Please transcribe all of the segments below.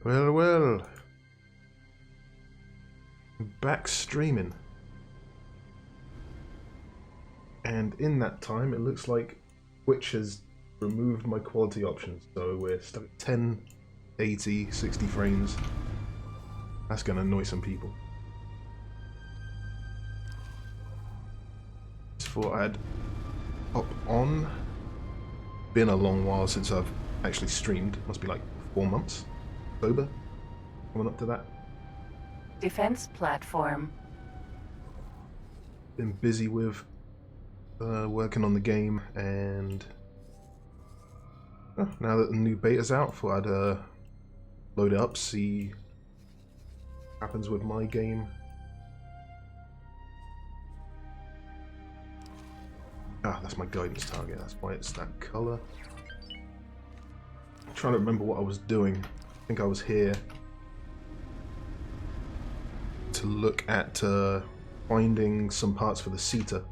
Well, well. I'm back streaming. And in that time, it looks like Twitch has removed my quality options. So we're stuck at 10, 80, 60 frames. That's going to annoy some people. Just thought I'd hop on. Been a long while since I've actually streamed. Must be like 4 months. October? Coming up to that. Defense platform. Been busy with working on the game, and now that the new beta's out, thought I'd load it up, see what happens with my game. Ah, that's my guidance target, that's why it's that colour. I'm trying to remember what I was doing. I think I was here to look at finding some parts for the seater.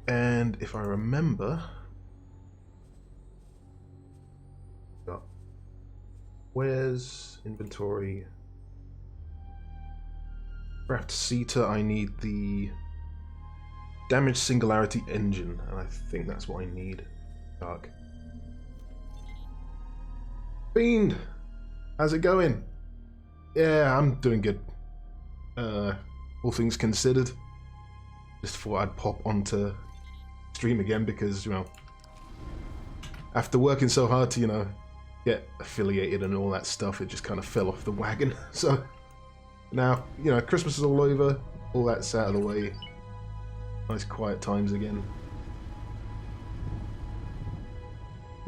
And if I remember, where's inventory? Craft seater, I need the damaged singularity engine, and I think that's what I need. Dark. Fiend! How's it going? Yeah, I'm doing good. All things considered. Just thought I'd pop onto stream again because, you know, after working so hard to, you know, get affiliated and all that stuff, it just kind of fell off the wagon. So now, you know, Christmas is all over, all that's out of the way. Nice quiet times again.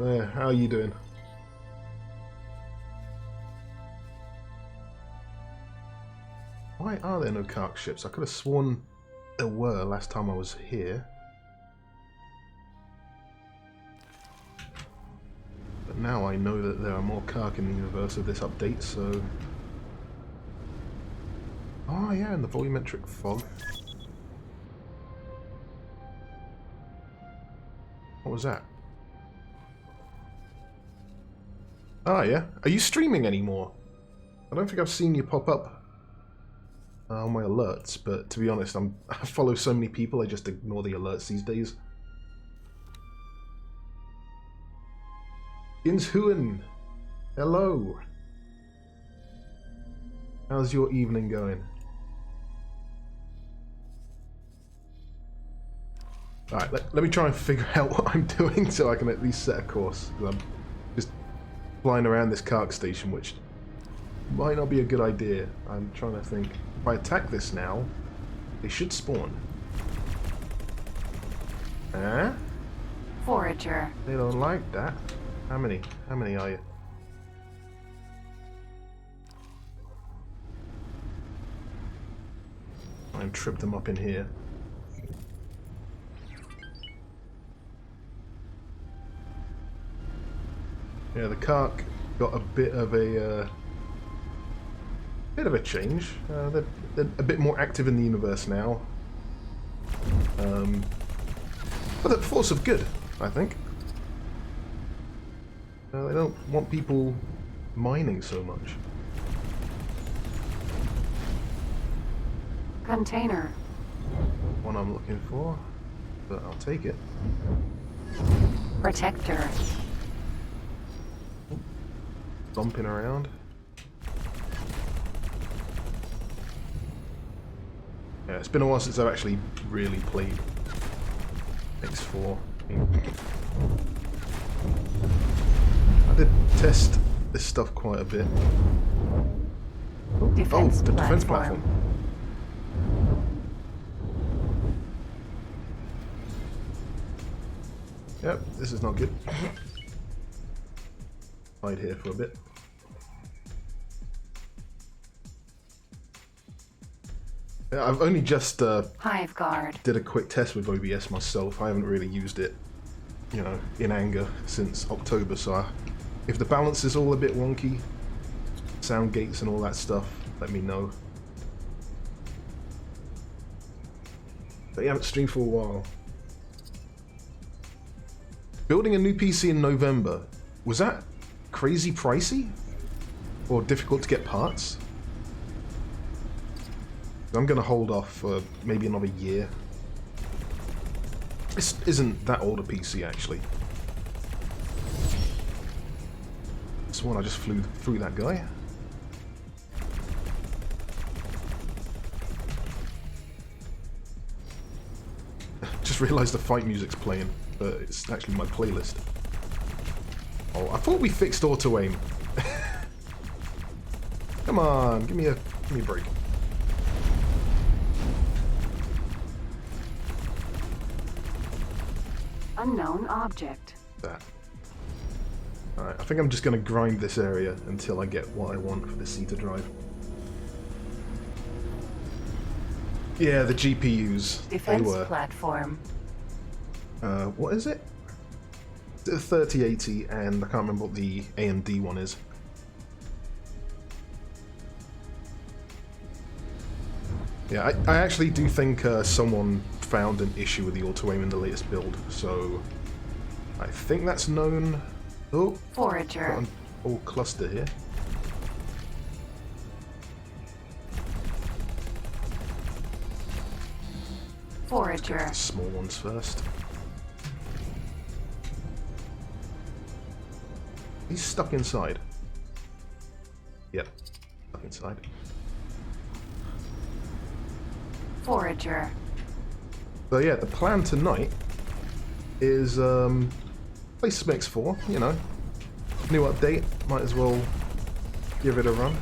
There, how are you doing? Why are there no Kark ships? I could have sworn there were last time I was here. But now I know that there are more Kark in the universe of this update, so... Oh yeah, and the volumetric fog. What was that? Ah yeah, are you streaming anymore? I don't think I've seen you pop up on my alerts, but to be honest, I follow so many people, I just ignore the alerts these days. Inshuen, hello. How's your evening going? Alright, let me try and figure out what I'm doing so I can at least set a course. I'm just flying around this Kark station, which might not be a good idea. I'm trying to think. If I attack this now, they should spawn. Huh? Forager. They don't like that. How many? How many are you? I'm tripped them up in here. Yeah, the Kark got a bit of a change. They're a bit more active in the universe now. But a force of good, I think. They don't want people mining so much. Container. One I'm looking for, but I'll take it. Protector. Bumping around. Yeah, it's been a while since I've actually really played X4. I did test this stuff quite a bit. The defense platform. Yep, this is not good. Hide here for a bit. Yeah, I've only just Hive guard. did a quick test with OBS myself. I haven't really used it, you know, in anger since October, so if the balance is all a bit wonky, sound gates and all that stuff, let me know. But you haven't streamed for a while. Building a new PC in November. Was that crazy pricey or difficult to get parts. I'm going to hold off for maybe another year. This isn't that old a PC, actually. This one I just flew through that guy. Just realised the fight music's playing, but it's actually my playlist. Oh, I thought we fixed auto-aim. Come on, give me a break. Unknown object. That. Alright, I think I'm just going to grind this area until I get what I want for the Zeta drive. Yeah, the GPUs. Defense platform. What is it? The 3080, and I can't remember what the AMD one is. Yeah, I actually do think someone found an issue with the auto-aim in the latest build, so I think that's known. Oh, Forager. got an whole cluster here. Forager. The small ones first. He's stuck inside. Yep, stuck inside. Forager. So yeah, the plan tonight is play some X4, you know. New update, might as well give it a run.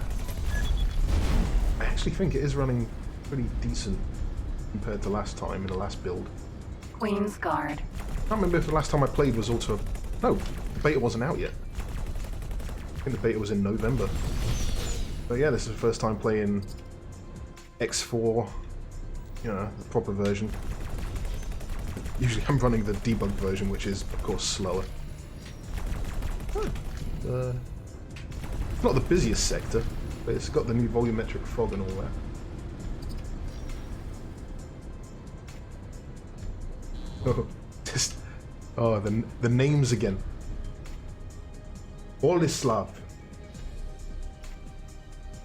I actually think it is running pretty decent compared to last time in the last build. Queen's Guard. I can't remember if the last time I played was also... No, the beta wasn't out yet. I think the beta was in November. But yeah, this is the first time playing X4, you know, the proper version. Usually I'm running the debug version, which is, of course, slower. Not the busiest sector, but it's got the new volumetric fog and all that. Oh, just... Oh, the names again. Olislav.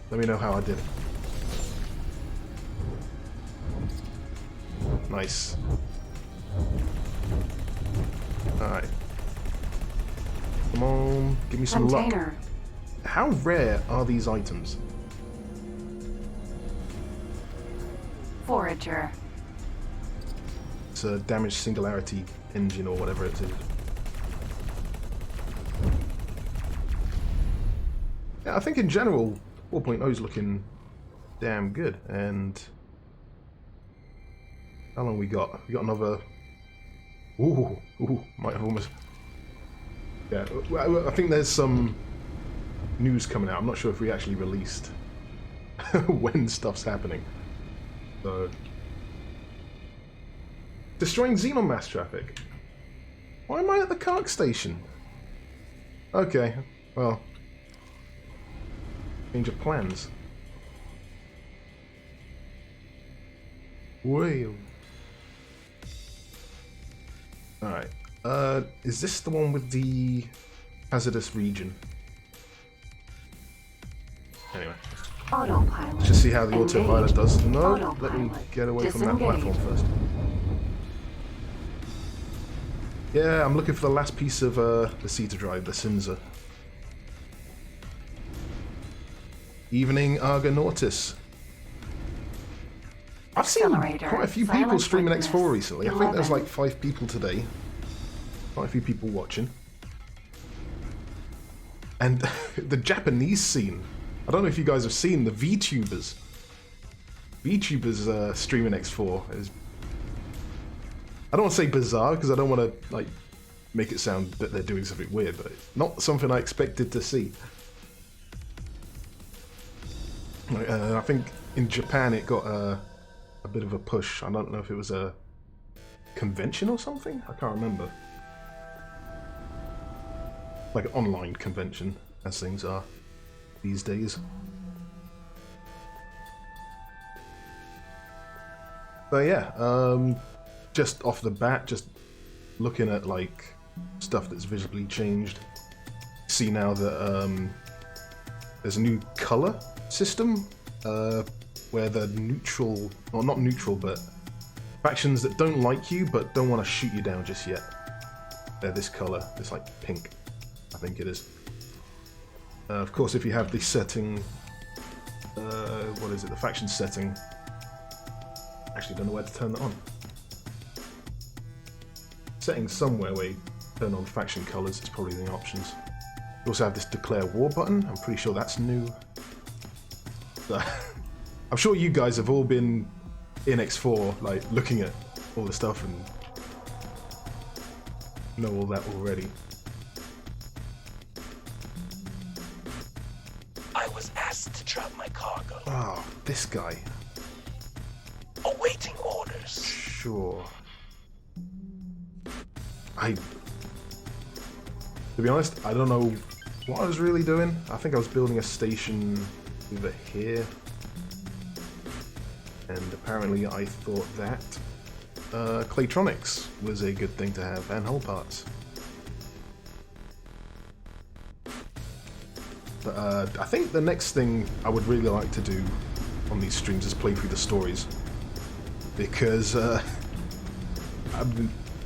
Let me know how I did. Nice. Alright. Come on, give me some luck. How rare are these items? Forager. It's a damaged singularity engine or whatever it is. Yeah, I think in general 4.0 is looking damn good. And how long we got? We got another... Ooh, might have almost... Yeah, I think there's some news coming out. I'm not sure if we actually released when stuff's happening. So... Destroying Xenon mass traffic. Why am I at the Kark station? Okay, well... Change of plans. Whale. Alright. Is this the one with the hazardous region? Anyway. Autopilot. Let's just see how the autopilot does. No, Autopilot. let me get away from that Disengage. platform first. Yeah, I'm looking for the last piece of the Zeta drive, the Cinza. Evening Argonautis. I've seen Accelerator. quite a few people Silent streaming witness. X4 recently. I think there's 11. like 5 people today. Quite a few people watching. And the Japanese scene. I don't know if you guys have seen the VTubers. VTubers streaming X4 is... I don't want to say bizarre because I don't want to like make it sound that they're doing something weird, but it's not something I expected to see. I think in Japan it got a bit of a push. I don't know if it was a convention or something. I can't remember. Like an online convention, as things are these days. So yeah, just off the bat, just looking at like stuff that's visibly changed. see now that there's a new color system where the neutral, or not neutral, but factions that don't like you but don't want to shoot you down just yet. They're this color. It's like pink, I think it is. Of course, if you have the setting, what is it? The faction setting. Actually, don't know where to turn that on. Setting somewhere where you turn on faction colors. It's probably in the options. You also have this declare war button. I'm pretty sure that's new. So, I'm sure you guys have all been in X4, like looking at all the stuff and know all that already. I was asked to drop my cargo. Oh, this guy. Awaiting orders. Sure. To be honest, I don't know what I was really doing. I think I was building a station over here. And apparently I thought that Claytronics was a good thing to have, and hull parts. But I think the next thing I would really like to do on these streams is play through the stories. Because I've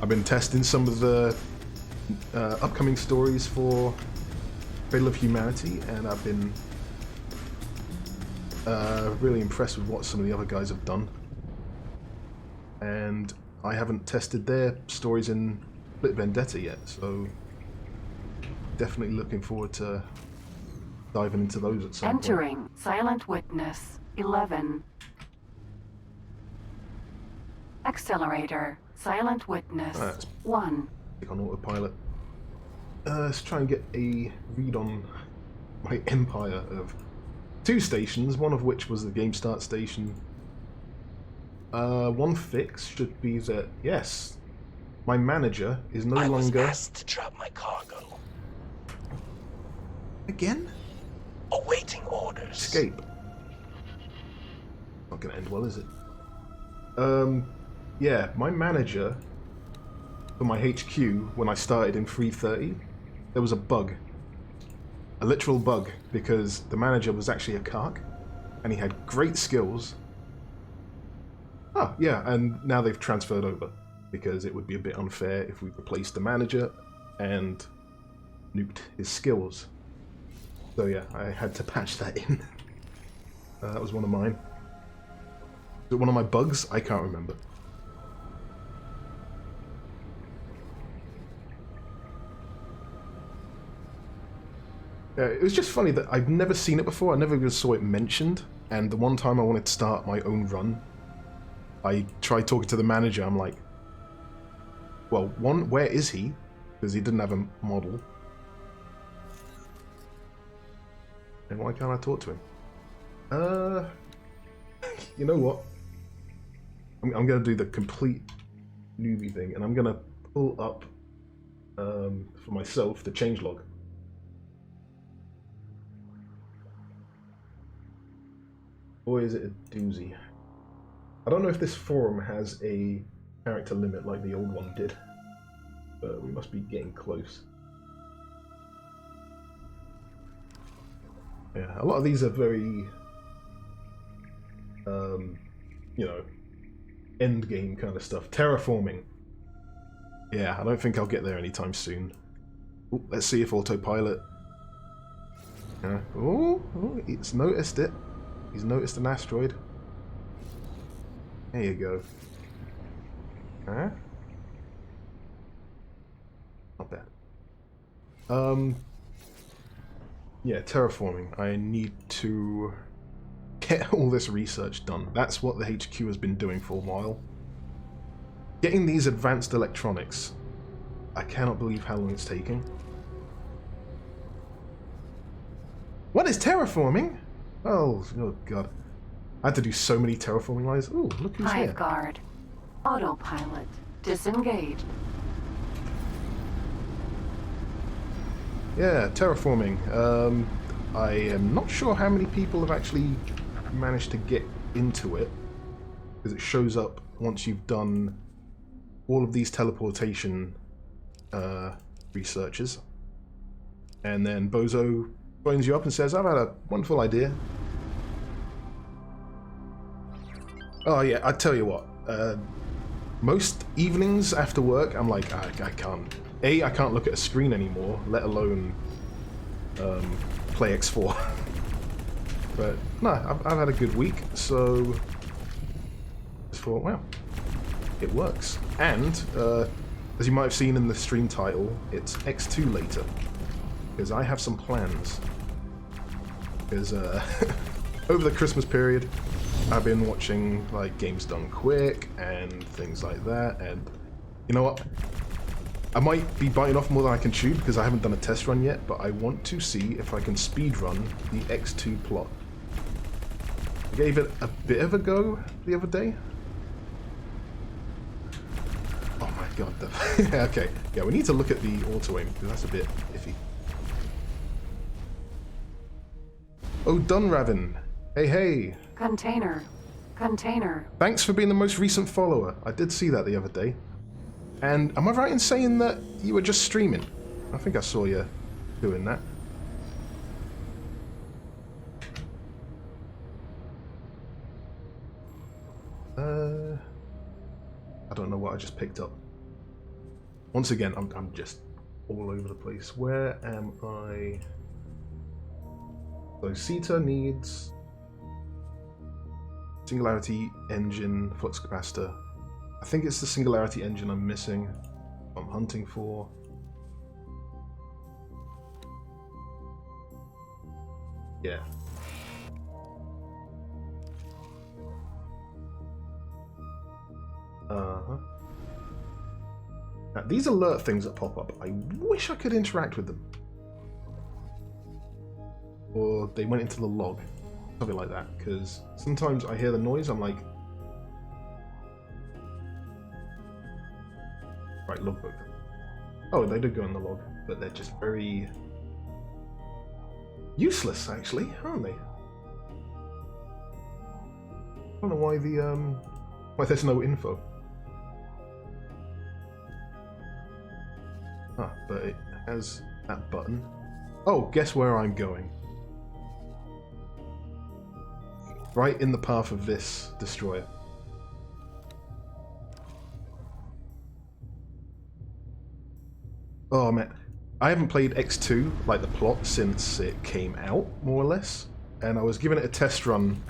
been testing some of the upcoming stories for Cradle of Humanity, and I've been really impressed with what some of the other guys have done. And I haven't tested their stories in Split Vendetta yet, so definitely looking forward to diving into those at some point. Entering Silent Witness 11. Accelerator Silent Witness 1. Click on autopilot. Let's try and get a read on my empire of 2 stations, one of which was the Game Start station. One fix should be that, yes, my manager is no longer... I was asked to drop my cargo. Again? Awaiting orders. Escape. Not gonna end well, is it? Yeah, my manager for my HQ when I started in 3.30, there was a bug. A literal bug, because the manager was actually a Kark, and he had great skills. Oh, yeah, and now they've transferred over, because it would be a bit unfair if we replaced the manager and nuked his skills. So yeah, I had to patch that in. That was one of mine. Is it one of my bugs? I can't remember. It was just funny that I've never seen it before. I never even saw it mentioned. And the one time I wanted to start my own run, I tried talking to the manager. I'm like, well, one, where is he? Because he didn't have a model. And why can't I talk to him? You know what? I'm going to do the complete newbie thing, and I'm going to pull up for myself the changelog. Boy, is it a doozy. I don't know if this forum has a character limit like the old one did, but we must be getting close. Yeah, a lot of these are very, you know, end game kind of stuff. Terraforming. Yeah, I don't think I'll get there anytime soon. Ooh, let's see if autopilot. Oh, it's noticed it. He's noticed an asteroid. There you go. Huh? Not bad. Yeah, terraforming. I need to get all this research done. That's what the HQ has been doing for a while. Getting these advanced electronics. I cannot believe how long it's taking. What is terraforming? Oh god. I had to do so many terraforming lines. Ooh, look who's here. Hive guard. Autopilot. Disengage. Yeah, terraforming. I am not sure how many people have actually managed to get into it, because it shows up once you've done all of these teleportation researches. And then Bozo phones you up and says, I've had a wonderful idea. Oh yeah, I tell you what, most evenings after work, I'm like, I can't. I can't look at a screen anymore, let alone play X4. But no, I've had a good week, so just thought, wow, it works. And as you might have seen in the stream title, it's X2 later, because I have some plans. Because over the Christmas period, I've been watching like Games Done Quick and things like that, and you know what? I might be biting off more than I can chew because I haven't done a test run yet, but I want to see if I can speedrun the X2 plot. I gave it a bit of a go the other day. Oh my god, okay. Yeah, we need to look at the auto-aim because that's a bit iffy. Oh, Dunraven. Hey. Container. Thanks for being the most recent follower. I did see that the other day. And am I right in saying that you were just streaming? I think I saw you doing that. I don't know what I just picked up. Once again, I'm just all over the place. Where am I? So Sita needs Singularity Engine, Flux Capacitor. I think it's the Singularity Engine I'm missing. I'm hunting for. Yeah. Now, these alert things that pop up, I wish I could interact with them. Or they went into the log. Something like that, because sometimes I hear the noise, I'm like... Right, logbook. Oh, they do go in the log, but they're just very... useless, actually, aren't they? I don't know why why there's no info. Ah, but it has that button. Oh, guess where I'm going? Right in the path of this destroyer. Oh man, I haven't played X2, like the plot, since it came out, more or less. And I was giving it a test run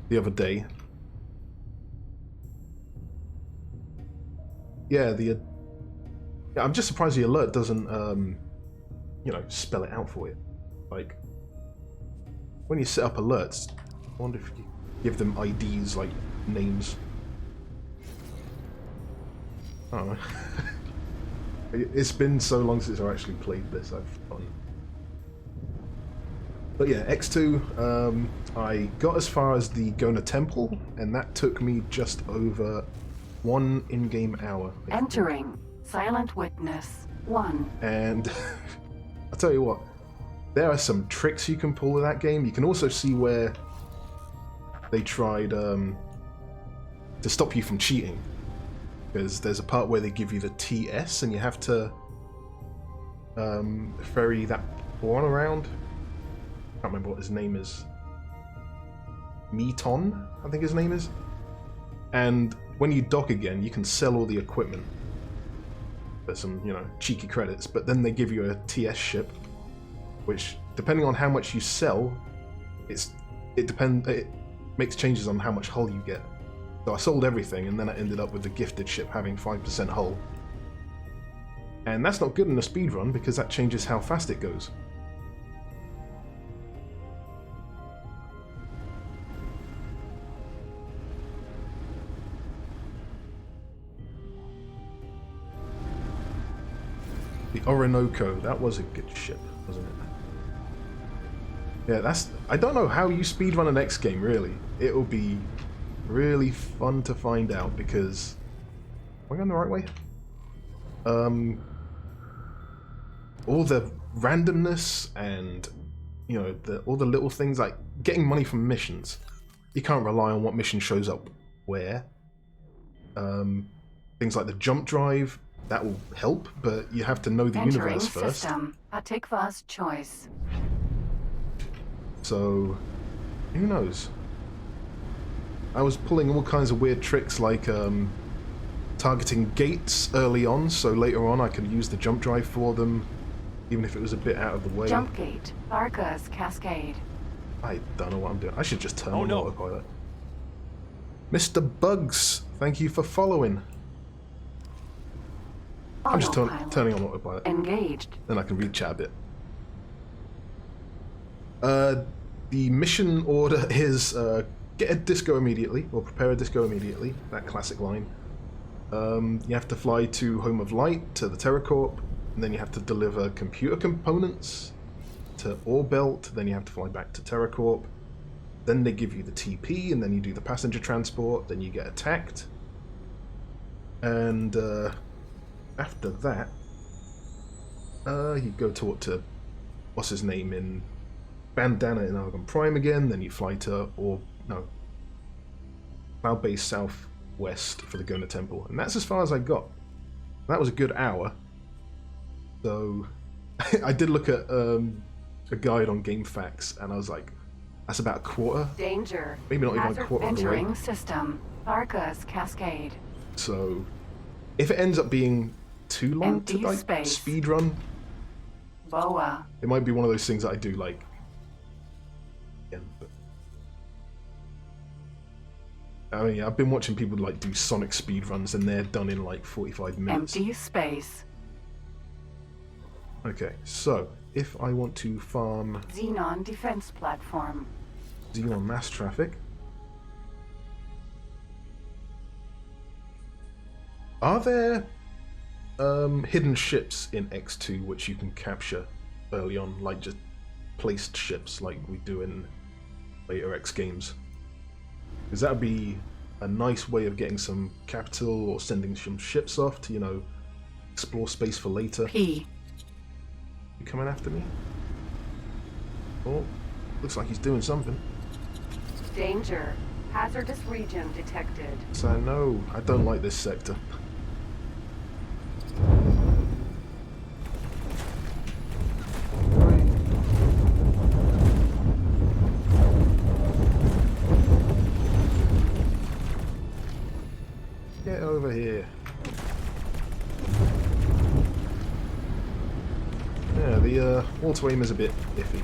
the other day. Yeah, I'm just surprised the alert doesn't, you know, spell it out for you. Like, when you set up alerts, I wonder if you give them IDs, like names. I don't know. It's been so long since I actually played this, I've forgotten. But yeah, X2, I got as far as the Gona Temple, and that took me just over 1 in-game hour. Entering Silent Witness 1. And I'll tell you what, there are some tricks you can pull with that game. You can also see where they tried to stop you from cheating. Because there's a part where they give you the TS and you have to ferry that pawn around. I can't remember what his name is. Meton, I think his name is. And when you dock again, you can sell all the equipment for some, you know, cheeky credits. But then they give you a TS ship, which, depending on how much you sell, it makes changes on how much hull you get. So I sold everything, and then I ended up with the gifted ship having 5% hull. And that's not good in a speedrun, because that changes how fast it goes. The Orinoco, that was a good ship, wasn't it? Yeah, I don't know how you speedrun an X game, really. It'll be really fun to find out, because... Am I going the right way? All the randomness and, you know, all the little things, like getting money from missions. You can't rely on what mission shows up where. Things like the jump drive, that will help, but you have to know the Entering universe first. system. Atikva's choice. So, who knows? I was pulling all kinds of weird tricks like targeting gates early on, so later on I could use the jump drive for them, even if it was a bit out of the way. Jump gate. Arca's cascade. I don't know what I'm doing. I should just turn on no. autopilot. Mr. Bugs, thank you for following. I'm just Autopilot. turning on autopilot. Engaged. Then I can read chat a bit. The mission order is get a disco immediately, or prepare a disco immediately. That classic line. You have to fly to Home of Light, to the Terracorp, and then you have to deliver computer components to Orbelt, then you have to fly back to Terracorp. Then they give you the TP, and then you do the passenger transport, then you get attacked. And after that, you go talk to, what's his name, in Bandana in Argon Prime again, then you fly to, Cloud Base Southwest for the Gona Temple. And that's as far as I got. That was a good hour. So, I did look at a guide on GameFAQs, and I was like, that's about a quarter. Danger. Maybe not even a Hazard. quarter of the way. Entering system. Arca's cascade. So, if it ends up being too long Empty to like space. speed run, Boa. it might be one of those things that I do like. Again, but I mean, I've been watching people like do Sonic speed runs, and they're done in like 45 minutes. Empty space. Okay, so if I want to farm Xenon defense platform. Xenon mass traffic, are there hidden ships in X2 which you can capture early on, like just placed ships like we do in later X games? Because that would be a nice way of getting some capital or sending some ships off to, you know, explore space for later. P. You coming after me? Oh, looks like he's doing something. Danger. Hazardous region detected. So no, I don't like this sector. Get over here. Yeah, the auto aim is a bit iffy.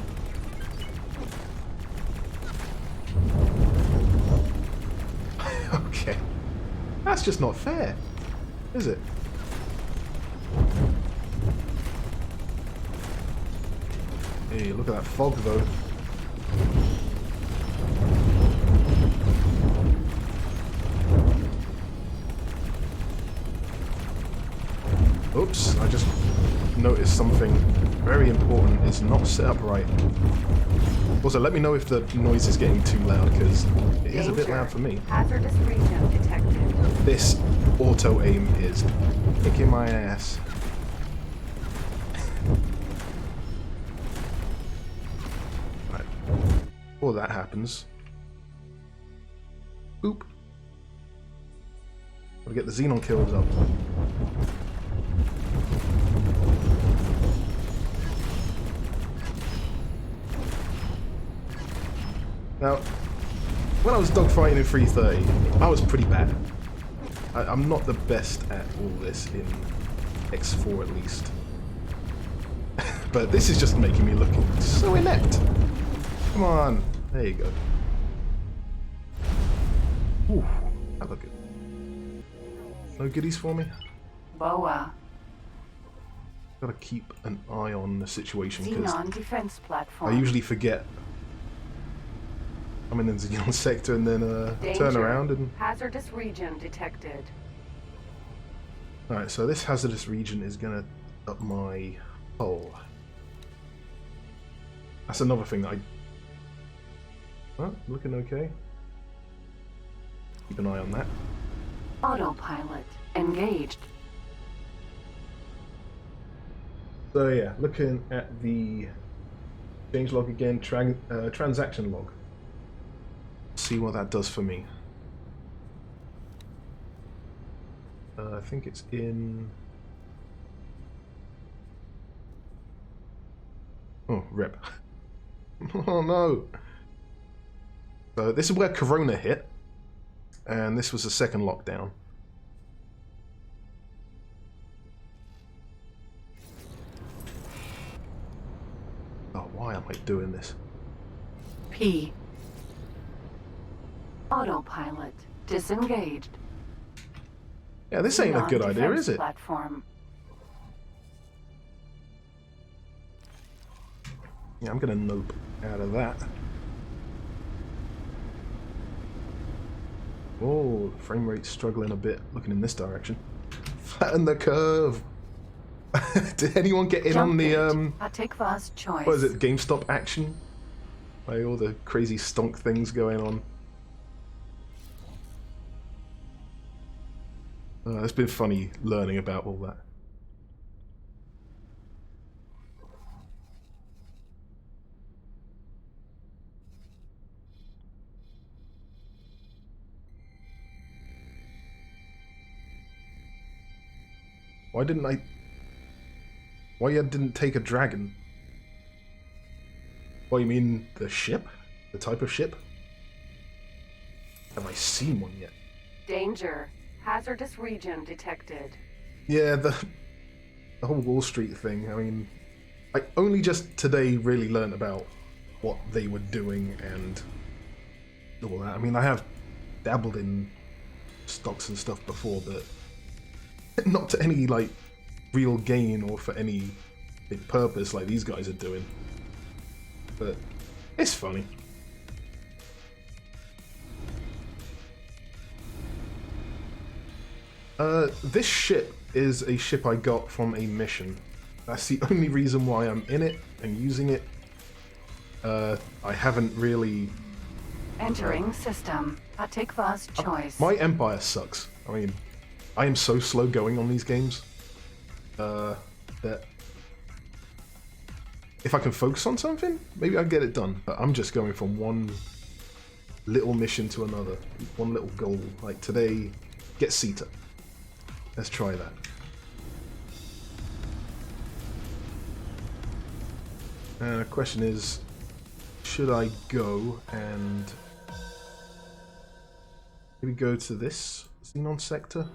Okay. That's just not fair, is it? Hey, look at that fog though. Oops, I just noticed something very important is not set up right. Also, let me know if the noise is getting too loud, because it is a bit loud for me. Hazardous region detected. This auto aim is kicking my ass. Right. Before that happens, boop. Gotta get the xenon kills up. Now, when I was dogfighting in 330, I was pretty bad. I'm not the best at all this in X4 at least. But this is just making me look so inept. Come on. There you go. Ooh, that looked good. No goodies for me? Boa. Gotta keep an eye on the situation, because Xenon defense I platform. usually forget I'm in the Xenon sector and then turn Danger. around and... Hazardous region detected. Alright, so this hazardous region is gonna up my hull. That's another thing that I... Oh, looking okay. Keep an eye on that. Autopilot engaged. So yeah, looking at the changelog again, transaction log. See what that does for me. I think it's in Oh, rip. Oh no. So this is where Corona hit, and this was the second lockdown. Oh, why am I doing this? P. Autopilot disengaged. Yeah, this ain't a good idea, Non-defense is it? Platform. Yeah, I'm gonna nope out of that. Oh, the frame rate's struggling a bit, looking in this direction. Flatten the curve! Did anyone get in on the, Atikva's choice. what is it, GameStop action? Like all the crazy stonk things going on. It's been funny learning about all that. Why you didn't take a dragon? What, you mean the ship? The type of ship? Have I seen one yet? Danger. Hazardous region detected. Yeah, the whole Wall Street thing, I mean, I only just today really learned about what they were doing and all that. I mean, I have dabbled in stocks and stuff before, but not to any, like, real gain or for any big purpose like these guys are doing. But it's funny. This ship is a ship I got from a mission. That's the only reason why I'm in it and using it. I haven't really... Entering system. Atikva's choice. My Empire sucks. I mean, I am so slow going on these games that if I can focus on something, maybe I'll get it done. But I'm just going from one little mission to another, one little goal. Like today, get Sita. Let's try that. Question is, should I go and maybe go to this Xenon sector?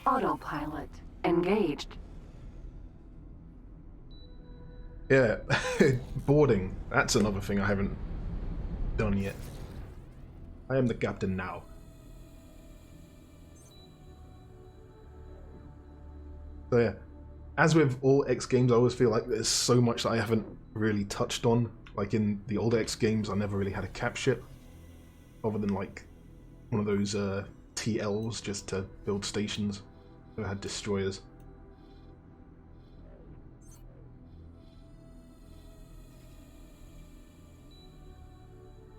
Autopilot engaged. Yeah, boarding. That's another thing I haven't done yet. I am the captain now. So yeah, as with all X games, I always feel like there's so much that I haven't really touched on. Like in the old X games, I never really had a cap ship, other than like one of those TLs just to build stations. I had destroyers.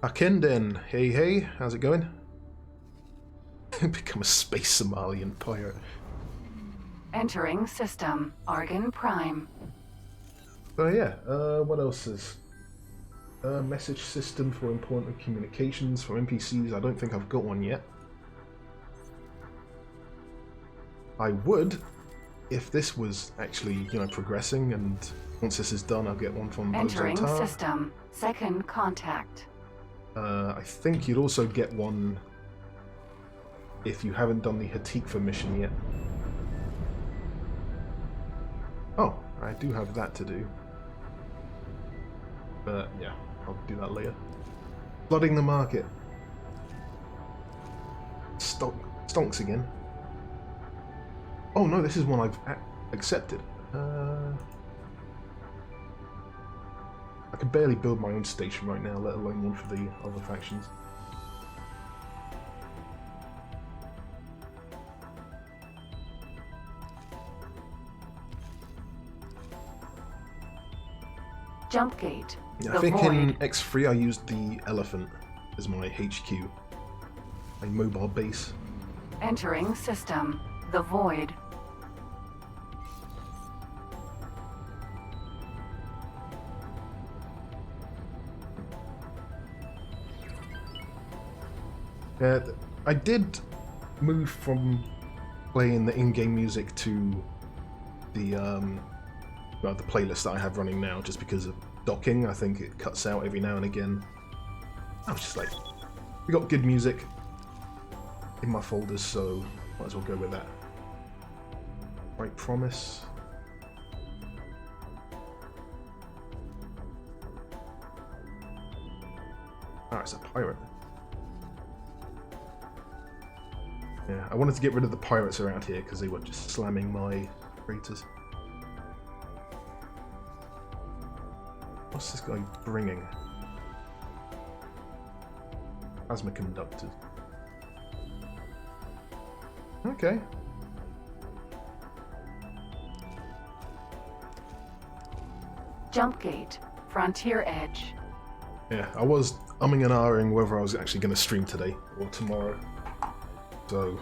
Akenden, hey, how's it going? Become a space Somalian pirate. Entering system. Argon Prime. Oh yeah, what else is... message system for important communications from NPCs. I don't think I've got one yet. I would, if this was actually, you know, progressing, and once this is done, I'll get one from Entering Ozantar. system. Second contact. I think you'd also get one if you haven't done the Hatikva mission yet. Oh, I do have that to do. But yeah, I'll do that later. Flooding the market. Stonks again. Oh no, this is one I've accepted. I can barely build my own station right now, let alone one for the other factions. Jump gate. Yeah, I think in X3 I used the Elephant as my HQ, a mobile base. Entering system. The void. I did move from playing the in-game music to the well, the playlist that I have running now, just because of docking. I think it cuts out every now and again. I was just like, we got good music in my folders, so might as well go with that. Right, promise. Ah, it's a pirate. Yeah, I wanted to get rid of the pirates around here because they were just slamming my freighters. What's this guy bringing? Plasma conductors. Okay. Jump gate. Frontier edge. Yeah, I was umming and ahhing whether I was actually going to stream today or tomorrow. So,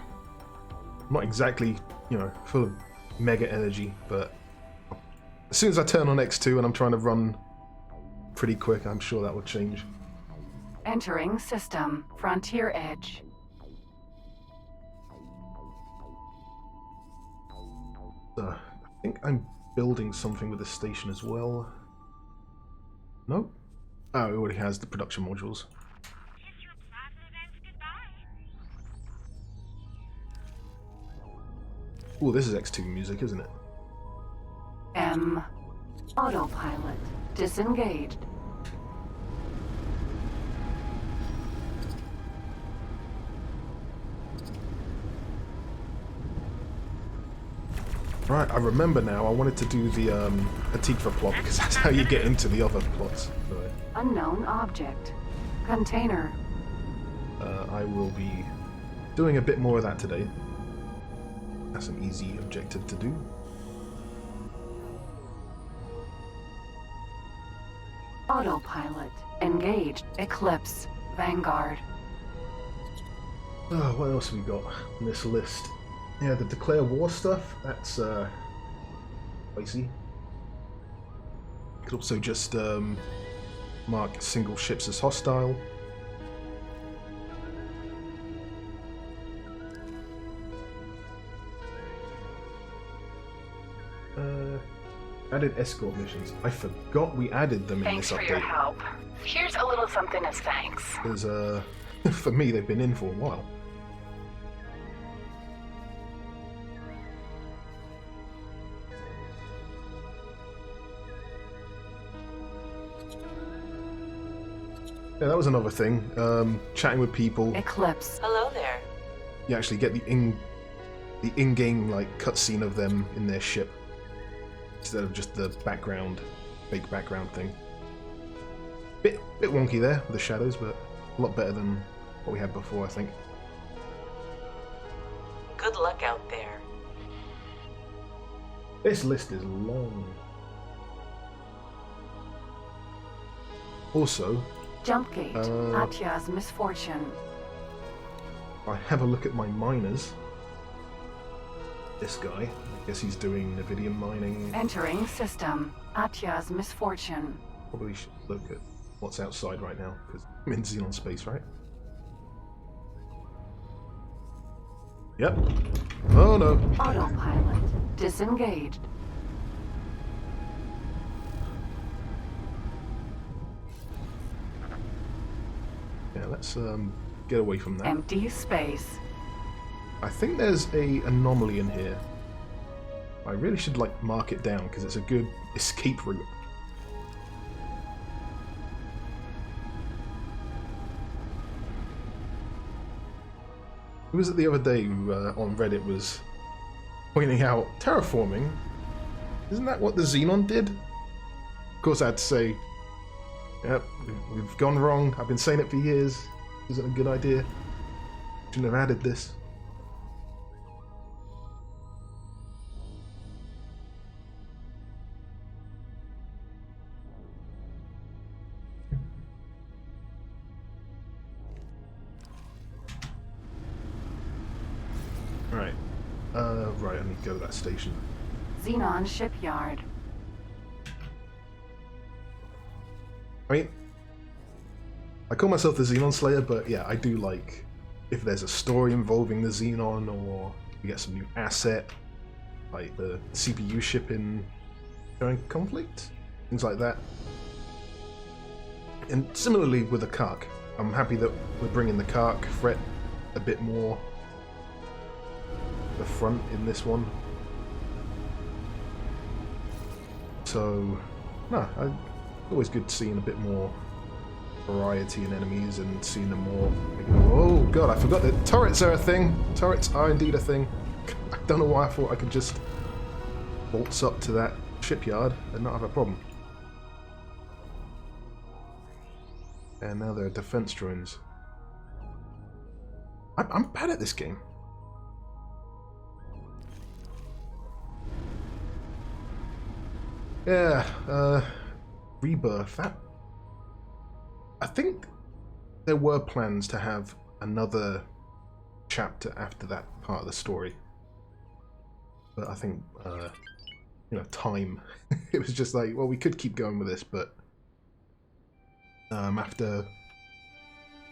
I'm not exactly, you know, full of mega energy, but as soon as I turn on X2 and I'm trying to run pretty quick, I'm sure that will change. Entering system. Frontier edge. I think I'm building something with this station as well. Nope. Oh, it already has the production modules. Oh, this is X2 music, isn't it? M. Autopilot. Disengaged. Right, I remember now. I wanted to do the Antifa plot because that's how you get into the other plots. So, Unknown object. Container. I will be doing a bit more of that today. That's an easy objective to do. Autopilot. Engaged. Eclipse. Vanguard. Oh, what else have we got on this list? Yeah, the declare war stuff, that's spicy. Could also just mark single ships as hostile. Added escort missions. I forgot we added them in this update. Thanks for your help. Here's a little something as thanks. Because for me, they've been in for a while. Yeah, that was another thing. Chatting with people. Eclipse. Hello there. You actually get the in-game like cutscene of them in their ship instead of just the background, fake background thing. Bit wonky there with the shadows, but a lot better than what we had before, I think. Good luck out there. This list is long. Also, Jump gate. Atya's misfortune. I have a look at my miners. This guy, I guess he's doing Nvidium mining. Entering system. Atya's misfortune. Probably should look at what's outside right now, because I'm in Xenon space, right? Yep. Oh no. Autopilot. Disengaged. Yeah, let's get away from that. Empty space. I think there's a anomaly in here. I really should like mark it down because it's a good escape route. Who was it the other day who on Reddit was pointing out terraforming? Isn't that what the Xenon did? Of course I had to say, yep, we've gone wrong. I've been saying it for years. Isn't a good idea. Shouldn't have added this. Right. Right, I need to go to that station. Xenon shipyard. I mean, I call myself the Xenon Slayer, but yeah, I do like if there's a story involving the Xenon or we get some new asset. like the CPU shipping during conflict, things like that. And similarly with the Kark, I'm happy that we're bringing the Kark threat a bit more the front in this one. So, no, always good seeing a bit more variety in enemies and seeing them more. Oh god, I forgot that turrets are a thing. Turrets are indeed a thing. I don't know why I thought I could just waltz up to that shipyard and not have a problem. And now there are defense drones. I'm bad at this game. Yeah, Rebirth. That, I think there were plans to have another chapter after that part of the story, but I think you know, time. It was just like, well, we could keep going with this, but after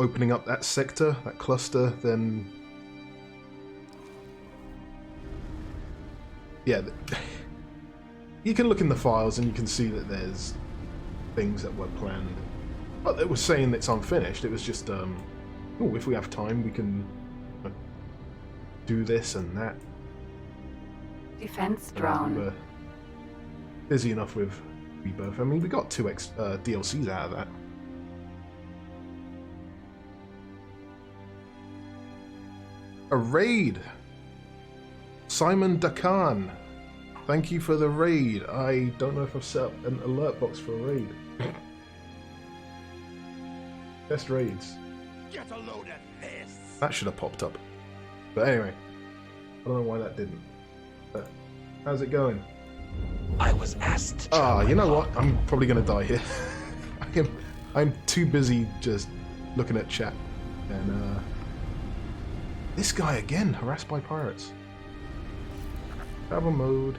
opening up that sector, that cluster, then yeah, you can look in the files and you can see that there's things that were planned, but it was saying it's unfinished. It was just, oh, if we have time, we can do this and that. Defense drone. We were busy enough with Rebirth. I mean, we got 2 DLCs out of that. A raid! Simon Dakan, thank you for the raid. I don't know if I've set up an alert box for a raid. Best raids. Get a load of this. That should have popped up. But anyway, I don't know why that didn't. But how's it going? I was asked to drop my You know what? cargo. I'm probably going to die here. I'm too busy just looking at chat. And this guy again, harassed by pirates. Travel mode.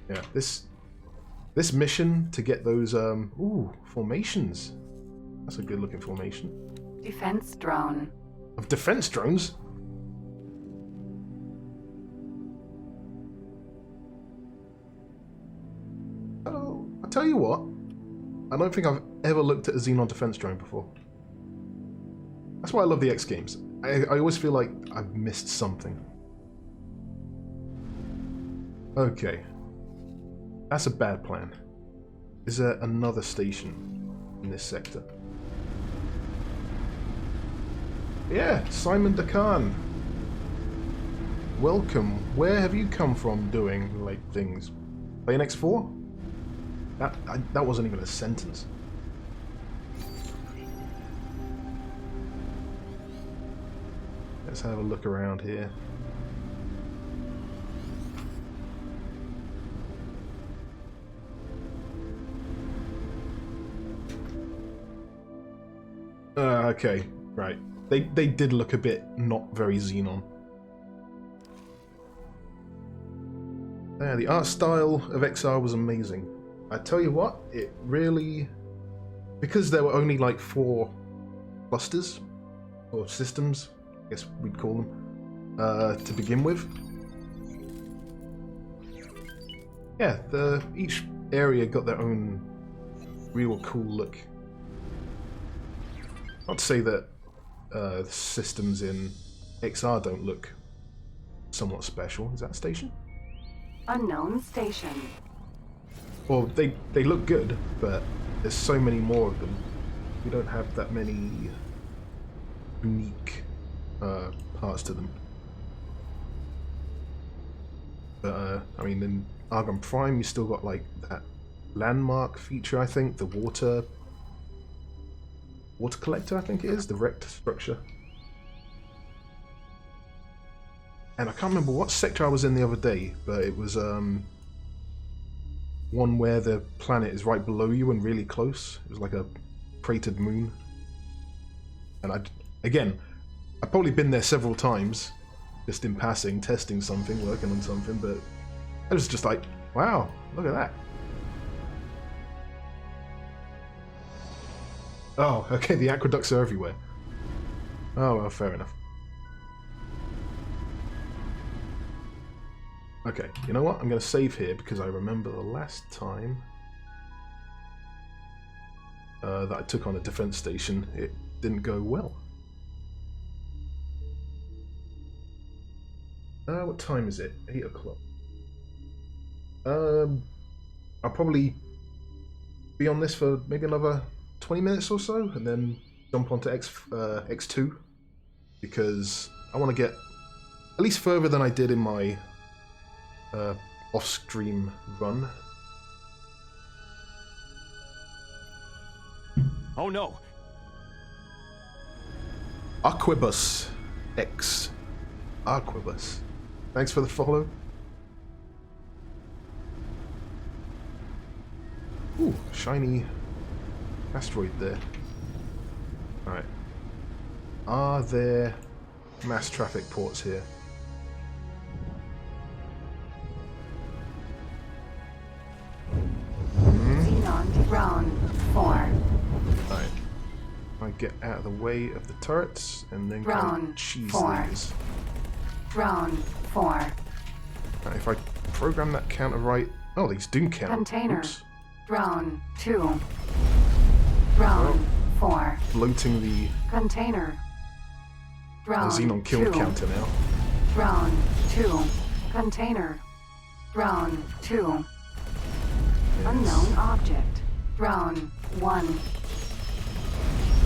Yeah, this mission to get those formations. That's a good looking formation. Defense drone. Of defense drones. Oh, I tell you what, I don't think I've ever looked at a Xenon defense drone before. That's why I love the X games. I always feel like I've missed something. Okay. That's a bad plan. Is there another station in this sector? Yeah, Simon Dakan. Welcome. Where have you come from doing, like, things? Playing X4? That wasn't even a sentence. Let's have a look around here. Okay, right. They did look a bit not very Xenon. Yeah, the art style of XR was amazing. I tell you what, it really... Because there were only like 4 clusters, or systems, I guess we'd call them, to begin with. Yeah, each area got their own real cool look. Not to say that systems in XR don't look somewhat special. Is that a station? Unknown station. Well, they look good, but there's so many more of them. We don't have that many unique parts to them. But I mean, in Argon Prime, you still got like that landmark feature. I think the water collector. I think it is the wrecked structure. And I can't remember what sector I was in the other day, but it was one where the planet is right below you and really close. It was like a cratered moon. And I've probably been there several times, just in passing, testing something, working on something, but I was just like, wow, look at that. Oh, okay, the aqueducts are everywhere. Oh, well, fair enough. Okay, you know what? I'm going to save here because I remember the last time that I took on a defense station, it didn't go well. What time is it? 8 o'clock. I'll probably be on this for maybe another 20 minutes or so, and then jump onto X2, because I want to get at least further than I did in my off-stream run. Oh no! Arquebus X. Arquebus. Thanks for the follow. Ooh, shiny asteroid there. Alright. Are there mass traffic ports here? Xenon drone 4. Alright. I get out of the way of the turrets and then kind Drone of cheese 4. these. Drone 4. Now, if I program that counter right... Oh, these do count. Container. Oops. Drone 2. Drone 4. Bloating the Container. Drone Xenon kill 2. counter now. Drone 2. Container. Drone 2. Yes. Unknown object. Drone 1.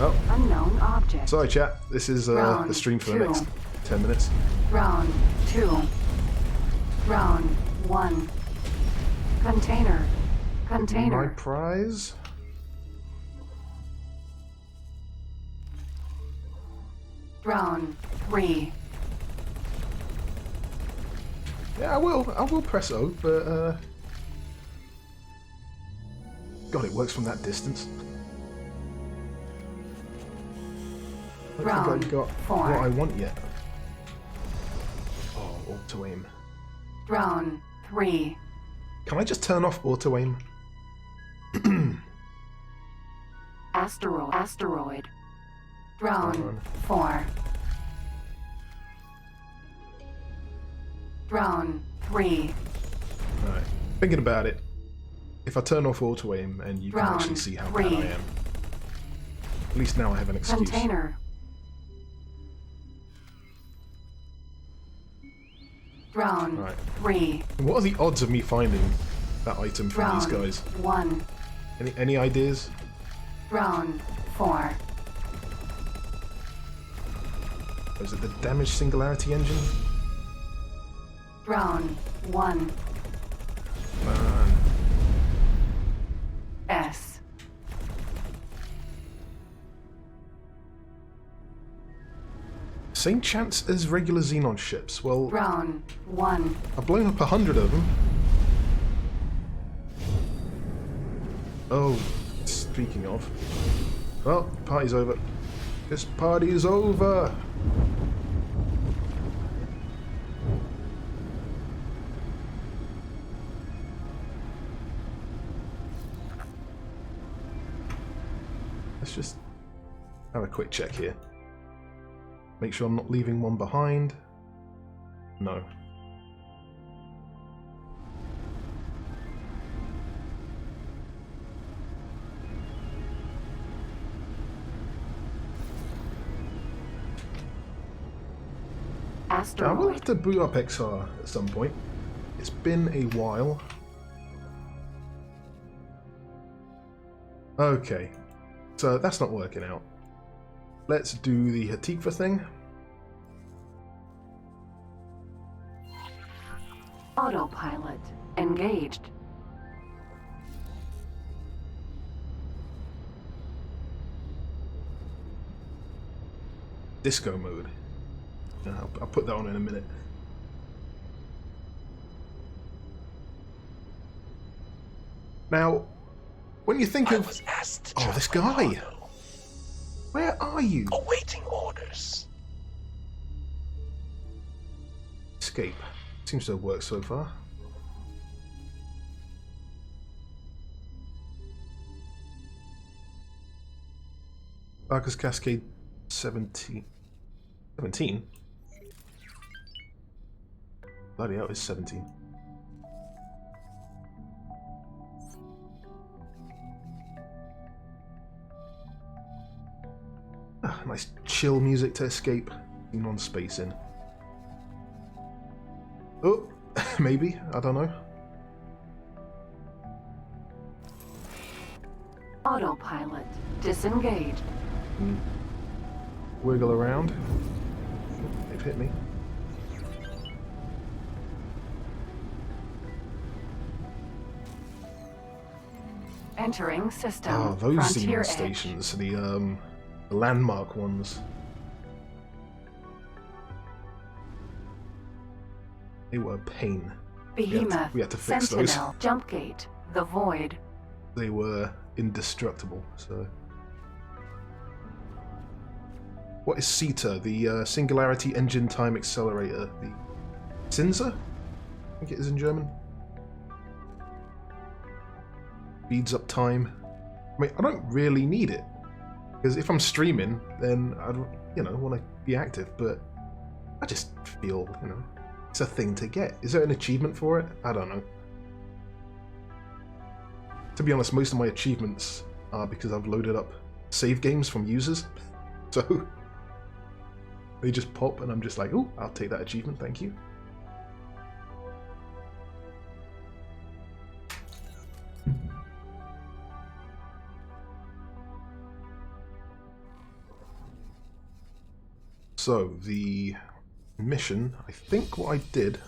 Oh, Unknown object. sorry chat. This is Drone the stream for the 2. next 10 minutes. Drone 2. Drone 1. Container. My Container. prize. Drone 3. Yeah, I will press O, but God, it works from that distance. I don't think I've got 4. what I want yet. Oh, auto aim. Drone 3. Can I just turn off auto aim? Asteroid. Drone Drone. 4. Drone 3. Alright. Thinking about it. If I turn off auto aim and you can Drone actually see how 3. bad I am. At least now I have an excuse. Container. Drone Right. 3. What are the odds of me finding that item from Drone these guys? 1. Any ideas? Drone 4. Is it the damage singularity engine? Drone 1. Man. S. Same chance as regular Xenon ships. Well, Drone 1. I've blown up 100 of them. Oh, speaking of. Well, party's over. This party is over! Let's just have a quick check here. Make sure I'm not leaving one behind. No. I will have Asteroid. to boot up XR at some point. It's been a while. Okay, so that's not working out. Let's do the Hatikva thing. Autopilot. Engaged. Disco mode. I'll put that on in a minute. Now, when you think I of... was asked to Oh, travel this guy! cargo, Where are you? awaiting orders. Escape. Seems to have worked so far. Barker's Cascade 17. 17? Bloody hell, it's 17. Nice chill music to escape non-space in. Oh, maybe, I don't know. Autopilot disengaged. Wiggle around. They've hit me. Entering system. Oh, those Frontier Xenon Edge. stations, the landmark ones. They were a pain. Behemoth. We had to fix those. Sentinel. Jump gate. The Void. They were indestructible, so... What is CETA? The Singularity Engine Time Accelerator. The Cinza? I think it is in German. Speeds up time. I mean, I don't really need it. Because if I'm streaming, then I don't, want to be active, but I just feel, it's a thing to get. Is there an achievement for it? I don't know. To be honest, most of my achievements are because I've loaded up save games from users. So they just pop and I'm just like, oh, I'll take that achievement, thank you. So, the mission, I think what I did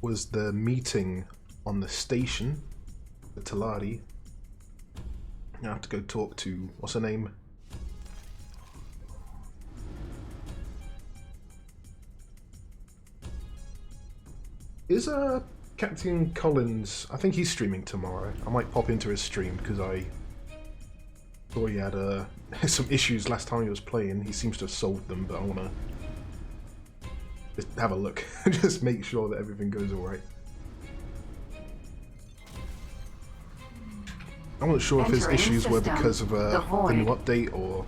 was the meeting on the station, the Talari. I have to go talk to, what's her name? Is Captain Collins, I think he's streaming tomorrow. I might pop into his stream because I saw he had some issues last time he was playing. He seems to have solved them, but I want to just have a look and just make sure that everything goes alright. I wasn't sure if his issues were because of the new update or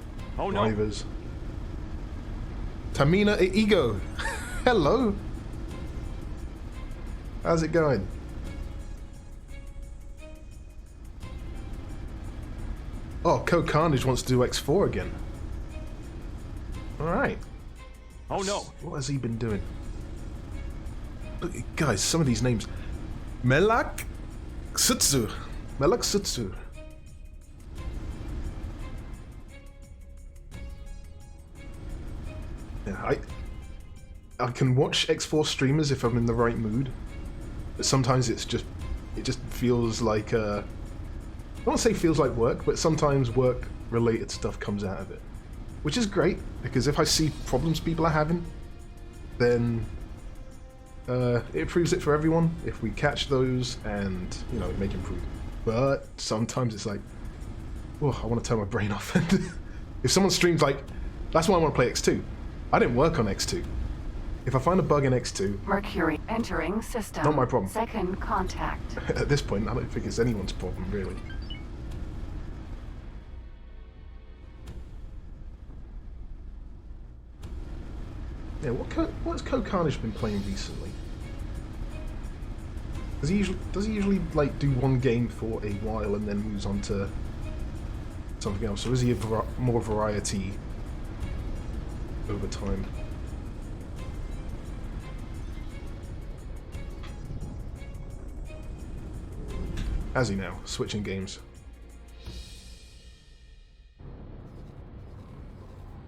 drivers. Tamina Ego, hello. How's it going? Oh, Code Carnage wants to do X4 again. Alright. Oh no. What has he been doing? Look, guys, some of these names. Melak Sutsu. Melak Sutsu. Yeah, I can watch X4 streamers if I'm in the right mood. But sometimes it just feels like I don't want to say feels like work, but sometimes work-related stuff comes out of it. Which is great, because if I see problems people are having, then it improves it for everyone if we catch those and, make improvement. But sometimes it's like, oh, I want to turn my brain off. If someone streams that's why I want to play X2. I didn't work on X2. If I find a bug in X2... Mercury entering system. Not my problem. Second contact. At this point, I don't think it's anyone's problem, really. Yeah, what's Code Carnage been playing recently? Does he usually do one game for a while and then moves on to something else, or is he more variety over time? Has he now? Switching games.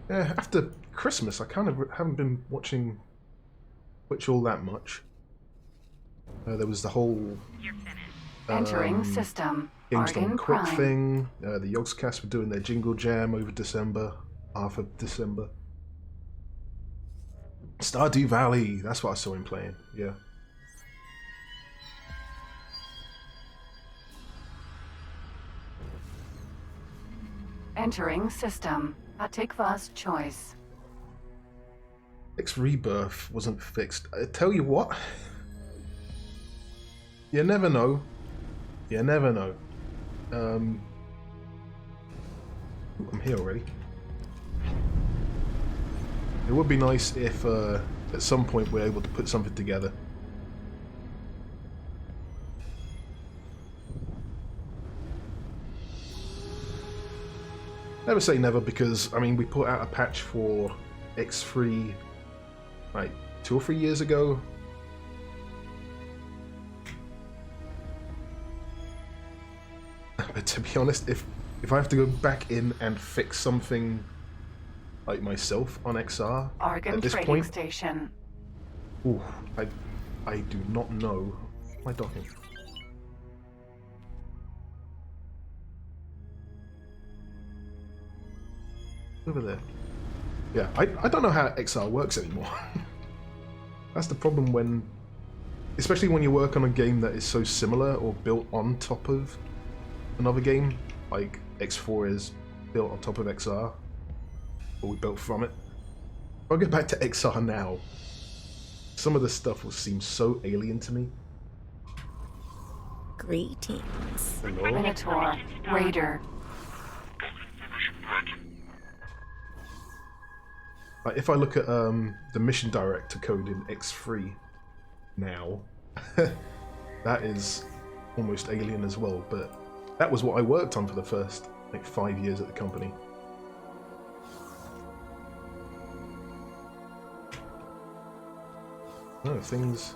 Yeah, after Christmas, I kind of haven't been watching Twitch all that much. There was the whole Entering system. Games Argon Done Quick Prime. thing. The Yogscast were doing their Jingle Jam over December, half of December. Stardew Valley, that's what I saw him playing, yeah. Entering system. Atikva's choice. X Rebirth wasn't fixed. I tell you what, you never know. You never know. I'm here already. It would be nice if at some point we're able to put something together. Never say never, because I mean we put out a patch for X3 like 2 or 3 years ago. But to be honest, if I have to go back in and fix something like myself on XR Argon at this trading point, station. ooh, I do not know. My docking. Over there. Yeah, I don't know how XR works anymore. That's the problem when, especially when you work on a game that is so similar or built on top of another game, like X4 is built on top of XR, or we built from it. If I go back to XR now, some of the stuff will seem so alien to me. Greetings. Hello? Minotaur. Raider. Like if I look at the mission director code in X3 now, that is almost alien as well, but that was what I worked on for the first like 5 years at the company. No, things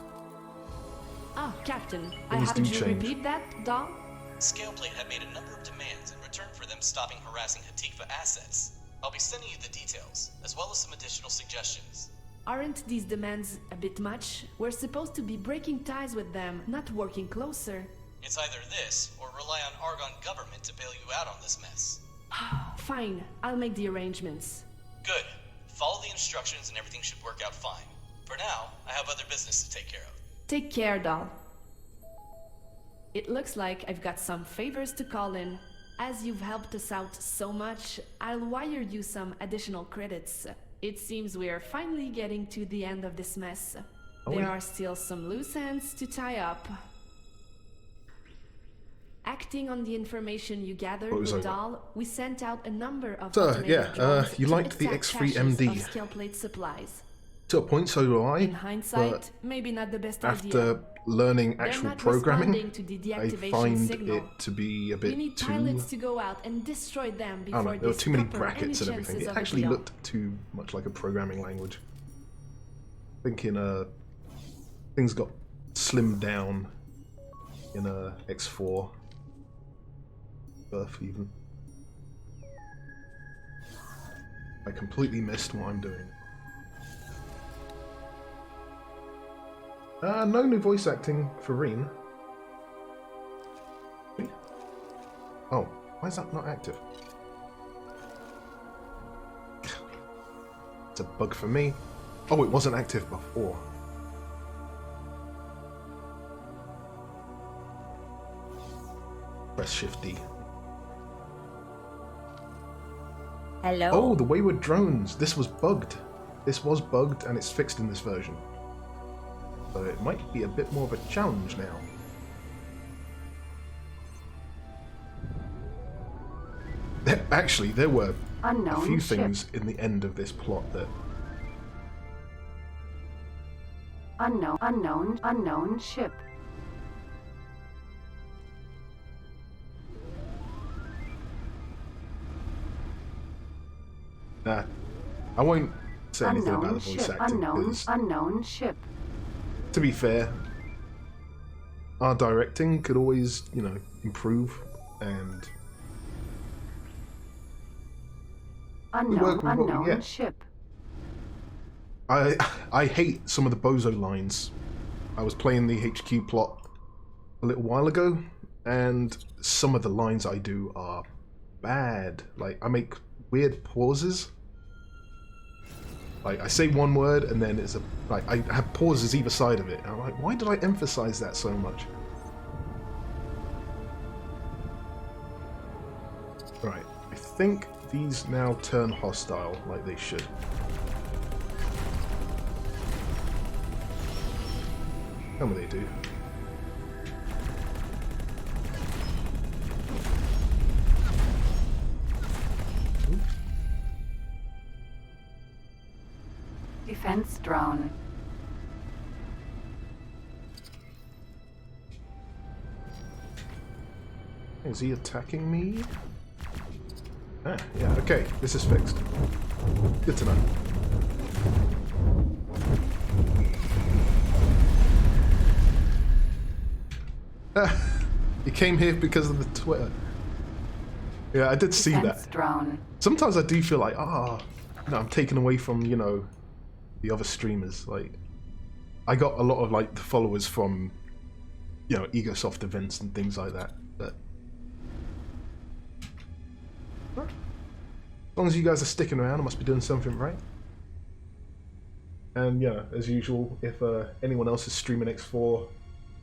Ah, Captain, I Things happen do to change. repeat that, Dom? Scaleplate had made a number of demands in return for them stopping harassing Hatikva assets. I'll be sending you the details, as well as some additional suggestions. Aren't these demands a bit much? We're supposed to be breaking ties with them, not working closer. It's either this, or rely on Argon government to bail you out on this mess. Fine, I'll make the arrangements. Good. Follow the instructions and everything should work out fine. For now, I have other business to take care of. Take care, doll. It looks like I've got some favors to call in. As you've helped us out so much, I'll wire you some additional credits. It seems we're finally getting to the end of this mess. There are still some loose ends to tie up. Acting on the information you gathered with Dahl, we sent out a number of automated drones you to liked the exact X3 caches MD. of Scaleplate supplies. to a point, so do I. In hindsight, but maybe not the best after idea. learning They're actual not programming, responding to the I deactivation find signal. it to be a We bit need too... pilots to go out and destroy them I before don't know, there were they too many scupper brackets and any everything. chances It of a actually deal. looked too much like a programming language. Thinking things got slimmed down in X4. Birth even. I completely missed what I'm doing. No new voice acting for Reen. Oh, why is that not active? It's a bug for me. Oh, it wasn't active before. Press Shift D. Hello? Oh, the wayward drones. This was bugged. This was bugged and it's fixed in this version. So it might be a bit more of a challenge now. Actually, there were a few things in the end of this plot that... Unknown ship. Nah, I won't say anything about the voice acting. Unknown ship. To be fair, our directing could always, you know, improve, and work with what we get. Ship. I hate some of the bozo lines. I was playing the HQ plot a little while ago, and some of the lines I do are bad. Like, I make weird pauses. Like, I say one word and then it's I have pauses either side of it. And I'm like, why did I emphasize that so much? Right, I think these now turn hostile like they should. Tell me they do. Defense drone. Is he attacking me? Ah, yeah, okay. This is fixed. Good to know. You came here because of the Twitter. Yeah, I did see Defense that. drone. Sometimes I do feel like, I'm taken away from, the other streamers. Like, I got a lot of, like, the followers from, EgoSoft events and things like that. But as long as you guys are sticking around, I must be doing something right. And, as usual, if anyone else is streaming X4,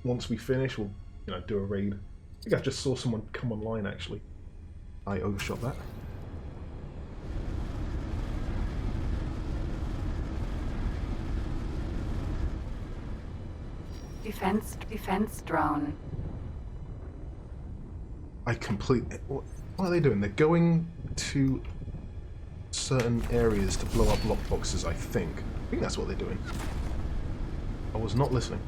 once we finish, we'll, do a raid. I think I just saw someone come online, actually. I overshot that. Defense drone. What are they doing? They're going to certain areas to blow up lockboxes, I think. I think that's what they're doing. I was not listening.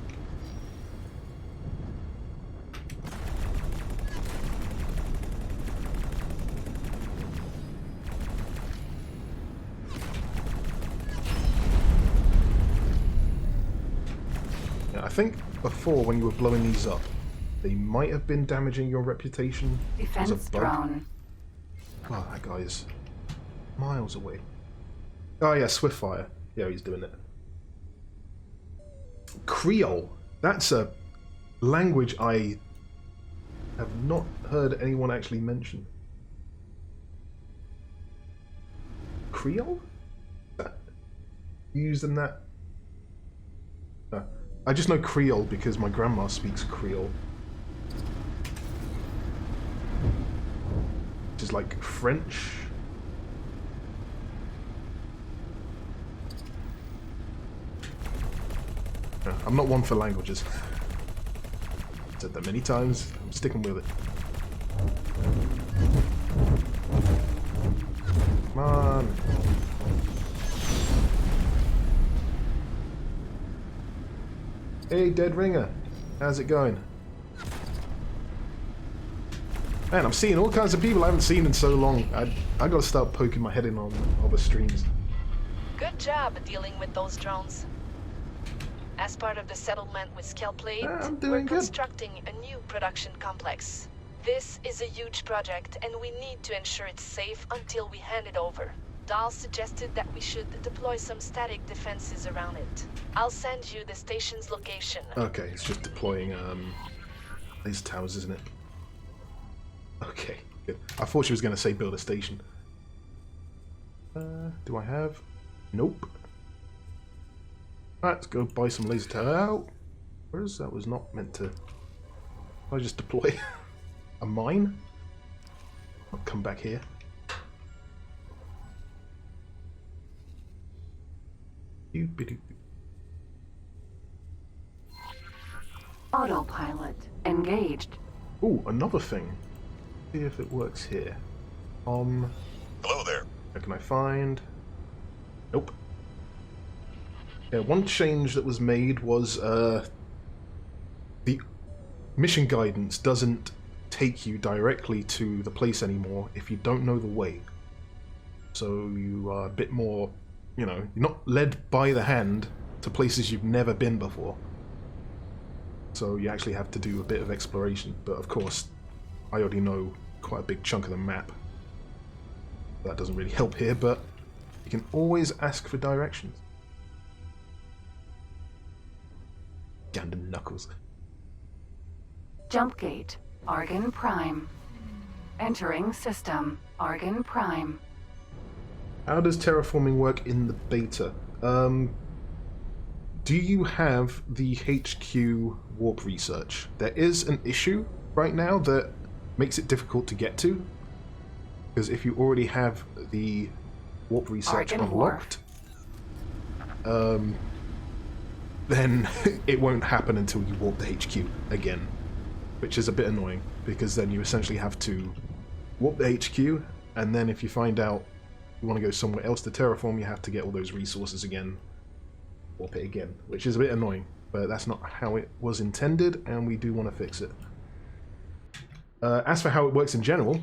Yeah, I think before, when you were blowing these up, they might have been damaging your reputation as a Defense bug. drone. Oh, that guy is miles away. Oh yeah, Swiftfire. Yeah, he's doing it. Creole. That's a language I have not heard anyone actually mention. Creole? Used in that? No. I just know Creole because my grandma speaks Creole. Which is like French. No, I'm not one for languages. I've said that many times. I'm sticking with it. Come on. Hey, Dead Ringer. How's it going? Man, I'm seeing all kinds of people I haven't seen in so long. I gotta start poking my head in on other streams. Good job dealing with those drones. As part of the settlement with Scaleplate, I'm doing we're good. constructing a new production complex. This is a huge project, and we need to ensure it's safe until we hand it over. Dahl suggested that we should deploy some static defenses around it. I'll send you the station's location. Okay, it's just deploying these towers, isn't it? Okay, good. I thought she was going to say build a station. Do I have? Nope. Right, let's go buy some laser tower. Oh, where's that? Was not meant to. I just deploy a mine. I'll come back here. Autopilot engaged. Ooh, another thing. See if it works here. Hello there. What can I find? Nope. Yeah, one change that was made was the mission guidance doesn't take you directly to the place anymore if you don't know the way. So you are a bit more, you're not led by the hand to places you've never been before. So you actually have to do a bit of exploration. But of course, I already know quite a big chunk of the map. That doesn't really help here, but you can always ask for directions. Gandon Knuckles. Jump gate. Argon Prime. Entering system. Argon Prime. How does terraforming work in the beta? Do you have the HQ warp research? There is an issue right now that makes it difficult to get to. Because if you already have the warp research Argon unlocked, then it won't happen until you warp the HQ again. Which is a bit annoying, because then you essentially have to warp the HQ, and then if you find out you want to go somewhere else to terraform, you have to get all those resources again, warp it again, which is a bit annoying, but that's not how it was intended, and we do want to fix it. As for how it works in general,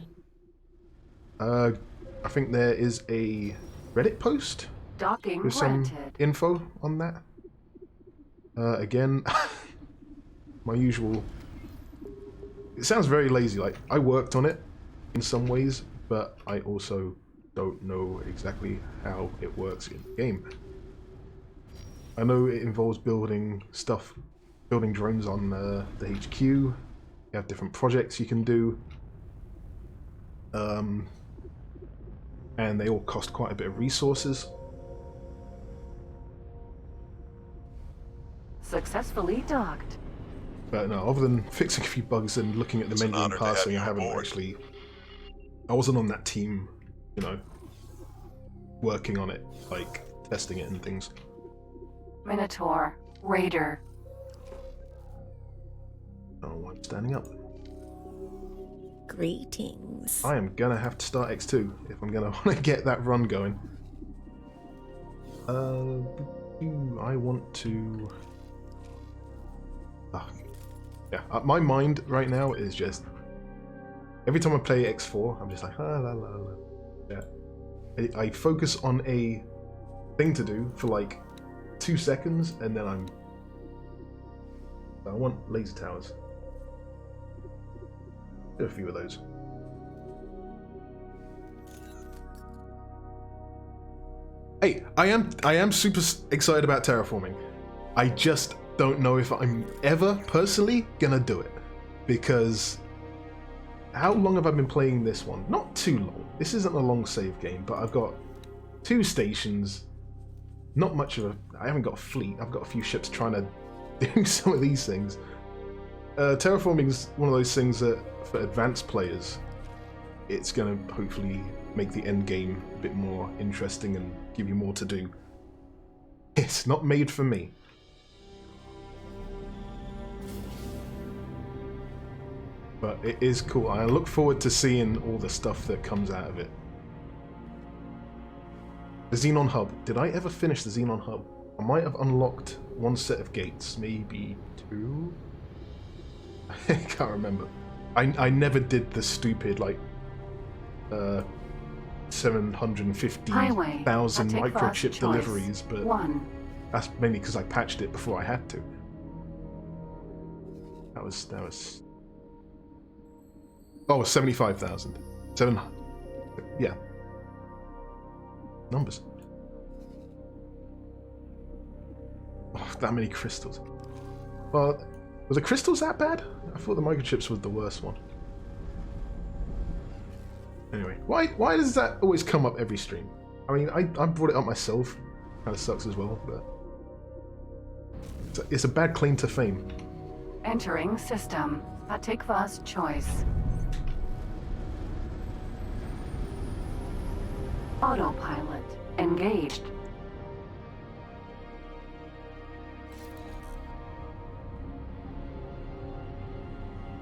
I think there is a Reddit post Docking with some granted. info on that. Again, my usual. It sounds very lazy. Like, I worked on it in some ways, but I also don't know exactly how it works in the game. I know it involves building stuff, building drones on the HQ. You have different projects you can do. And they all cost quite a bit of resources. Successfully docked. But no, other than fixing a few bugs and looking at the It's an menu and honor to have passing, you I haven't aboard. actually... I wasn't on that team, you know, working on it, like, testing it and things. Minotaur. Raider. I don't know why I'm standing up. Greetings. I am gonna have to start X2 if I'm gonna want to get that run going. I want to... yeah, my mind right now is just... Every time I play X4, I'm just like, la la la la. Yeah. I focus on a thing to do for like 2 seconds, and then I want laser towers. Do a few of those. Hey, I am super excited about terraforming. I just don't know if I'm ever personally gonna do it, because how long have I been playing this one? Not too long. This isn't a long save game, but I've got 2 stations. Not much of a... I haven't got a fleet. I've got a few ships trying to do some of these things. Terraforming is one of those things that, for advanced players, it's going to hopefully make the end game a bit more interesting and give you more to do. It's not made for me. But it is cool. I look forward to seeing all the stuff that comes out of it. The Xenon Hub. Did I ever finish the Xenon Hub? I might have unlocked 1 set of gates, maybe 2? I can't remember. I never did the stupid, like, 750,000 microchip deliveries, but that's mainly because I patched it before I had to. That was... Oh, 75,000. 7... Yeah. Numbers. Oh, that many crystals. Well, were the crystals that bad? I thought the microchips was the worst one. Anyway, why does that always come up every stream? I mean, I brought it up myself. Kind of sucks as well, but... It's a bad claim to fame. Entering system. Hatikva's choice. Autopilot engaged.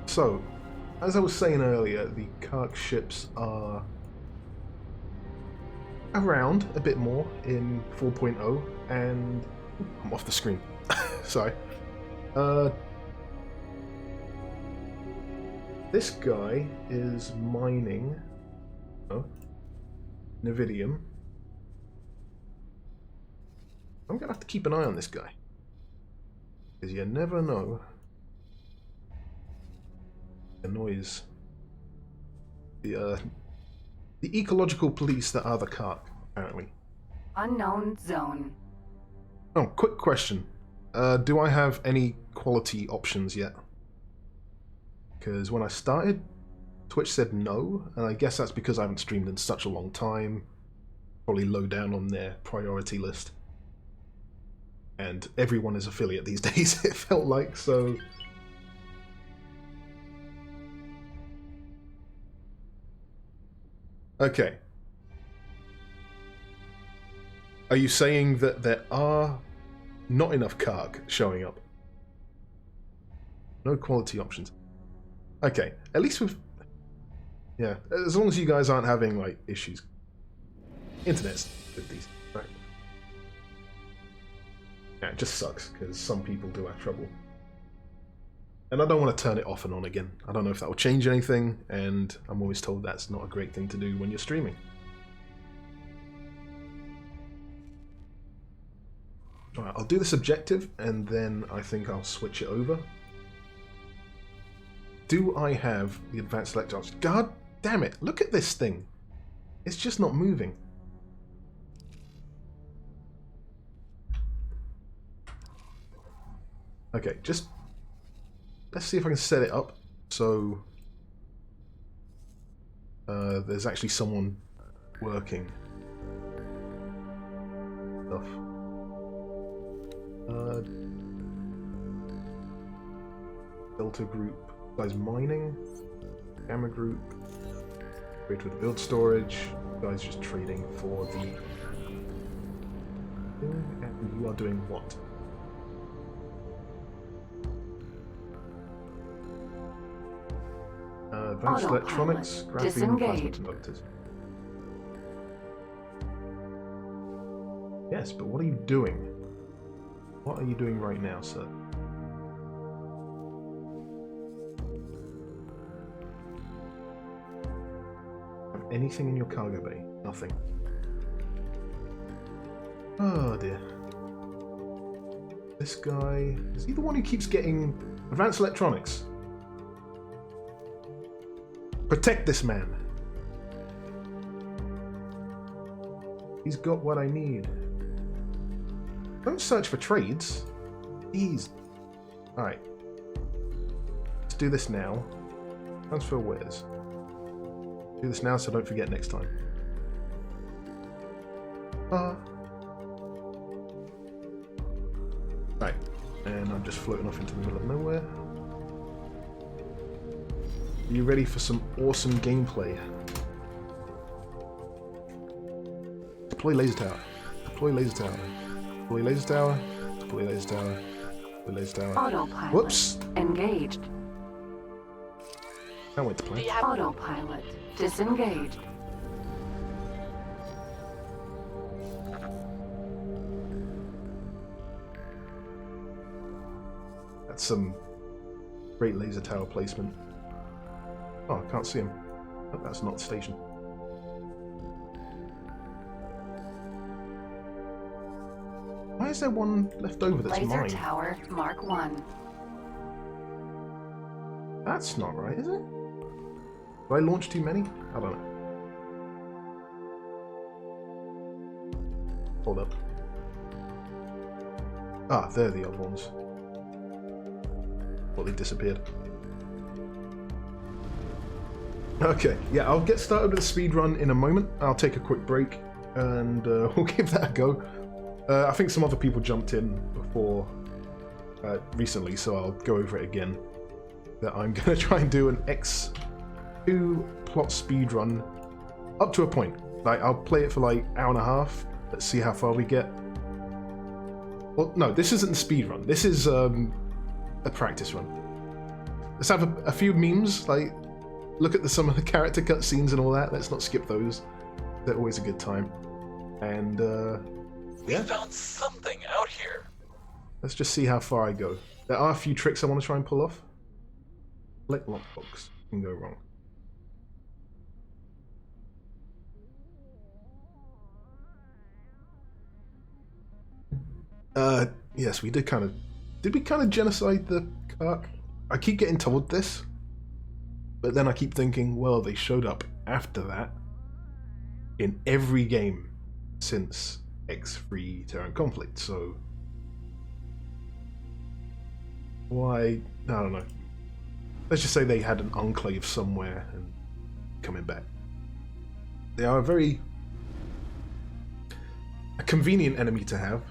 So, as I was saying earlier, the Kark ships are around a bit more in 4.0, and I'm off the screen. Sorry. This guy is mining Nevidium. I'm gonna have to keep an eye on this guy, because you never know. The noise. The ecological police that are the Kark, apparently. Unknown zone. Oh, quick question. Do I have any quality options yet? Because when I started, Twitch said no, and I guess that's because I haven't streamed in such a long time. Probably low down on their priority list. And everyone is affiliate these days, it felt like, so... Okay. Are you saying that there are not enough Kark showing up? No quality options. Okay, at least with... Yeah, as long as you guys aren't having, like, issues. Internet's with these, right? Yeah, it just sucks, because some people do have trouble. And I don't want to turn it off and on again. I don't know if that will change anything, and I'm always told that's not a great thing to do when you're streaming. Alright, I'll do this objective, and then I think I'll switch it over. Do I have the advanced electrons? God damn it, look at this thing. It's just not moving. Okay, just... let's see if I can set it up so... there's actually someone working. Stuff. Delta group. Guys mining. Gamma group. Trade with build storage. Guys just trading for the... and you are doing what? Advanced Autopilot electronics, graphene, plasma disengaged. conductors. Yes, but what are you doing? What are you doing right now, sir? Have anything in your cargo bay? Nothing. Oh dear. This guy... is he the one who keeps getting advanced electronics? Protect this man. He's got what I need. Don't search for trades. Jeez. Alright. Let's do this now. Transfer wares. Do this now so I don't forget next time. Right. And I'm just floating off into the middle of nowhere. Are you ready for some awesome gameplay? Deploy laser tower. Deploy laser tower. Deploy laser tower. Deploy laser tower. Deploy laser tower. Autopilot. Whoops! Engaged. That went to plan. Autopilot disengaged. That's some great laser tower placement. Oh, I can't see him. Oh, that's not the station. Why is there one left over that's Laser mine? tower Mark 1. That's not right, is it? Did I launch too many? I don't know. Hold up. Ah, they're the other ones. Well, they disappeared. Okay, yeah, I'll get started with the speed run in a moment. I'll take a quick break and we'll give that a go. I think some other people jumped in before recently, so I'll go over it again. That I'm going to try and do an X2 plot speed run up to a point. Like, I'll play it for like an hour and a half. Let's see how far we get. Well, no, this isn't the speed run. This is a practice run. Let's have a few memes, like look at some of the character cutscenes and all that. Let's not skip those. They're always a good time. And We yeah, found something out here. let's just see how far I go. There are a few tricks I want to try and pull off. Select lockbox. Can go wrong. Yes, we did kind of... Did we kind of genocide the Kark? I keep getting told this, but then I keep thinking, well, they showed up after that in every game since X3 Terran Conflict, so... Why... I don't know. Let's just say they had an enclave somewhere and coming back. They are a convenient enemy to have.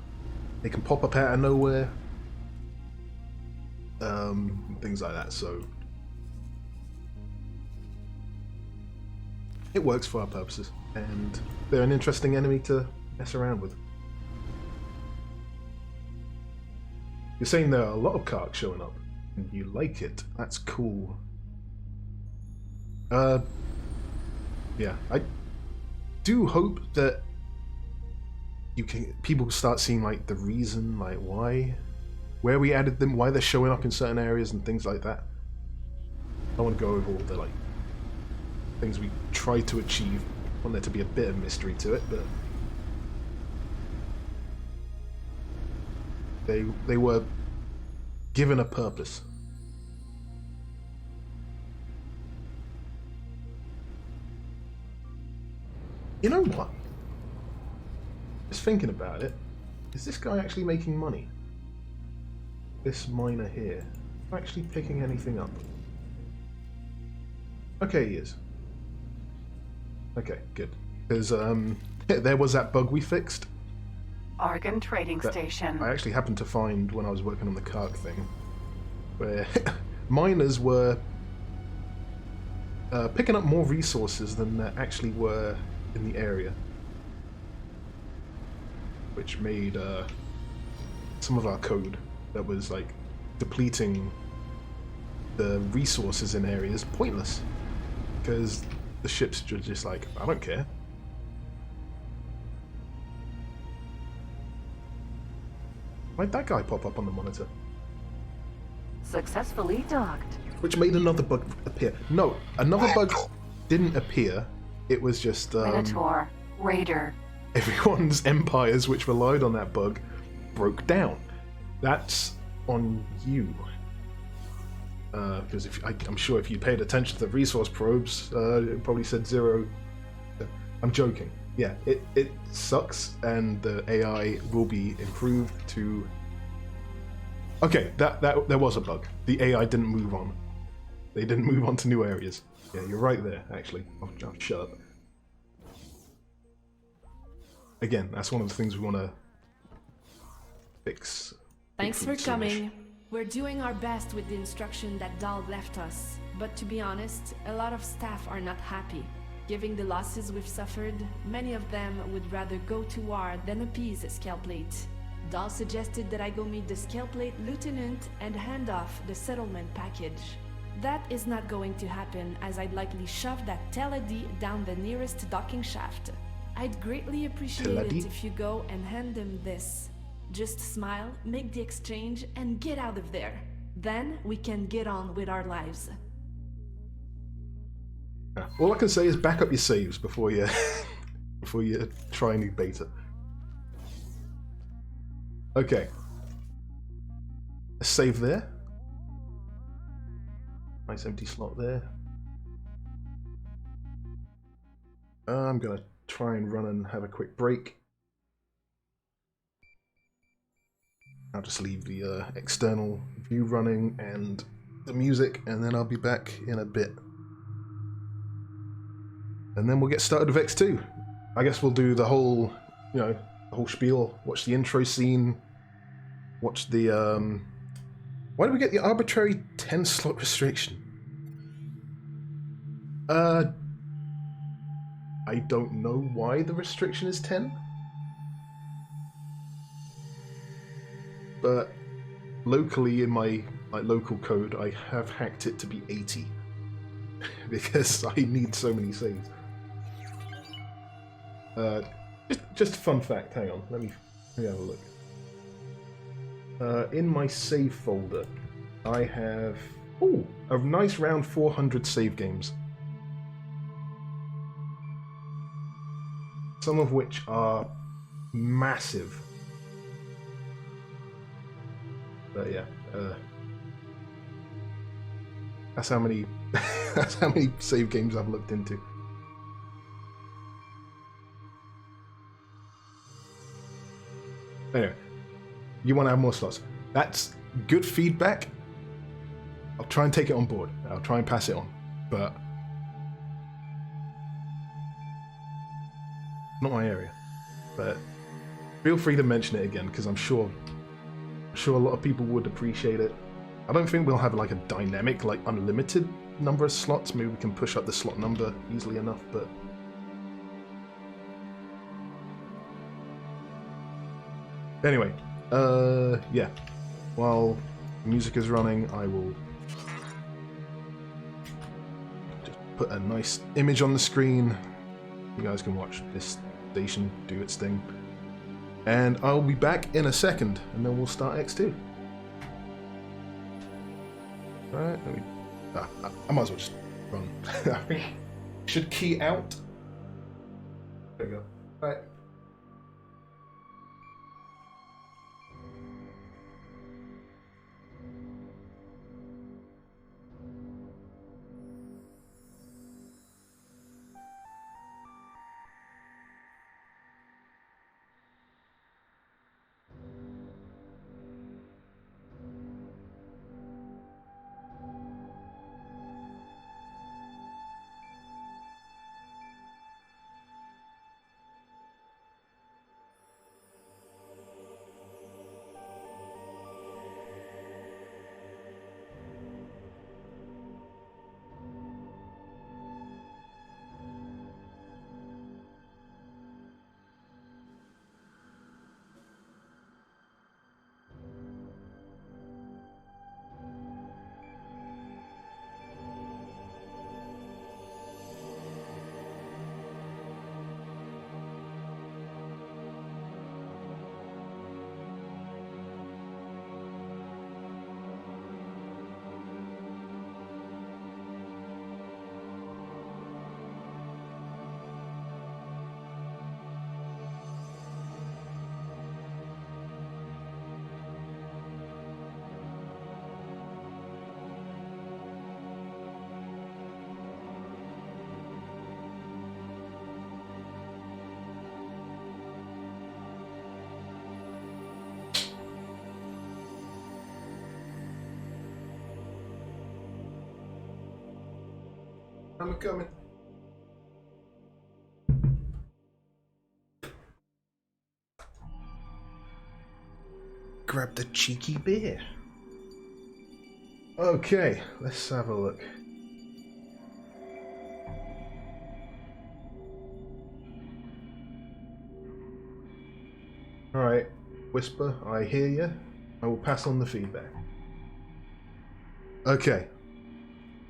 They can pop up out of nowhere. Things like that, so it works for our purposes, and they're an interesting enemy to mess around with. You're saying there are a lot of Kark showing up, and you like it. That's cool. Yeah, I do hope that people start seeing like the reason, like where we added them, why they're showing up in certain areas and things like that. I want to go over all the like things we try to achieve. I want there to be a bit of mystery to it, but They were given a purpose. You know what? Just thinking about it, is this guy actually making money? This miner here, actually picking anything up? Okay, he is. Okay, good. Because there was that bug we fixed. Argon Trading that Station. I actually happened to find when I was working on the Kark thing, where miners were picking up more resources than there actually were in the area, which made some of our code that was like depleting the resources in areas pointless, because the ships were just like, I don't care. Why'd that guy pop up on the monitor? Successfully docked. Which made another bug appear. No, another bug didn't appear. It was just Minotaur. Raider. everyone's empires which relied on that bug broke down. That's on you. Because I'm sure if you paid attention to the resource probes, it probably said 0. I'm joking. Yeah, it sucks, and the AI will be improved to... Okay, that there was a bug. The AI didn't move on. They didn't move on to new areas. Yeah, you're right there, actually. I'll shut up. Again, that's one of the things we want to fix. Thanks for coming. We're doing our best with the instruction that Dahl left us, but to be honest, a lot of staff are not happy. Given the losses we've suffered, many of them would rather go to war than appease a scale plate. Dahl suggested that I go meet the scale plate lieutenant and hand off the settlement package. That is not going to happen, as I'd likely shove that Teledi down the nearest docking shaft. I'd greatly appreciate it if you go and hand them this. Just smile, make the exchange, and get out of there. Then we can get on with our lives. All I can say is back up your saves before you before you try a new beta. Okay. A save there. Nice empty slot there. I'm gonna try and run and have a quick break. I'll just leave the external view running and the music, and then I'll be back in a bit. And then we'll get started with X2. I guess we'll do the whole, the whole spiel. Watch the intro scene. Watch the, why do we get the arbitrary 10 slot restriction? I don't know why the restriction is 10. But locally in my local code, I have hacked it to be 80. Because I need so many saves. Just a fun fact, hang on, let me have a look. In my save folder, I have a nice round 400 save games. Some of which are massive. But yeah, that's how many save games I've looked into. Anyway, you want to have more slots. That's good feedback. I'll try and take it on board. I'll try and pass it on. But not my area. But feel free to mention it again, because I'm sure a lot of people would appreciate it. I don't think we'll have like a dynamic, like unlimited number of slots. Maybe we can push up the slot number easily enough, but anyway, yeah. While the music is running, I will just put a nice image on the screen. You guys can watch this station do its thing. And I'll be back in a second, and then we'll start X2. Alright, I might as well just run. I think I should key out. There we go. Alright. I'm coming. Grab the cheeky beer. Okay, let's have a look. Alright, Whisper, I hear you. I will pass on the feedback. Okay.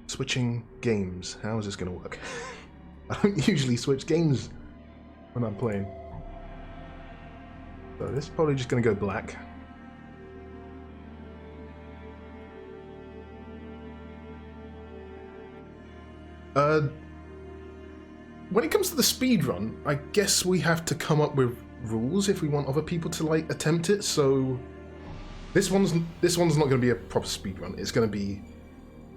Switching games. How is this going to work? I don't usually switch games when I'm playing. So this is probably just going to go black. When it comes to the speed run, I guess we have to come up with rules if we want other people to like attempt it. So this one's not going to be a proper speed run. It's going to be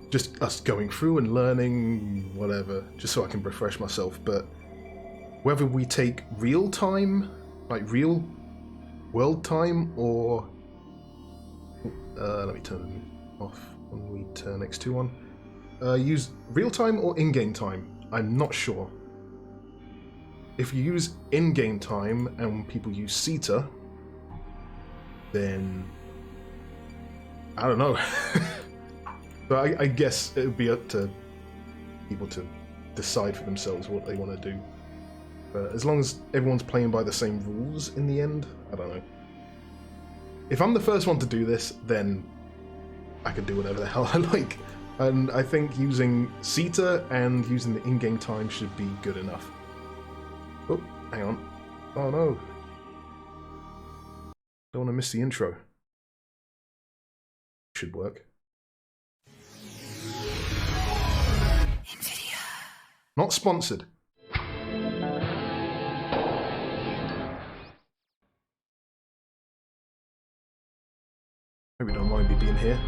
just us going through and learning whatever, just so I can refresh myself. But whether we take real time, like real world time, or let me turn it off when we turn X2 on. Use real time or in-game time. I'm not sure. If you use in-game time and people use CETA, then I don't know. But I guess it would be up to people to decide for themselves what they want to do. But as long as everyone's playing by the same rules in the end, I don't know. If I'm the first one to do this, then I can do whatever the hell I like. And I think using CETA and using the in-game time should be good enough. Oh, hang on. Oh no. Don't want to miss the intro. Should work. NVIDIA. Not sponsored. Hope you don't mind me being here.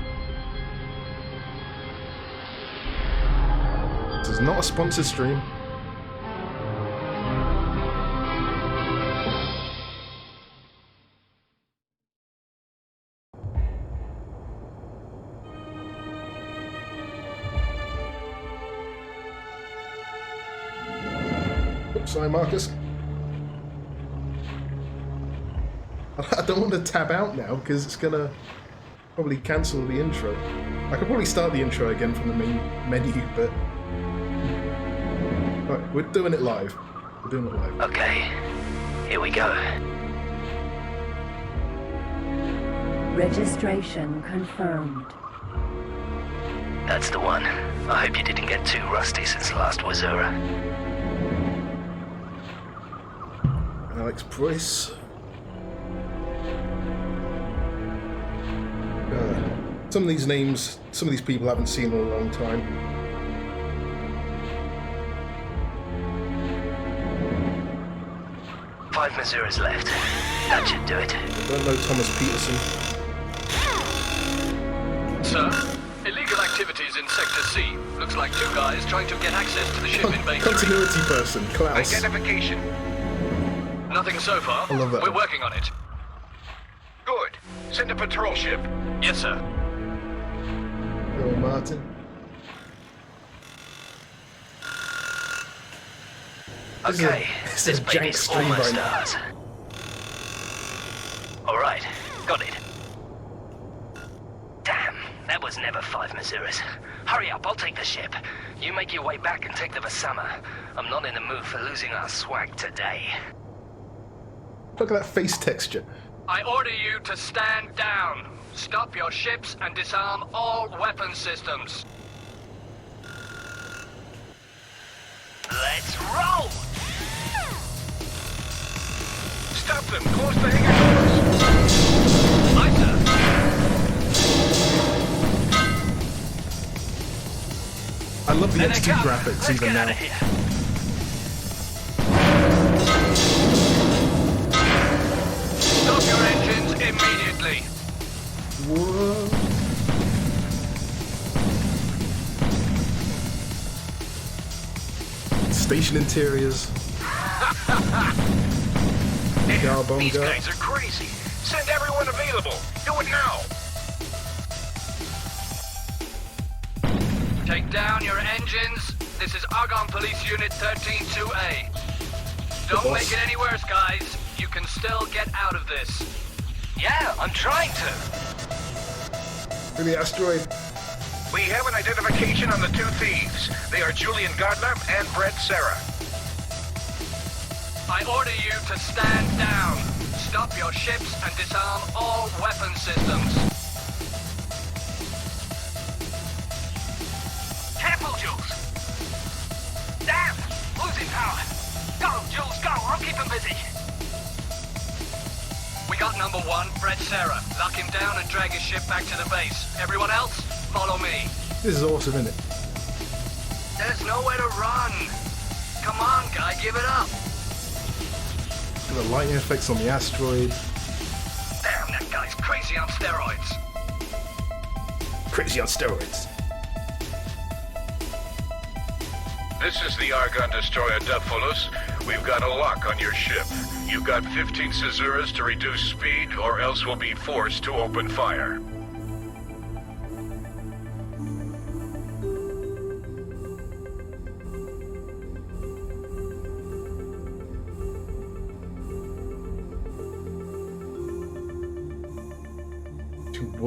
This is not a sponsored stream. Oops, sorry, Marcus. I don't want to tab out now because it's gonna probably cancel the intro. I could probably start the intro again from the main menu, but right, we're doing it live. We're doing it live. Okay, here we go. Registration confirmed. That's the one. I hope you didn't get too rusty since last Wazura. Alex Price. Some of these names, some of these people I haven't seen in a long time. Five Mazuras left. That should do it. I don't know Thomas Peterson. Sir, illegal activities in Sector C. Looks like two guys trying to get access to the ship in Bay 3. Continuity person, Klaus. Identification. Nothing so far. I love that. We're working on it. Good. Send a patrol ship. Yes, sir. Hello, Martin. Okay, this is this a jank baby's stream almost right now. ours. Alright, got it. Damn, that was never 5 Mazuras. Hurry up, I'll take the ship. You make your way back and take the Vasama. I'm not in the mood for losing our swag today. Look at that face texture. I order you to stand down. Stop your ships and disarm all weapon systems. Let's roll! Stop them. Close the hangar doors. Aye, sir. I love the There they X2 come. graphics Let's even get now. out of here. Stop your engines immediately. Whoa. Station interiors. These Garbonga. guys are crazy. Send everyone available. Do it now. Take down your engines. This is Argon Police Unit 132A. Don't make it any worse, guys. You can still get out of this. Yeah, I'm trying to. For the asteroid. We have an identification on the two thieves. They are Julian Gardner and Brett Serra. I order you to stand down. Stop your ships and disarm all weapon systems. Careful, Jules. Damn! Losing power. Go, Jules, go. I'll keep him busy. We got number one, Brett Serra. Lock him down and drag his ship back to the base. Everyone else, follow me. This is awesome, isn't it? There's nowhere to run. Come on, guy, give it up. The lightning effects on the asteroid. Damn, that guy's crazy on steroids. Crazy on steroids. This is the Argon Destroyer Duffulus. We've got a lock on your ship. You've got 15 Caesuras to reduce speed, or else we'll be forced to open fire.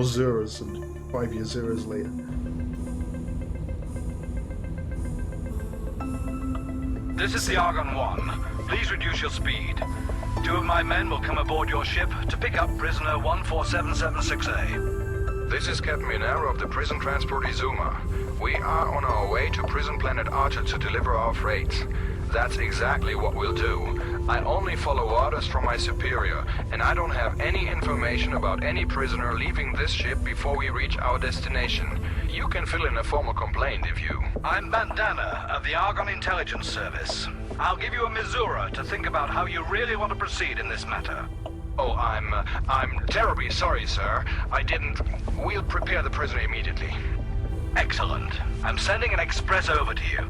Zeros and 5 year zeros later. This is the Argon 1. Please reduce your speed. 2 of my men will come aboard your ship to pick up prisoner 14776A. This is Captain Minaro of the prison transport Izuma. We are on our way to prison planet Archer to deliver our freight. That's exactly what we'll do. I only follow orders from my superior, and I don't have any information about any prisoner leaving this ship before we reach our destination. You can fill in a formal complaint if you... I'm Bandana of the Argon Intelligence Service. I'll give you a Missouri to think about how you really want to proceed in this matter. Oh, I'm terribly sorry, sir. I didn't... We'll prepare the prisoner immediately. Excellent. I'm sending an express over to you.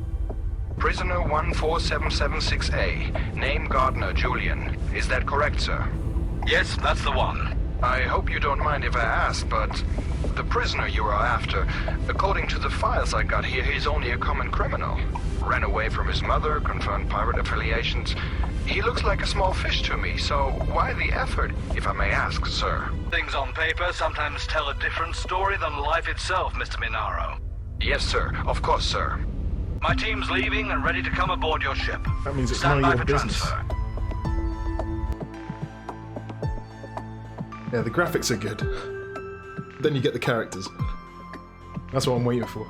Prisoner 14776A, name Gardner Julian. Is that correct, sir? Yes, that's the one. I hope you don't mind if I ask, but the prisoner you are after, according to the files I got here, he's only a common criminal. Ran away from his mother, confirmed pirate affiliations. He looks like a small fish to me, so why the effort, if I may ask, sir? Things on paper sometimes tell a different story than life itself, Mr. Minaro. Yes, sir. Of course, sir. My team's leaving and ready to come aboard your ship. That means it's Stand none by of your for business. transfer. Yeah, the graphics are good. Then you get the characters. That's what I'm waiting for.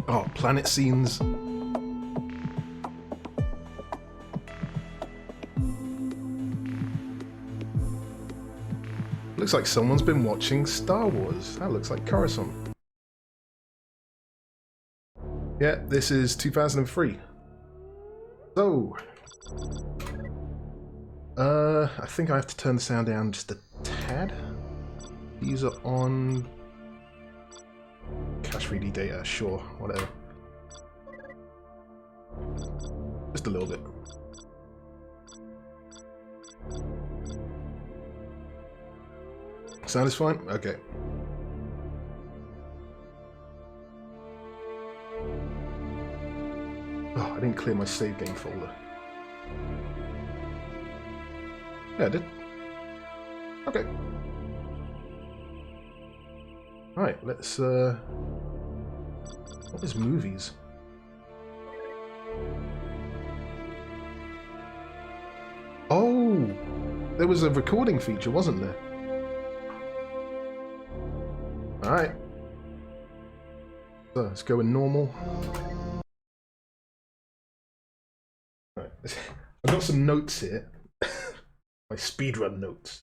Oh, planet scenes. Looks like someone's been watching Star Wars. That looks like Coruscant. Yeah, this is 2003. So, I think I have to turn the sound down just a tad. These are on cache 3D data, sure, whatever. Just a little bit. Sound is fine? Okay. Oh, I didn't clear my save game folder. Yeah, I did. Okay. Alright, let's, what is movies? Oh! There was a recording feature, wasn't there? Alright. So, let's go in normal. Alright. I've got some notes here. My speedrun notes.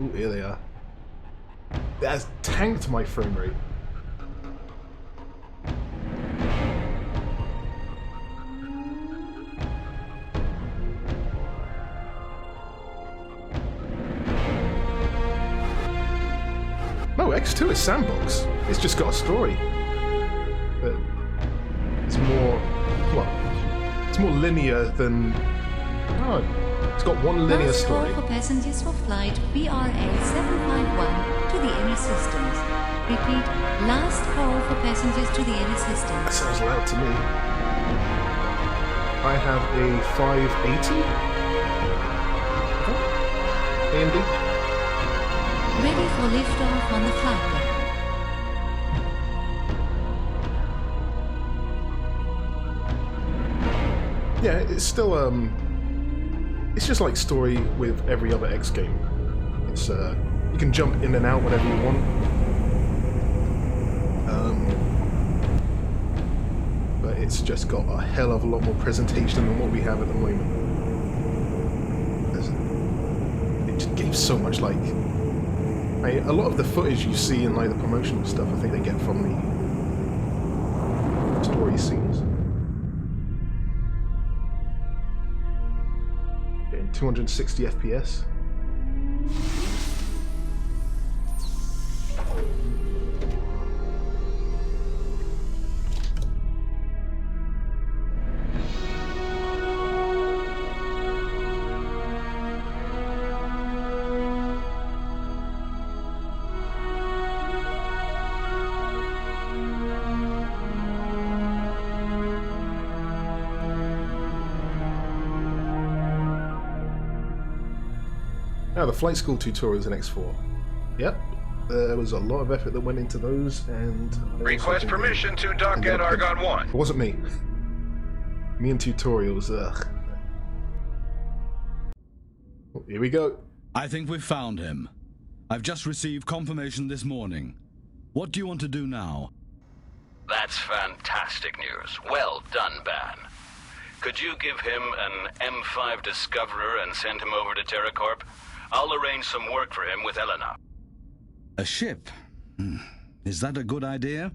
Ooh, here they are. That's tanked my frame rate. No, X2 is sandbox. It's just got a story. But it's more, well, it's more linear than, oh, it's got one linear Last story. call for passengers for flight BRA751 to the inner systems. Repeat, last call for passengers to the inner That systems. sounds loud to me. I have a 580. AMD. Ready for liftoff on the flight deck. Yeah, it's still it's just like story with every other X game. It's you can jump in and out whenever you want. But it's just got a hell of a lot more presentation than what we have at the moment. It just gave so much, like, a lot of the footage you see in like the promotional stuff, I think they get from the story scenes. 260 FPS. Now, the flight school tutorials in X4. Yep, there was a lot of effort that went into those, and... Request permission to dock at Argon 1. It wasn't me. Me and tutorials, ugh. Oh, here we go. I think we've found him. I've just received confirmation this morning. What do you want to do now? That's fantastic news. Well done, Ban. Could you give him an M5 Discoverer and send him over to Terracorp? I'll arrange some work for him with Elena. A ship? Is that a good idea?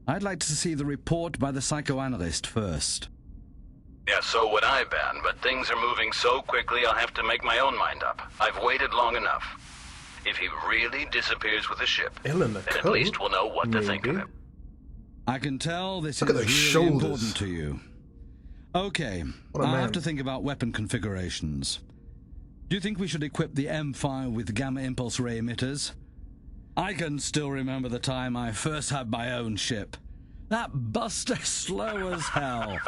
I'd like to see the report by the psychoanalyst first. Yeah, so would I, Ban, but things are moving so quickly I'll have to make my own mind up. I've waited long enough. If he really disappears with the ship, Elena, then at least we'll know what to think of him. I can tell this Look is at those really shoulders. important to you. Okay, What a I'll man. have to think about weapon configurations. Do you think we should equip the M5 with gamma impulse ray emitters? I can still remember the time I first had my own ship. That buster slow as hell.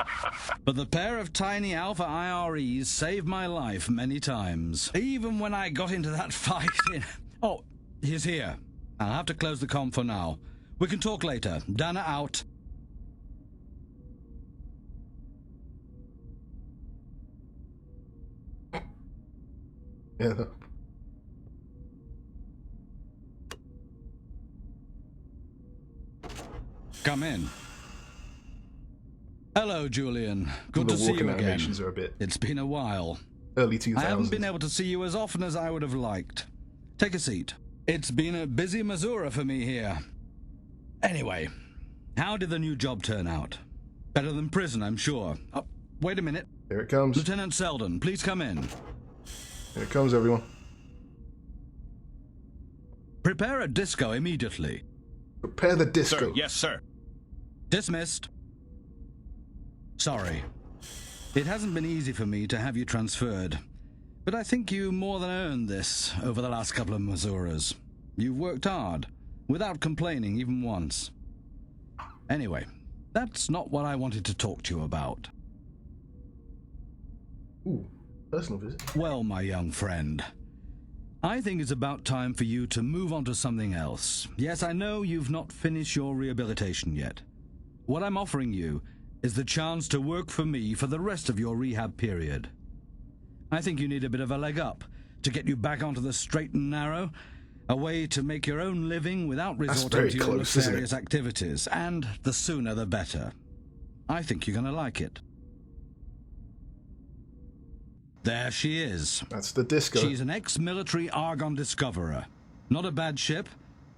But the pair of tiny Alpha IREs saved my life many times. Even when I got into that fight in... Oh, he's here. I'll have to close the comm for now. We can talk later. Dana out. Yeah. Come in. Hello, Julian. Good The to see walking you again. animations are a bit It's been a while. early 2000s. I haven't been able to see you as often as I would have liked. Take a seat. It's been a busy Missouri for me here. Anyway, how did the new job turn out? Better than prison, I'm sure. Oh, wait a minute. Here it comes. Lieutenant Selden, please come in. Here it comes, everyone. Prepare a disco immediately. Prepare the disco. Sir, yes, sir. Dismissed. Sorry. It hasn't been easy for me to have you transferred, but I think you more than earned this over the last couple of Masuras. You've worked hard, without complaining even once. Anyway, that's not what I wanted to talk to you about. Ooh, personal visit. Well, my young friend, I think it's about time for you to move on to something else. Yes, I know you've not finished your rehabilitation yet. What I'm offering you is the chance to work for me for the rest of your rehab period. I think you need a bit of a leg up to get you back onto the straight and narrow, a way to make your own living without resorting very to your close, isn't it? nefarious activities, and the sooner the better. I think you're going to like it. There she is. That's the disco. She's an ex-military Argon Discoverer. Not a bad ship,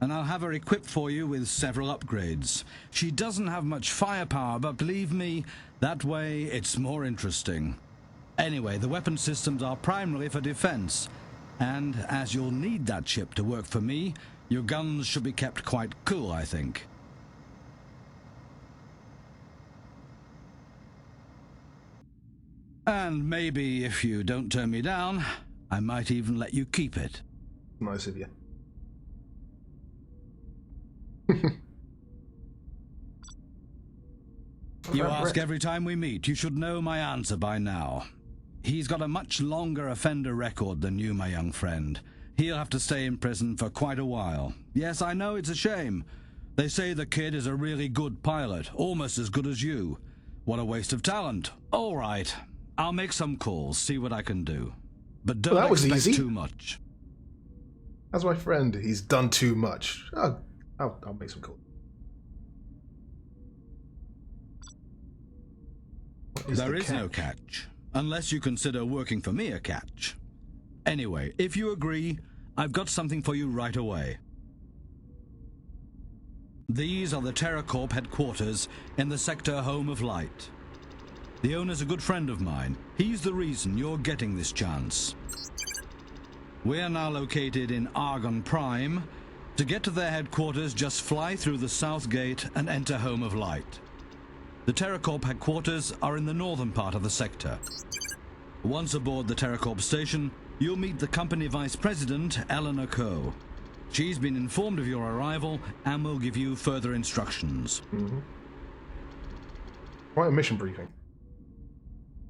and I'll have her equipped for you with several upgrades. She doesn't have much firepower, but believe me, that way it's more interesting. Anyway, the weapon systems are primarily for defense, and as you'll need that ship to work for me, your guns should be kept quite cool, I think. And maybe if you don't turn me down, I might even let you keep it. Nice of you. You ask every time we meet. You should know my answer by now. He's got a much longer offender record than you, my young friend. He'll have to stay in prison for quite a while. Yes, I know, it's a shame. They say the kid is a really good pilot, almost as good as you. What a waste of talent. All right, I'll make some calls, see what I can do. But don't expect too much. That's my friend. He's done too much. I'll make some calls. There is no catch, unless you consider working for me a catch. Anyway, if you agree, I've got something for you right away. These are the Terracorp Headquarters in the sector Home of Light. The owner's a good friend of mine. He's the reason you're getting this chance. We're now located in Argon Prime. To get to their headquarters, just fly through the south gate and enter Home of Light. The Terracorp Headquarters are in the northern part of the sector. Once aboard the Terracorp station, you'll meet the company vice president, Eleanor Coe. She's been informed of your arrival and will give you further instructions. Quite a mission briefing.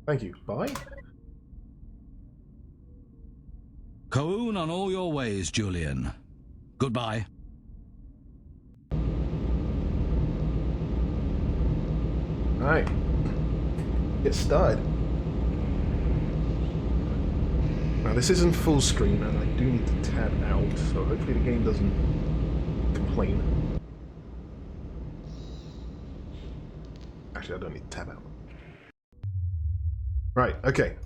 Thank you. Bye. Koon on all your ways, Julian. Goodbye. Alright. Get started. Now this isn't full screen and I do need to tab out, so hopefully the game doesn't complain. Actually, I don't need to tab out. Right, okay.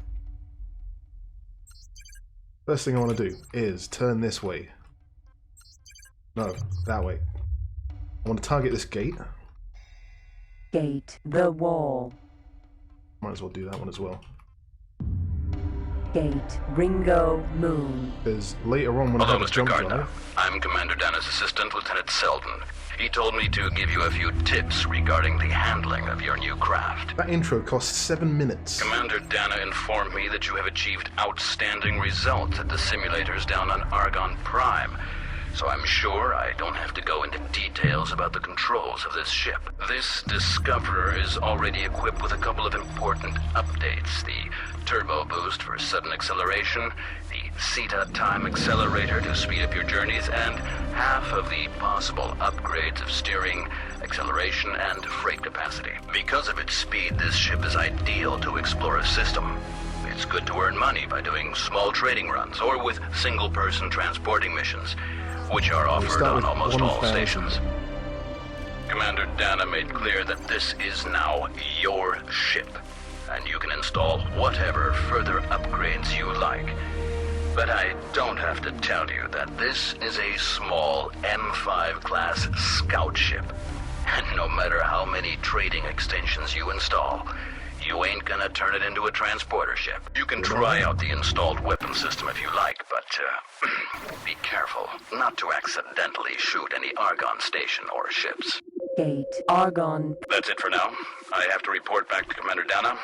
First thing I want to do is turn this way. No, that way. I want to target this gate. Gate, the wall. Might as well do that one as well. Gate, Ringo, Moon. Because later on when I Hello, have a Mr. jump Gardner. drive... I'm Commander Dana's assistant, Lieutenant Selden. He told me to give you a few tips regarding the handling of your new craft. That intro costs 7 minutes. Commander Dana informed me that you have achieved outstanding results at the simulators down on Argon Prime. So I'm sure I don't have to go into details about the controls of this ship. This Discoverer is already equipped with a couple of important updates. The turbo boost for sudden acceleration, the Zeta time accelerator to speed up your journeys, and half of the possible upgrades of steering, acceleration, and freight capacity. Because of its speed, this ship is ideal to explore a system. It's good to earn money by doing small trading runs or with single-person transporting missions, which are offered on almost all stations. Commander Dana made clear that this is now your ship, and you can install whatever further upgrades you like. But I don't have to tell you that this is a small M5 class scout ship, and no matter how many trading extensions you install, you ain't gonna turn it into a transporter ship. You can try out the installed weapon system if you like, but be careful not to accidentally shoot any Argon station or ships. Gate, Argon. That's it for now. I have to report back to Commander Dana.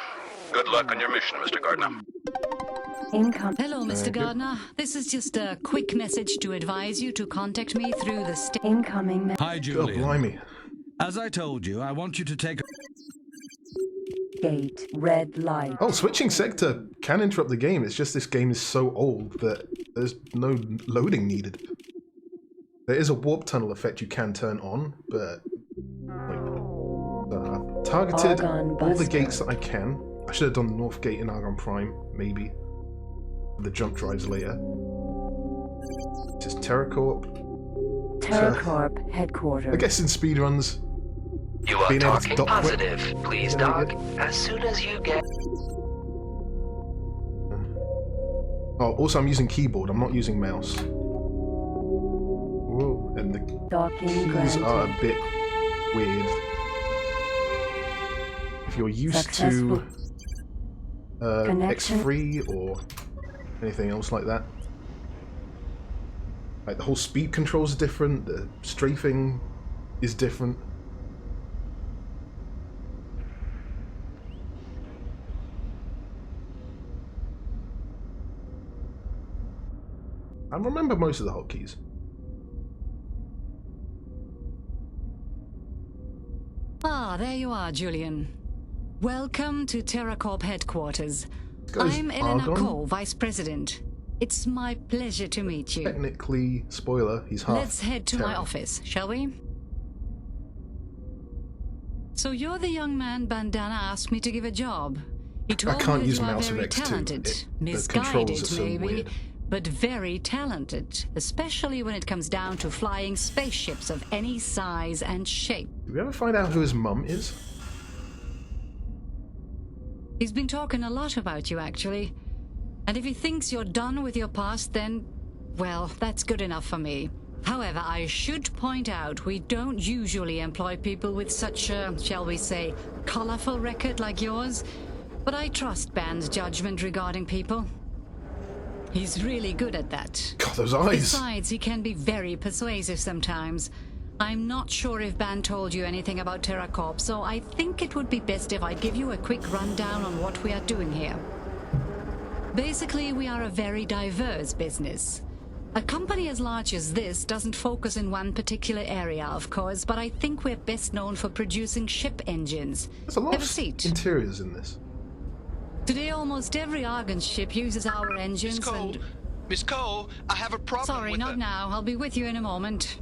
Good luck on your mission, Mr. Gardner. Income. Hello, Mr. Gardner. This is just a quick message to advise you to contact me through the incoming. Hi, Julian. God blimey. As I told you, I want you to take... Gate, red light. Oh, switching sector can interrupt the game. It's just this game is so old that there's no loading needed. There is a warp tunnel effect you can turn on, but... I've targeted all the gates that I can. I should have done the North Gate in Argon Prime, maybe. The jump drives later. This is Terracorp. Terracorp Headquarters. I guess in speedruns... You are being talking able to dock positive. quick. Please dock as soon as you get... Oh, also I'm using keyboard, I'm not using mouse. Whoa, and the keys are a bit weird. If you're used to X3 or anything else like that. Like the whole speed controls are different, the strafing is different. I remember most of the hotkeys. Ah, there you are, Julian. Welcome to Terracorp Headquarters. I'm Elena Argon? Cole, Vice President. It's my pleasure to meet you. Technically, spoiler, he's half Let's head to my Terran. office, shall we? So you're the young man Bandana asked me to give a job. He told me can't that use you are mouse of very X2. talented, The controls misguided are so maybe, weird. but very talented, especially when it comes down to flying spaceships of any size and shape. Did we ever find out who his mum is? He's been talking a lot about you, actually. And if he thinks you're done with your past, then, well, that's good enough for me. However, I should point out we don't usually employ people with such a, shall we say, colorful record like yours. But I trust Ban's judgment regarding people. He's really good at that. God, those eyes! Besides, he can be very persuasive sometimes. I'm not sure if Ban told you anything about Terracorp, so I think it would be best if I give you a quick rundown on what we are doing here. Basically, we are a very diverse business. A company as large as this doesn't focus in one particular area, of course, but I think we're best known for producing ship engines. There's a lot Have a of seat. interiors in this. Today, almost every Argon ship uses our engines and... Miss Cole, I have a problem Sorry, with not now. I'll be with you in a moment.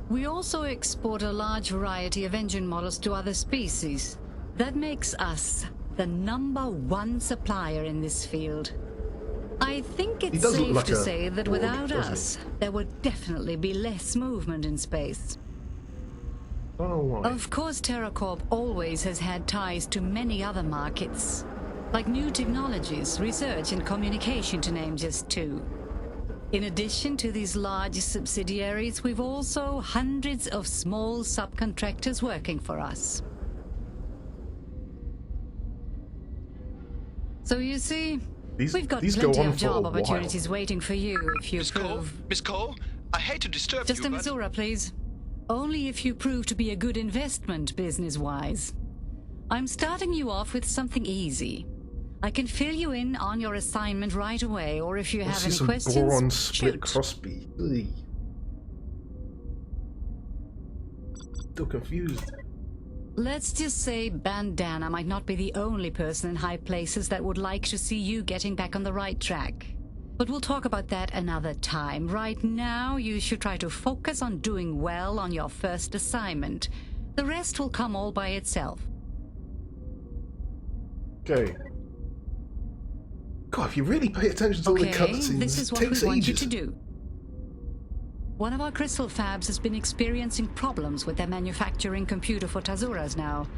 We also export a large variety of engine models to other species. That makes us the #1 supplier in this field. I think it's does look safe like to a say that Borg, without doesn't us, there would definitely be less movement in space. I don't know why. Of course, Terracorp always has had ties to many other markets, like new technologies, research and communication, to name just two. In addition to these large subsidiaries, we've also hundreds of small subcontractors working for us. So you see, we've got these go plenty on of for a job while. opportunities waiting for you if you prove... Miss Cole, I hate to disturb Just you, a but... Missoura, please. Only if you prove to be a good investment business-wise. I'm starting you off with something easy. I can fill you in on your assignment right away, or if you have any questions, boron split shoot. Crosby. Ugh. Still confused. Let's just say Bandana might not be the only person in high places that would like to see you getting back on the right track. But we'll talk about that another time. Right now, you should try to focus on doing well on your first assignment. The rest will come all by itself. Okay. God, if you really pay attention to all the cutscenes, this is it what we takes want you ages. to do. One of our crystal fabs has been experiencing problems with their manufacturing computer for Tazuras now.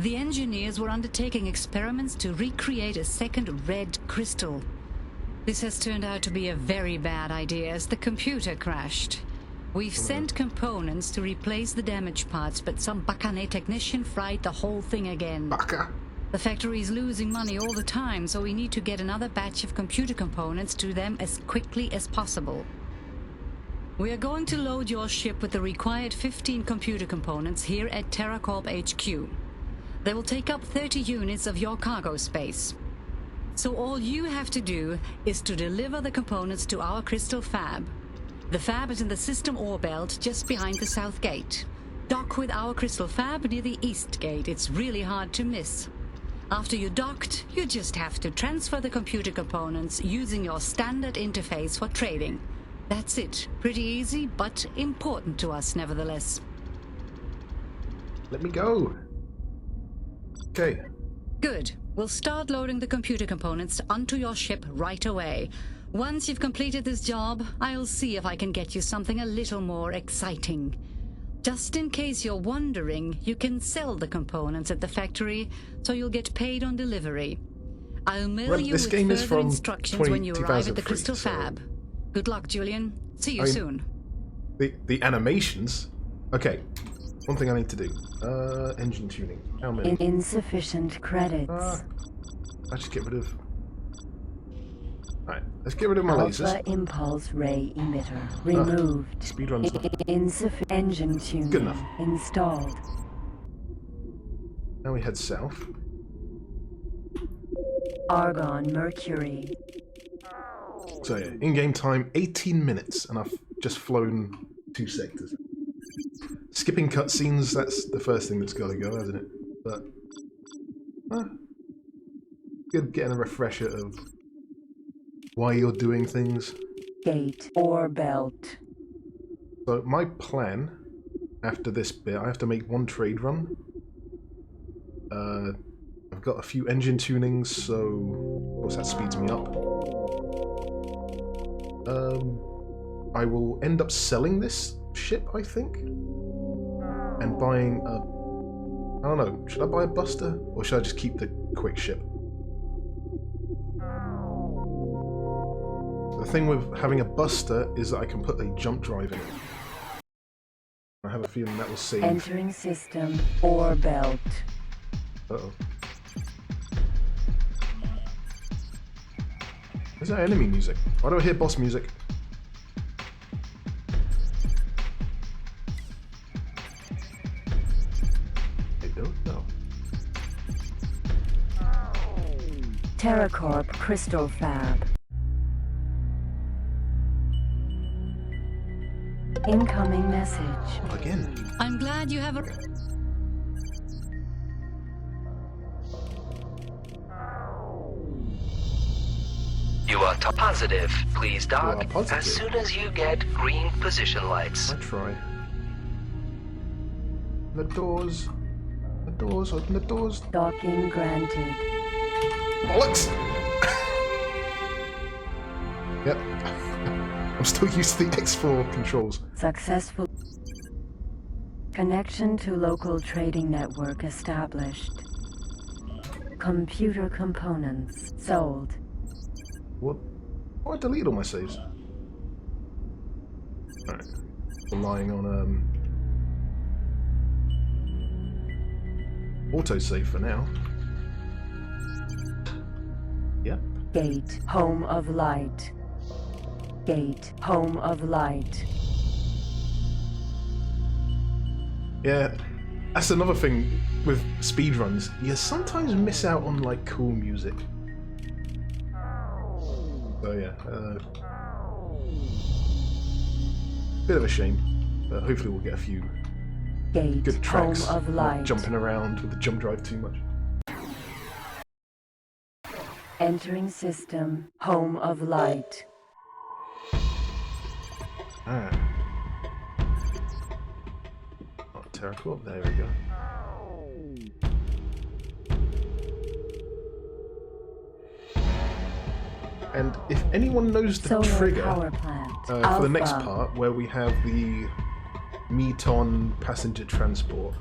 The engineers were undertaking experiments to recreate a second red crystal. This has turned out to be a very bad idea as the computer crashed. We've sent components to replace the damaged parts, but some Bakane technician fried the whole thing again. Baka. The factory is losing money all the time, so we need to get another batch of computer components to them as quickly as possible. We are going to load your ship with the required 15 computer components here at Terracorp HQ. They will take up 30 units of your cargo space. So all you have to do is to deliver the components to our crystal fab. The fab is in the system ore belt just behind the south gate. Dock with our crystal fab near the east gate. It's really hard to miss. After you're docked, you just have to transfer the computer components using your standard interface for trading. That's it. Pretty easy, but important to us nevertheless. Let me go. Okay. Good. We'll start loading the computer components onto your ship right away. Once you've completed this job, I'll see if I can get you something a little more exciting. Just in case you're wondering, you can sell the components at the factory, so you'll get paid on delivery. I'll mail you with further instructions when you arrive at the Crystal Fab. Good luck, Julian. See you soon. The animations? Okay. One thing I need to do. Engine tuning. How many? Insufficient credits. Let's just get rid of... Alright, let's get rid of my lasers. Alpha impulse ray emitter removed. Speedrun's not... Insufficient engine tuning Good enough. installed. Now we head south. So yeah, in-game time 18 minutes, and I've just flown 2 sectors. Skipping cutscenes, that's the first thing that's got to go, hasn't it? But good getting a refresher of why you're doing things. Gate or belt. So my plan after this bit, I have to make 1 trade run. I've got a few engine tunings, so of course that speeds me up. I will end up selling this ship, I think, and buying a... I don't know, should I buy a buster, or should I just keep the quick ship? The thing with having a buster is that I can put a jump drive in it. I have a feeling that will save... Entering system or belt. Uh-oh. Is that enemy music? Why do I hear boss music? I don't know. Terracorp crystal fab. Incoming message. Again. I'm glad you have a... You are positive, please, Doc. Positive. As soon as you get green position lights. I try. The doors. The doors, open the doors. Docking granted. Bollocks! Yep. I'm still used to the X4 controls. Successful. Connection to local trading network established. Computer components sold. What? Oh, I deleted all my saves. Alright. Relying on autosave for now. Yep. Gate, home of light. Gate, home of light. Yeah, that's another thing with speedruns. You sometimes miss out on like cool music. So yeah, bit of a shame, but hopefully we'll get a few Gate, good tracks. home of Not light. jumping around with the jump drive too much. Entering system, home of light. Ah. Oh, Terracorp, there we go. And if anyone knows the Solar trigger power plant. for the next Alpha. part, where we have the Meton passenger transport,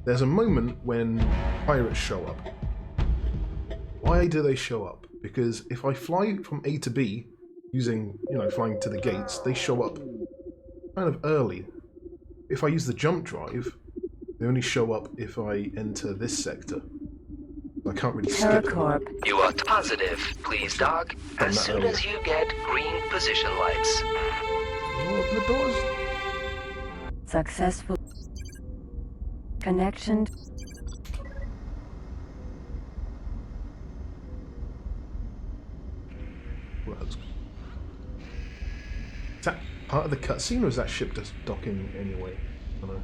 there's a moment when pirates show up. Why do they show up? Because if I fly from A to B, using, flying to the gates, they show up kind of early. If I use the jump drive, they only show up if I enter this sector. I can't really skip them. You are positive, please, Doc. As soon as you get green position lights. Open the doors. Successful. Connection. Well, is that part of the cutscene, or is that ship just docking anyway? I don't know.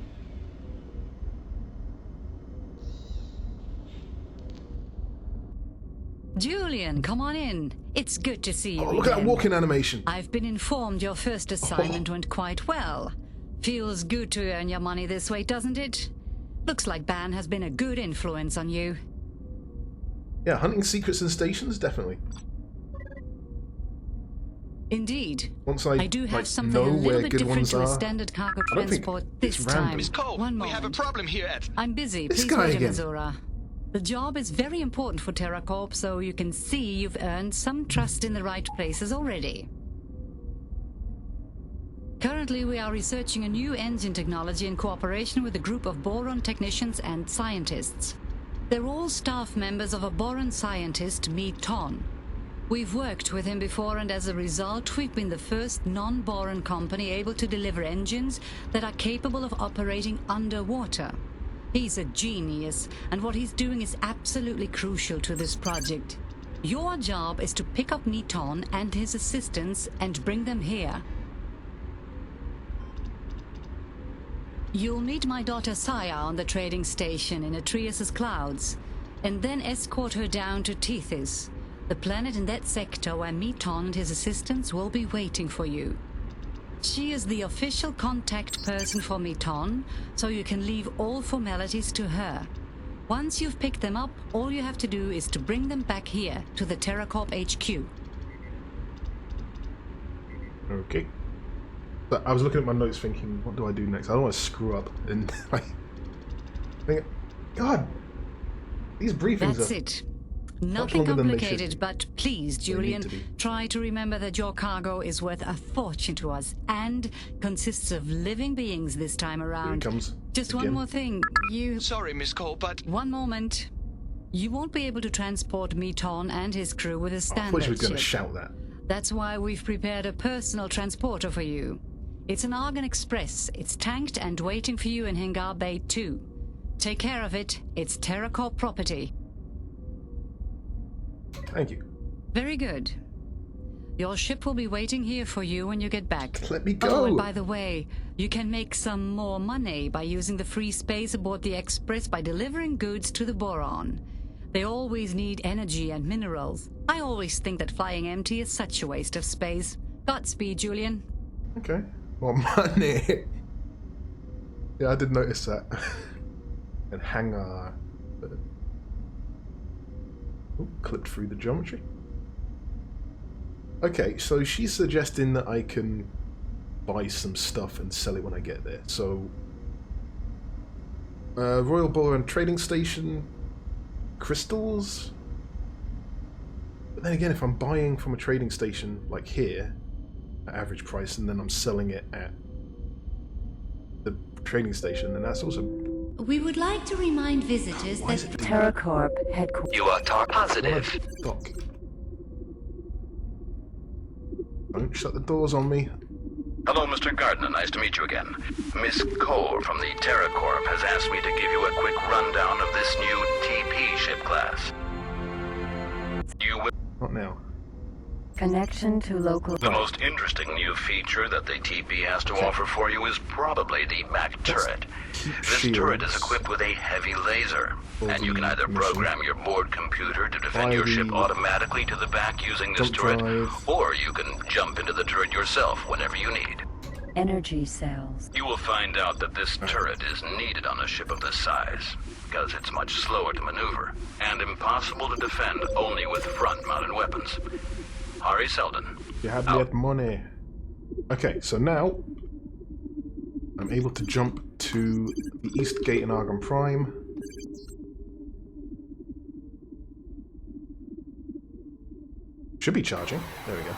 Julian, come on in. It's good to see you Oh, look at that again. walking animation. I've been informed your first assignment went quite well. Feels good to earn your money this way, doesn't it? Looks like Ban has been a good influence on you. Yeah, hunting secrets and stations, definitely. Indeed. Once I do have like, something know a little where bit good different ones to a are. standard cargo I don't think transport it's this random. time. Miss Cole, One we moment. have a problem here at... I'm busy. This Please guy wait, again. Missoura. The job is very important for Terracorp, so you can see you've earned some trust in the right places already. Currently, we are researching a new engine technology in cooperation with a group of boron technicians and scientists. They're all staff members of a boron scientist, Meton. We've worked with him before, and as a result, we've been the first non-boron company able to deliver engines that are capable of operating underwater. He's a genius, and what he's doing is absolutely crucial to this project. Your job is to pick up Meton and his assistants and bring them here. You'll meet my daughter Saya on the trading station in Atreus' clouds, and then escort her down to Tethys, the planet in that sector where Meton and his assistants will be waiting for you. She is the official contact person for Meton, so you can leave all formalities to her. Once you've picked them up, all you have to do is to bring them back here to the Terracorp HQ. Okay. But I was looking at my notes thinking, what do I do next? I don't want to screw up and like think, God, these briefings That's are it. much Nothing longer than they complicated, should. but please, They need Julian, to be. try to remember that your cargo is worth a fortune to us and consists of living beings this time Here it around. comes. Just one again. more thing. Sorry, Miss Cole, but... One moment. You won't be able to transport Meton and his crew with a I standard thought she was going to ship. shout that. That's why we've prepared a personal transporter for you. It's an Argon Express. It's tanked and waiting for you in Hangar Bay 2. Take care of it. It's Terracorp property. Thank you. Very good. Your ship will be waiting here for you when you get back. Let me go. Oh, and by the way, you can make some more money by using the free space aboard the Express by delivering goods to the Boron. They always need energy and minerals. I always think that flying empty is such a waste of space. Godspeed, Julian. Okay. More money. Yeah, I did notice that. And hangar. Ooh, clipped through the geometry. Okay, so she's suggesting that I can buy some stuff and sell it when I get there. So, Royal Boron Trading Station, crystals. But then again, if I'm buying from a trading station like here, at average price, and then I'm selling it at the trading station, then that's also... We would like to remind visitors that Terracorp Headquarters. You are positive. Doc. Don't shut the doors on me. Hello, Mr. Gardner. Nice to meet you again. Miss Cole from the Terracorp has asked me to give you a quick rundown of this new TP ship class. You will... Not now. Connection to local... The most interesting new feature that the TP has to offer for you is probably the back turret. This turret is equipped with a heavy laser, and you can either program your board computer to defend your ship automatically to the back using this turret, or you can jump into the turret yourself whenever you need. Energy cells. You will find out that this turret is needed on a ship of this size, because it's much slower to maneuver, and impossible to defend only with front-mounted weapons. Hari Seldon. You have me at money. Okay, so now I'm able to jump to the East Gate in Argon Prime. Should be charging. There we go.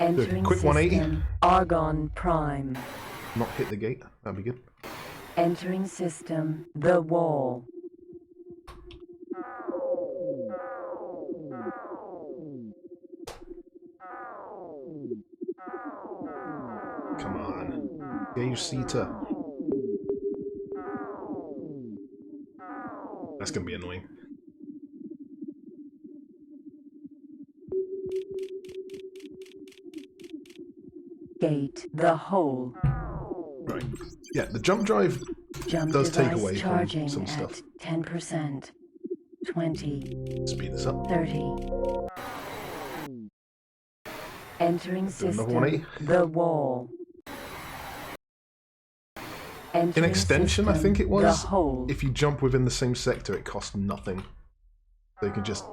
Entering Quick 180. system. Argon Prime. Not hit the gate. That'd be good. Entering system. The Wall. Come on. Gauge seater. That's gonna be annoying. Gate. The Hole. Right. Yeah, the jump drive Jump does take device away charging from some at stuff. 10%. 20. Speed this up. 30. Entering Do another system. 180. The Wall. In Entering extension, I system, think it was, The Hole. if you jump within the same sector, it costs nothing. So you can just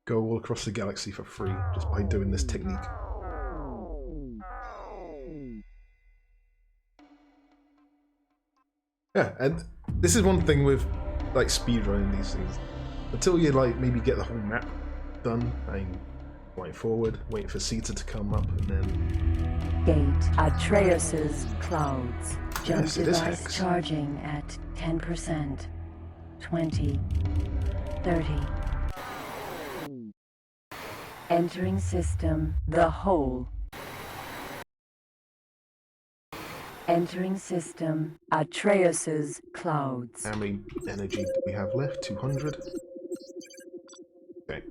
go all across the galaxy for free just by doing this technique. Yeah, and this is one thing with like speedrunning these things. Until you like maybe get the whole map done, and going forward, waiting for Sita to come up, and then Gate. Atreus's clouds. Jump Yes, it is device Hex. charging at 10%. 20. 30. Entering system. The Hole. Entering system. Atreus's clouds. how many energy do we have left? 200. Okay.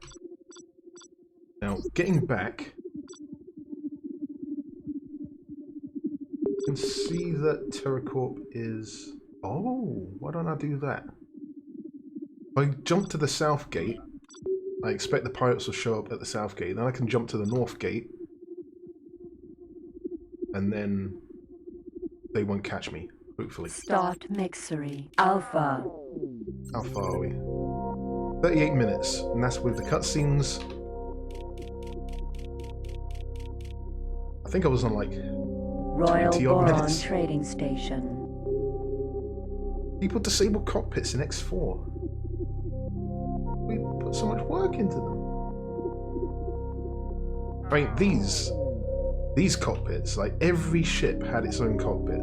Now, getting back, you can see that Terracorp is... Oh, why don't I do that? If I jump to the south gate, I expect the pirates will show up at the south gate. Then I can jump to the north gate, and then they won't catch me, hopefully. Start mixery. Alpha. How far are we? 38 minutes, and that's with the cutscenes. I think I was on like Royal 20 odd Boron minutes. Trading Station. People disable cockpits in X4. We put so much work into them. Right, these cockpits, like every ship had its own cockpit.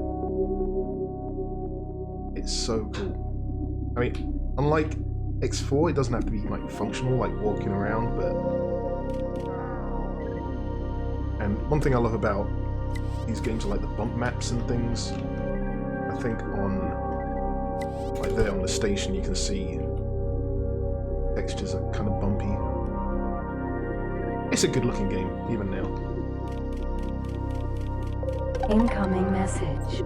It's so cool. I mean, unlike X4, it doesn't have to be like functional, like walking around, but... And one thing I love about these games are like the bump maps and things. I think on, like there on the station, you can see textures are kind of bumpy. It's a good looking game, even now. Incoming message.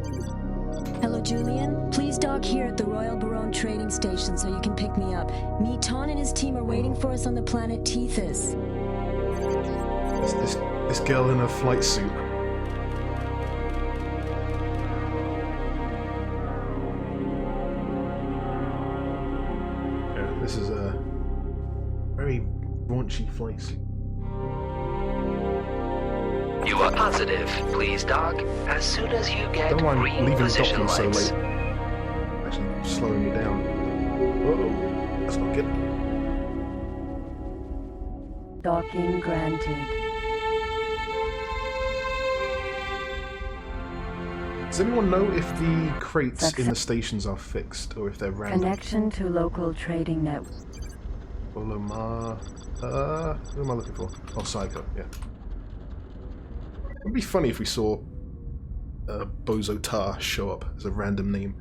Hello, Julian. Please dock here at the Royal Baron Trading Station so you can pick me up. Meton and his team are waiting for us on the planet Tethys. This girl in a flight suit. Yeah, this is a very raunchy flight suit. You are positive. Please dock as soon as you get Don't mind green leaving position docking so lights. late. Actually slowing me down. Uh-oh, that's not good. Docking granted. Does anyone know if the crates in the stations are fixed or if they're random? Connection to local trading network. Olomar. Who am I looking for? Oh, Psycho, yeah. It would be funny if we saw Bozo Tar show up as a random name.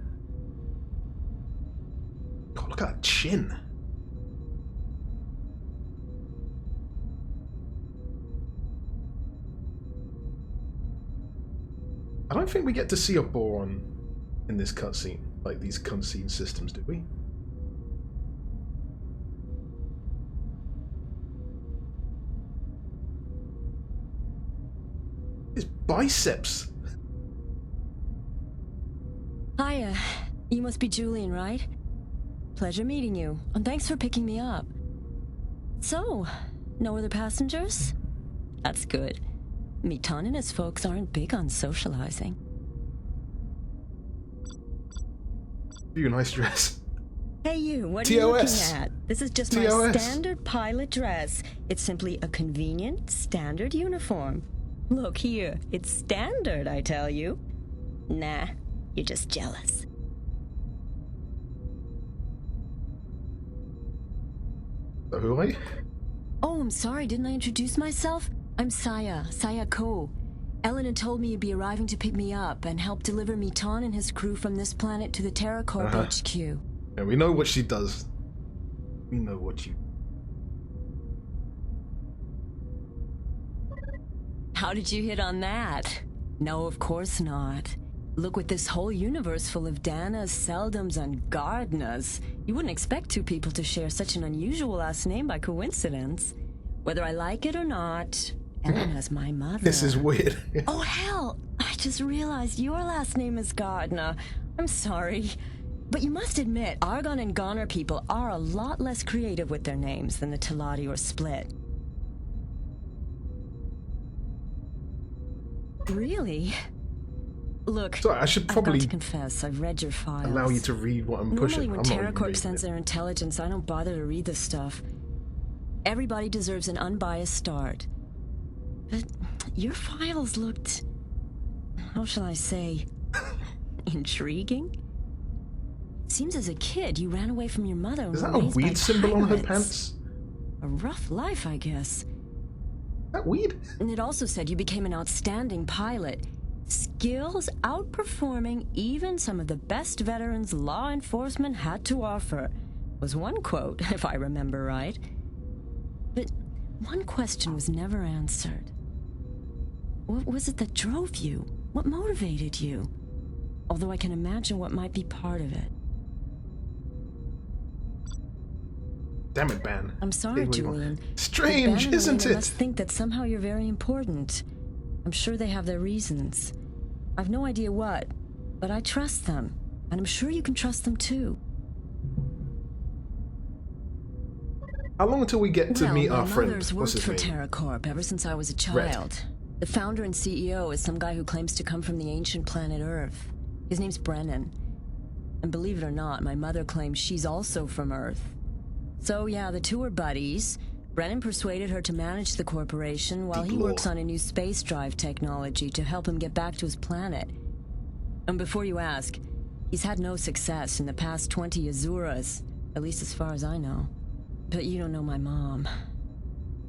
God, look at that chin. I don't think we get to see a Boron in this cutscene, like these cutscene systems, do we? His biceps! Hiya. You must be Julian, right? Pleasure meeting you, and thanks for picking me up. So, no other passengers? That's good. Meton and his folks aren't big on socializing. You nice dress. Hey you, what are you looking at? This is just my TOS. standard pilot dress. It's simply a convenient, standard uniform. Look here, it's standard, I tell you. Nah, you're just jealous. So who are you? Oh, I'm sorry, didn't I introduce myself? I'm Saya Ko. Ellen had told me you'd be arriving to pick me up and help deliver Meton and his crew from this planet to the Terracorp HQ. Yeah, we know what she does. We know what you... How did you hit on that? No, of course not. Look, with this whole universe full of Danas, Seldums, and Gardnas, you wouldn't expect two people to share such an unusual last name by coincidence. Whether I like it or not, Ellen has my mother. This is weird. Oh, hell! I just realized your last name is Gardner. I'm sorry. But you must admit, Argon and Goner people are a lot less creative with their names than the Teladi or Split. Really? Look, Sorry, I should probably I've got to confess, I've read your files. allow you to read what I'm pushing. Normally when I'm not even Terracorp reading sends it. their intelligence, I don't bother to read this stuff. Everybody deserves an unbiased start. But your files looked... how shall I say... intriguing? Seems as a kid you ran away from your mother and Is that were a raised by weed symbol on her pirates. pants? A rough life, I guess. That weed? And it also said you became an outstanding pilot. Skills outperforming even some of the best veterans law enforcement had to offer. Was one quote, if I remember right. one question was never answered. What was it that drove you? What motivated you? Although I can imagine what might be part of it. Damn it, Ban. I'm sorry, Julian. Strange, Ban and isn't Elena it? must think that somehow you're very important. I'm sure they have their reasons. I've no idea what, but I trust them. And I'm sure you can trust them too. How long until we get to meet our friend? My mother's What's worked his for name? Terracorp ever since I was a child. The founder and CEO is some guy who claims to come from the ancient planet Earth. His name's Brennan. And believe it or not, my mother claims she's also from Earth. So yeah, the two are buddies. Brennan persuaded her to manage the corporation while he works on a new space drive technology to help him get back to his planet. And before you ask, he's had no success in the past 20 Azuras, at least as far as I know. But you don't know my mom.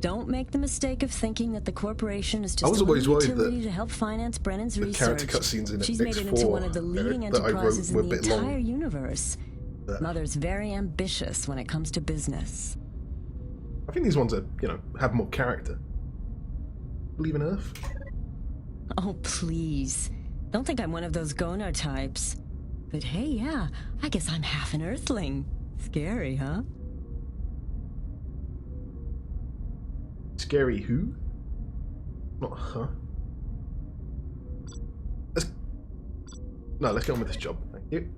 Don't make the mistake of thinking that the corporation is just a utility to help finance Brennan's research. She's made it into one of the leading enterprises in the entire universe. Mother's very ambitious when it comes to business. I think these ones are, you know, have more character. Believe in Earth? Oh, please. Don't think I'm one of those Gonar types. But hey, yeah, I guess I'm half an Earthling. Scary, huh? Scary who? Not huh? Let's get on with this job. Thank you.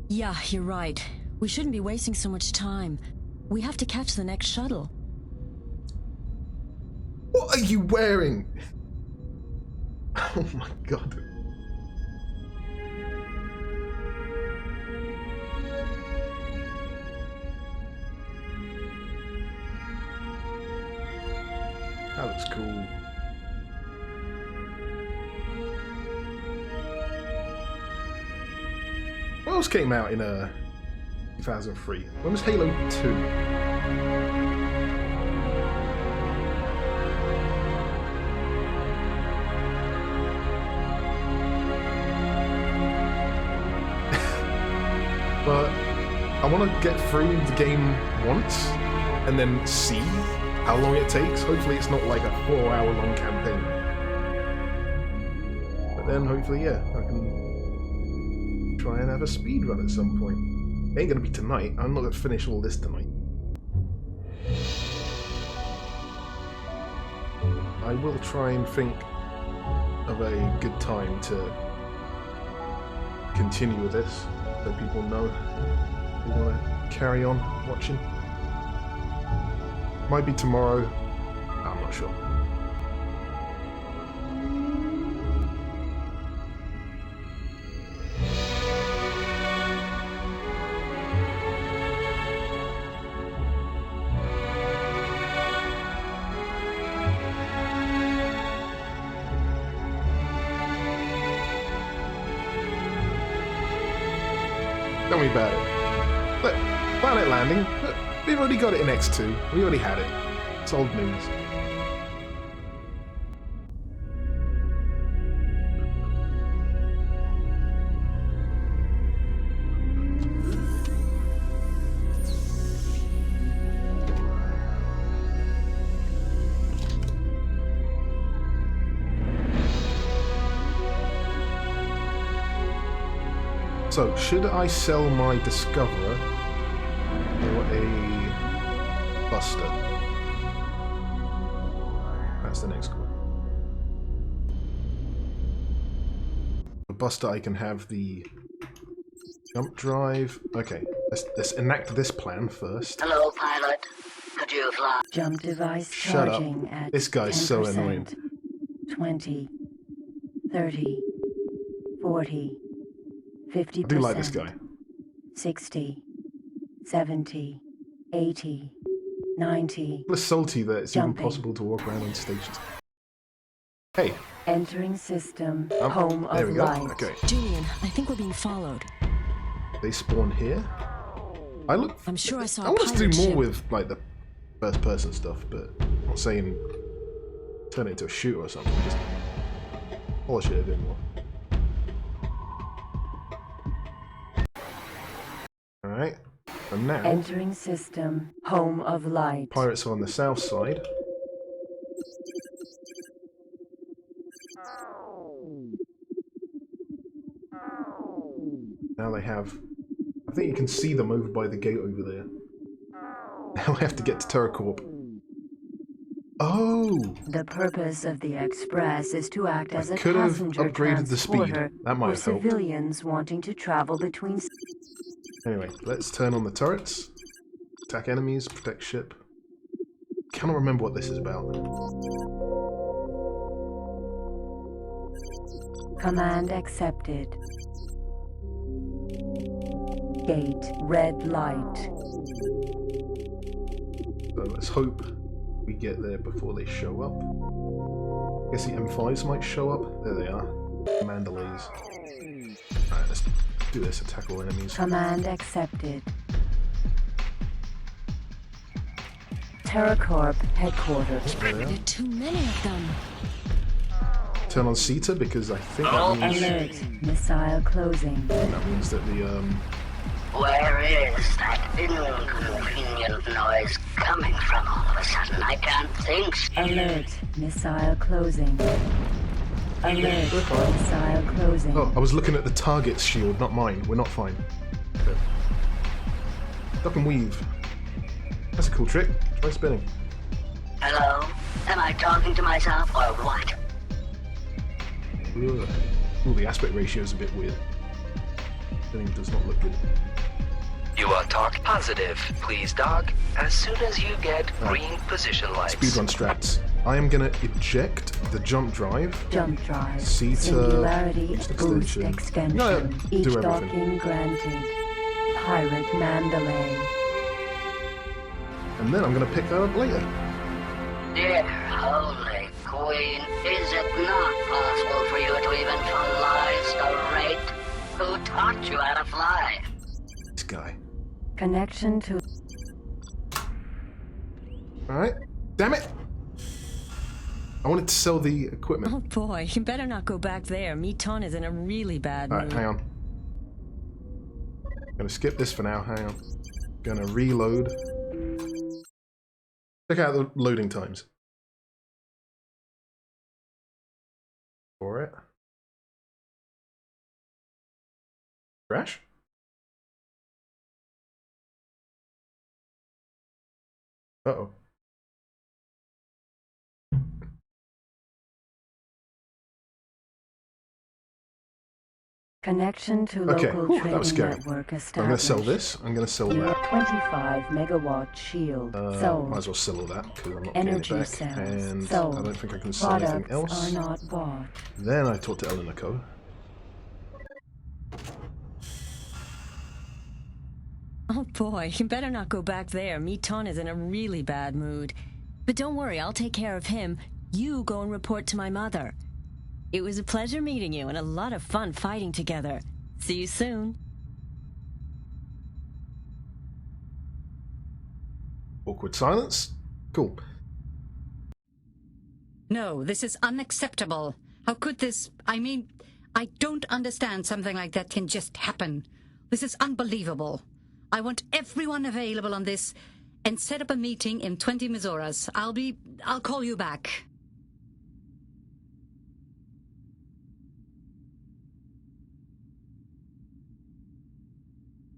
Yeah, you're right. We shouldn't be wasting so much time. We have to catch the next shuttle. What are you wearing? Oh my god. That looks cool. What else came out in 2003? When was Halo 2? But I want to get through the game once and then see how long it takes. Hopefully it's not like a 4-hour long campaign. But then hopefully, yeah, I can try and have a speed run at some point. It ain't gonna be tonight. I'm not gonna finish all this tonight. I will try and think of a good time to continue with this, so people know they want to carry on watching. Might be tomorrow, I'm not sure. Tell me about it. Look, planet landing. Look, we've already got it in X2. We already had it. It's old news. So, should I sell my Discoverer or a Buster? That's the next one. For Buster, I can have the jump drive. Okay, let's enact this plan first. Hello, pilot. Could you fly? Jump device Shut up. charging at This guy's 10%, so annoying. 20, 30, 40, 50%. I do like this guy. 60, 70, 80, 90. It's salty that it's Jumping. even possible to walk around on stations. Hey. Entering system. Home there of we go. light. Okay. Julian, I think we're being followed. They spawn here. I'm sure I saw I a want us to pirate do more ship. with like the first person stuff, but I'm not saying turn it into a shooter or something. Just polish it a bit more. Alright. And now Entering system. Home of light. pirates are on the south side. Now they have... I think you can see them over by the gate over there. Now I have to get to Terracorp. Oh! The purpose of the Express is to act as a could have passenger upgraded the speed. transporter That might for have helped. civilians wanting to travel between... Anyway, let's turn on the turrets. Attack enemies, protect ship. Cannot remember what this is about. Command accepted. Gate, red light. So let's hope we get there before they show up. I guess the M5s might show up. There they are. Mandalays. Alright, let's do this. Attack all enemies. Command accepted. Terracorp Headquarters. There are too many of them. Turn on Sita because I think that means... Alert. Missile closing. That means that the, Where is that inconvenient noise coming from all of a sudden? I can't think. Alert. Missile closing. Alert. Missile closing. Oh, I was looking at the target's shield, not mine. We're not fine. Okay. Duck and weave. That's a cool trick. Try spinning. Hello? Am I talking to myself or what? Ugh. Ooh, the aspect ratio is a bit weird. Spinning does not look good. You are talk positive, please, dog. As soon as you get green position lights. Speedrun strats. I am gonna eject the jump drive. Jump drive. Sita. Singularity boost extension. Yeah, Each do everything. docking granted. Pirate Mandalay. And then I'm gonna pick that up later. Dear Holy Queen, is it not possible for you to even fly straight? Who taught you how to fly? This guy. Connection to... Alright. Damn it! I wanted to sell the equipment. Oh boy, you better not go back there. Meton is in a really bad Alright, mood. hang on. I'm gonna skip this for now, hang on. Gonna reload. Check out the loading times. For it. Crash? Uh-oh. Connection to Okay, local whew, trading that was scary. network established. I'm gonna sell this. I'm gonna sell that. 25 megawatt shield. Sold. Might as well sell all that because I'm not Energy getting it back. cells. And Sold. I don't think I can sell anything Products else. are not bought. Then I talked to Eleanor Co. Oh boy, you better not go back there. Meton is in a really bad mood. But don't worry, I'll take care of him. You go and report to my mother. It was a pleasure meeting you and a lot of fun fighting together. See you soon. Awkward silence. Cool. No, this is unacceptable. How could this... I mean, I don't understand something like that can just happen. This is unbelievable. I want everyone available on this and set up a meeting in 20 Mizoras. I'll call you back.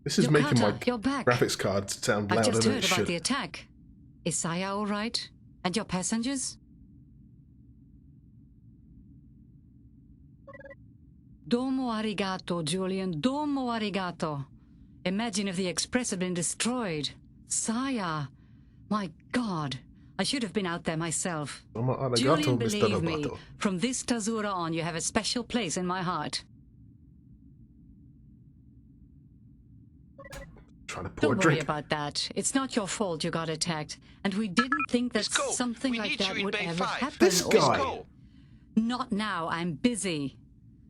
This is making my You're back. graphics card sound I louder just than heard it about should. the attack. Is Saya all right? And your passengers? Domo arigato, Julian. Domo arigato. Imagine if the Express had been destroyed. Saya. My God. I should have been out there myself. Domo arigato, Julian, Mr. believe me, Roboto. from this Tazura on, you have a special place in my heart. Trying to pour Don't a worry drink. about that. It's not your fault you got attacked. And we didn't think that something like that would ever happen. This or- guy. Not now, I'm busy.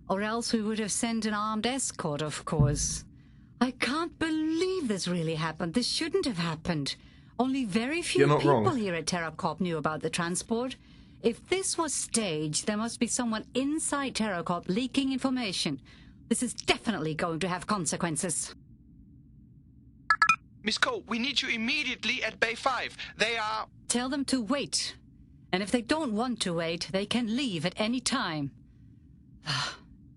Or else we would have sent an armed escort, of course. I can't believe this really happened. This shouldn't have happened. Only very few You're not people wrong. here at Terracorp knew about the transport. If this was staged, there must be someone inside Terracorp leaking information. This is definitely going to have consequences. Miss Cole, we need you immediately at Bay 5. They are... Tell them to wait. And if they don't want to wait, they can leave at any time.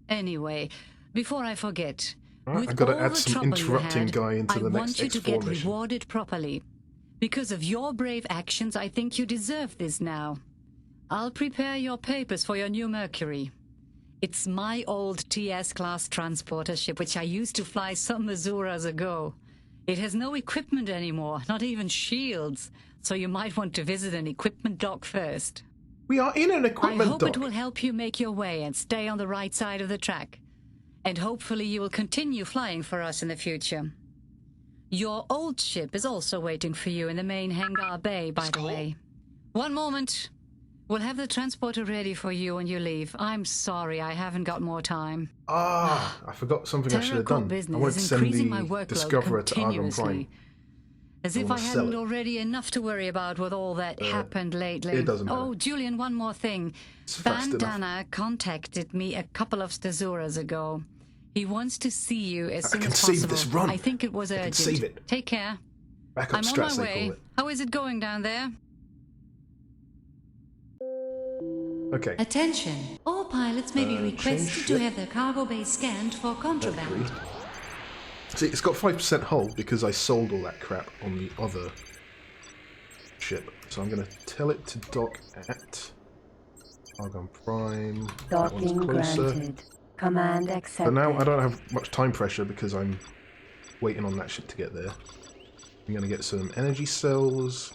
Anyway, before I forget, Right, With I've got to all add the some trouble you interrupting had, guy into I the next want you to X4 get mission. rewarded properly. Because of your brave actions, I think you deserve this now. I'll prepare your papers for your new Mercury. It's my old TS-class transporter ship, which I used to fly some Azuras ago. It has no equipment anymore, not even shields, so you might want to visit an equipment dock first. We are in an equipment I hope dock. it will help you make your way and stay on the right side of the track. And hopefully you will continue flying for us in the future. Your old ship is also waiting for you in the main hangar bay, by the way. One moment. We'll have the transporter ready for you when you leave. I'm sorry, I haven't got more time. Ah, I forgot something I should have done. I wanted to send the Discoverer to Argon Prime. As if I hadn't already enough to worry about with all that happened lately. It doesn't matter. Oh, Julian, one more thing. Bandana contacted me a couple of Stazuras ago. He wants to see you as soon as possible. Save this run. I think it was urgent. Save it. Take care. Backup I'm on strats, my they call way. it. How is it going down there? Okay. Attention. All pilots may be requested to have their cargo bay scanned for contraband. See, it's got 5% hull because I sold all that crap on the other ship. So I'm going to tell it to dock at Argon Prime. Docking granted. Command accepted. So now I don't have much time pressure because I'm waiting on that ship to get there. I'm going to get some energy cells.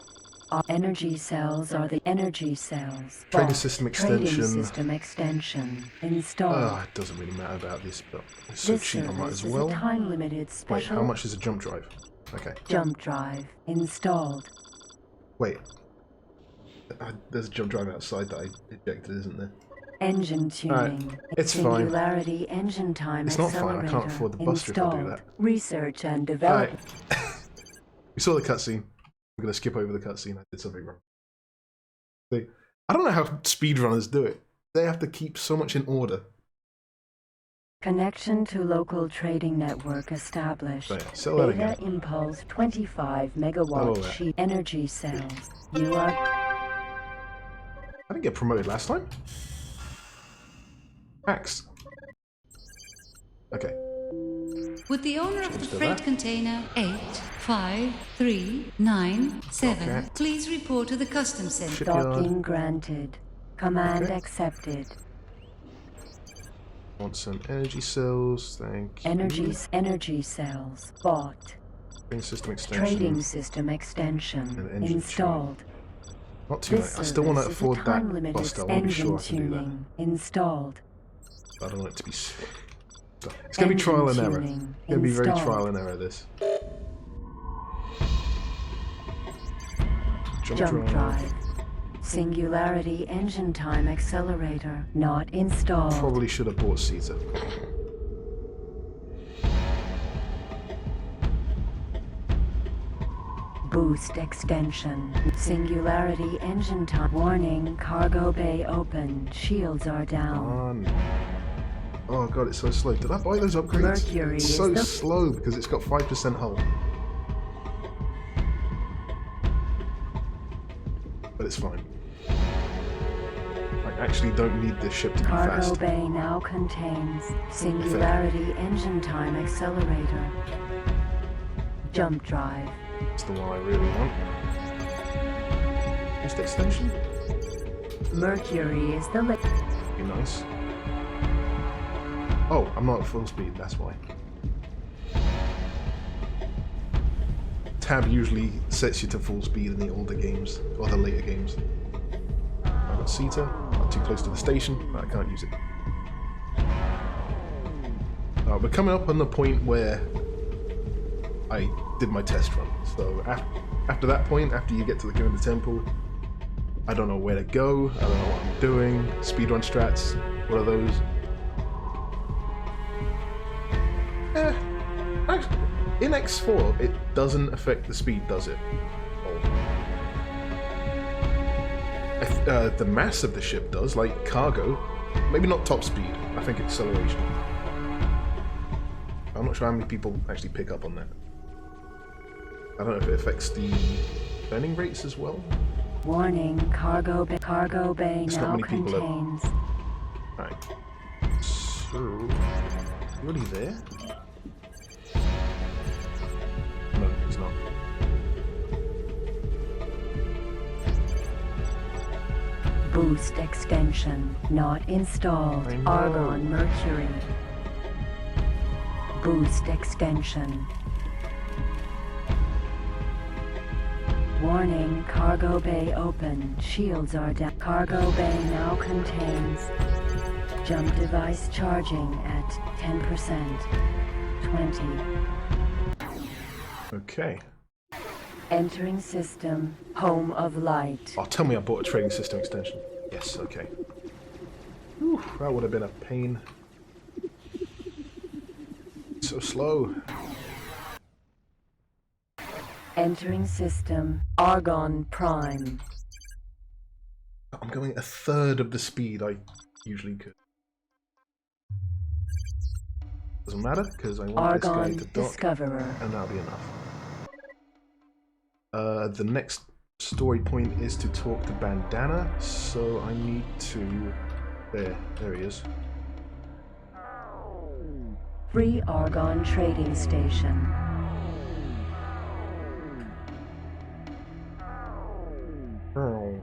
Energy cells are the energy cells. Trading system extension. Trading system extension installed. Oh, it doesn't really matter about this, but it's so cheap I might as well. Is a time-limited Wait, special. how much is a jump drive? Okay. Jump drive installed. Wait. There's a jump drive outside that I ejected, isn't there? Engine tuning. Right, it's fine. Singularity engine time It's not fine. I can't accelerator afford the buster if I do installed. that. Research and development. We saw the cutscene. I'm going to skip over the cutscene. I did something wrong. See, I don't know how speedrunners do it. They have to keep so much in order. Connection to local trading network established. So yeah, sell that Data again. impulse 25 megawatt Oh, yeah. sheet energy cells. You are. I didn't get promoted last time. Axe. Okay. Would the owner of the Change to freight that. container 85397 Okay. please report to the customs center? Shipyard. Docking granted. Command Okay. accepted. Want some energy cells. Thank you. Energy cells bought. Trading system extension. Trading system extension And engine installed. Not too late. I still want to Service is a afford that time-limited buster. I want to be sure I engine can do that. tuning installed. I don't want it to be... It's going to be trial and error. tuning It's going to be very installed. trial and error, this. Jump drive. Singularity engine time accelerator not installed. Probably should have bought Caesar. Boost extension. Singularity engine time. Warning, cargo bay open. Shields are down. Oh god, it's so slow. Did I buy those upgrades? Mercury It's is so the- slow because it's got 5% hull. But it's fine. I actually don't need this ship to be Cargo fast. bay now contains Singularity engine time accelerator. Jump drive. That's the one I really want. Boost extension? Mercury is the Be nice. Oh, I'm not at full speed, that's why. Tab usually sets you to full speed in the older games, or the later games. I've got CETA, not too close to the station, but I can't use it. We're coming up on the point where I did my test run. So after that point, after you get to the King of the Temple, I don't know where to go, I don't know what I'm doing, speedrun strats, what are those? In X4, it doesn't affect the speed, does it? The mass of the ship does, like cargo. Maybe not top speed, I think acceleration. I'm not sure how many people actually pick up on that. I don't know if it affects the burning rates as well. warning. Cargo bay It's not now many people that- contains. Alright. So, you already there? Boost extension not installed. Argon Mercury. Boost extension. Warning, cargo bay open. Shields are down. Cargo bay now contains. Jump device charging at 10%. 20. Okay. Entering system. Home of light. Oh, tell me I bought a trading system extension. Yes, okay. Whew, that would have been a pain. So slow. Entering system. Argon Prime. I'm going a third of the speed I usually could. Doesn't matter, because I want Argon this guy to dock, Discoverer. and that'll be enough. The next story point is to talk to Bandana, so I need to... There he is. Free Argon Trading Station. Oh.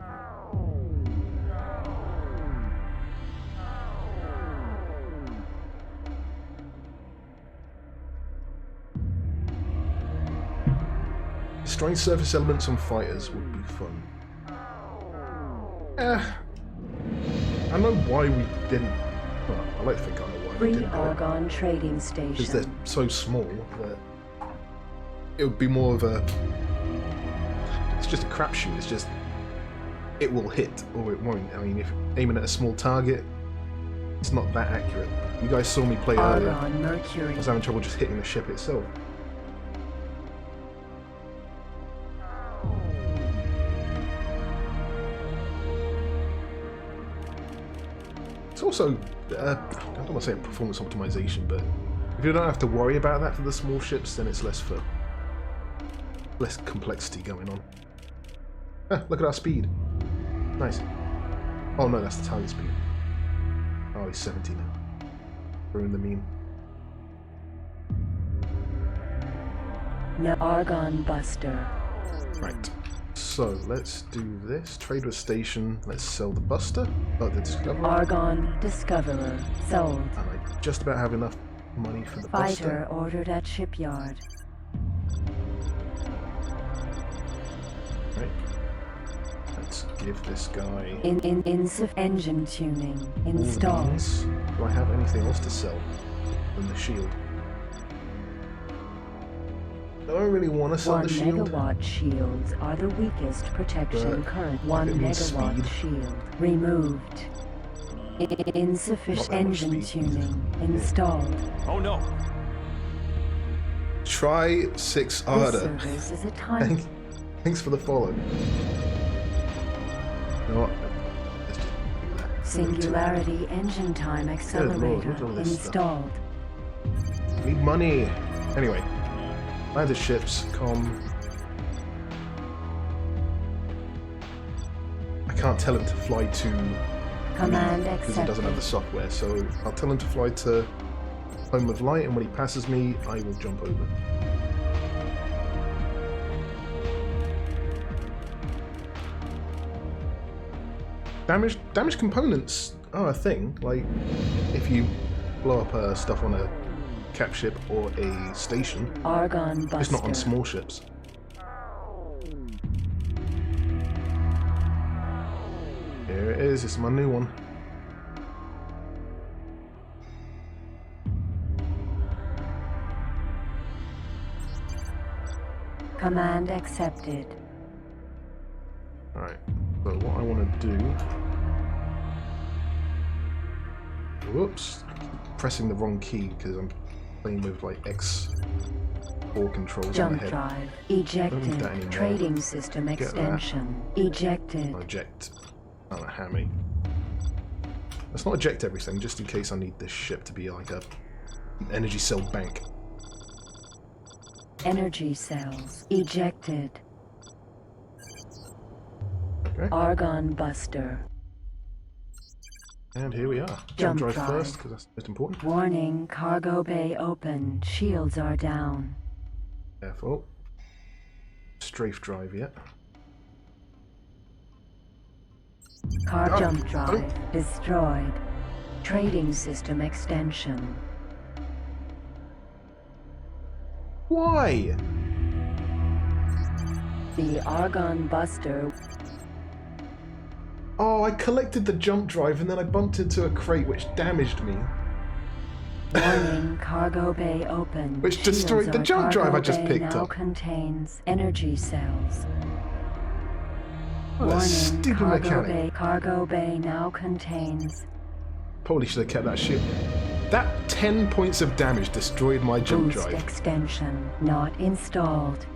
Destroying surface elements on fighters would be fun. I know why we didn't. Well, I like to think I know why we Free didn't. Argon Trading Because Station. they're so small that it would be more of a. It's just a crapshoot. It's just it will hit or it won't. I mean, if aiming at a small target, it's not that accurate. You guys saw me play earlier. Argon Mercury. I was having trouble just hitting the ship itself. It's also, I don't want to say performance optimization, but if you don't have to worry about that for the small ships, then it's less complexity going on. Ah, look at our speed. Nice. Oh no, that's the target speed. Oh, he's 70 now. Ruined the meme. No Argon Buster. Right. So let's do this. Trade with station. Let's sell the Buster. Oh, the Discoverer. Argon Discoverer. Sold. And I just about have enough money for the Fighter Buster. ordered at shipyard. Right. Let's give this guy Engine tuning installed. These. Do I have anything else to sell than the shield? I don't really want to sell 1 the shield. megawatt shields are the weakest protection But current. if 1 it means megawatt speed. shield removed. Insufficient Not that much engine speed. tuning installed. Oh no! Try 6 This Arda. service is a time. Thanks for the follow. You know what? Let's just do that. Singularity engine time accelerator look at all this installed. Need money. Anyway, land the ships. I can't tell him to fly to Command because he doesn't have the accepted. software. So I'll tell him to fly to Home of Light, and when he passes me, I will jump over. Damaged components are a thing. Like, if you blow up stuff on a cap ship or a station, Argon Buster. it's not on small ships. Here it is. It's my new one. Command accepted. Alright, so what I want to do... Whoops. Pressing the wrong key because I'm playing with like X4 controls on Jump my head. drive Don't need that ejected. anymore. Trading system Get that. extension ejected. Eject. Oh, a hammy. Let's not eject everything, just in case I need this ship to be like an energy cell bank. Energy cells ejected. Okay. Argon Buster. And here we are. Jump drive drive. first, because that's most important. Warning, cargo bay open. Shields are down. Careful. Strafe drive yet. Jump drive destroyed. Trading system extension. Why? The Argon Buster. Oh, I collected the jump drive and then I bumped into a crate which damaged me. Warning, cargo bay open. Which destroyed the jump drive I just picked now up. Contains energy cells. What a Warning, stupid mechanic. Cargo bay now contains. Probably should have kept that ship. That 10 points of damage destroyed my jump Boost drive. extension not installed.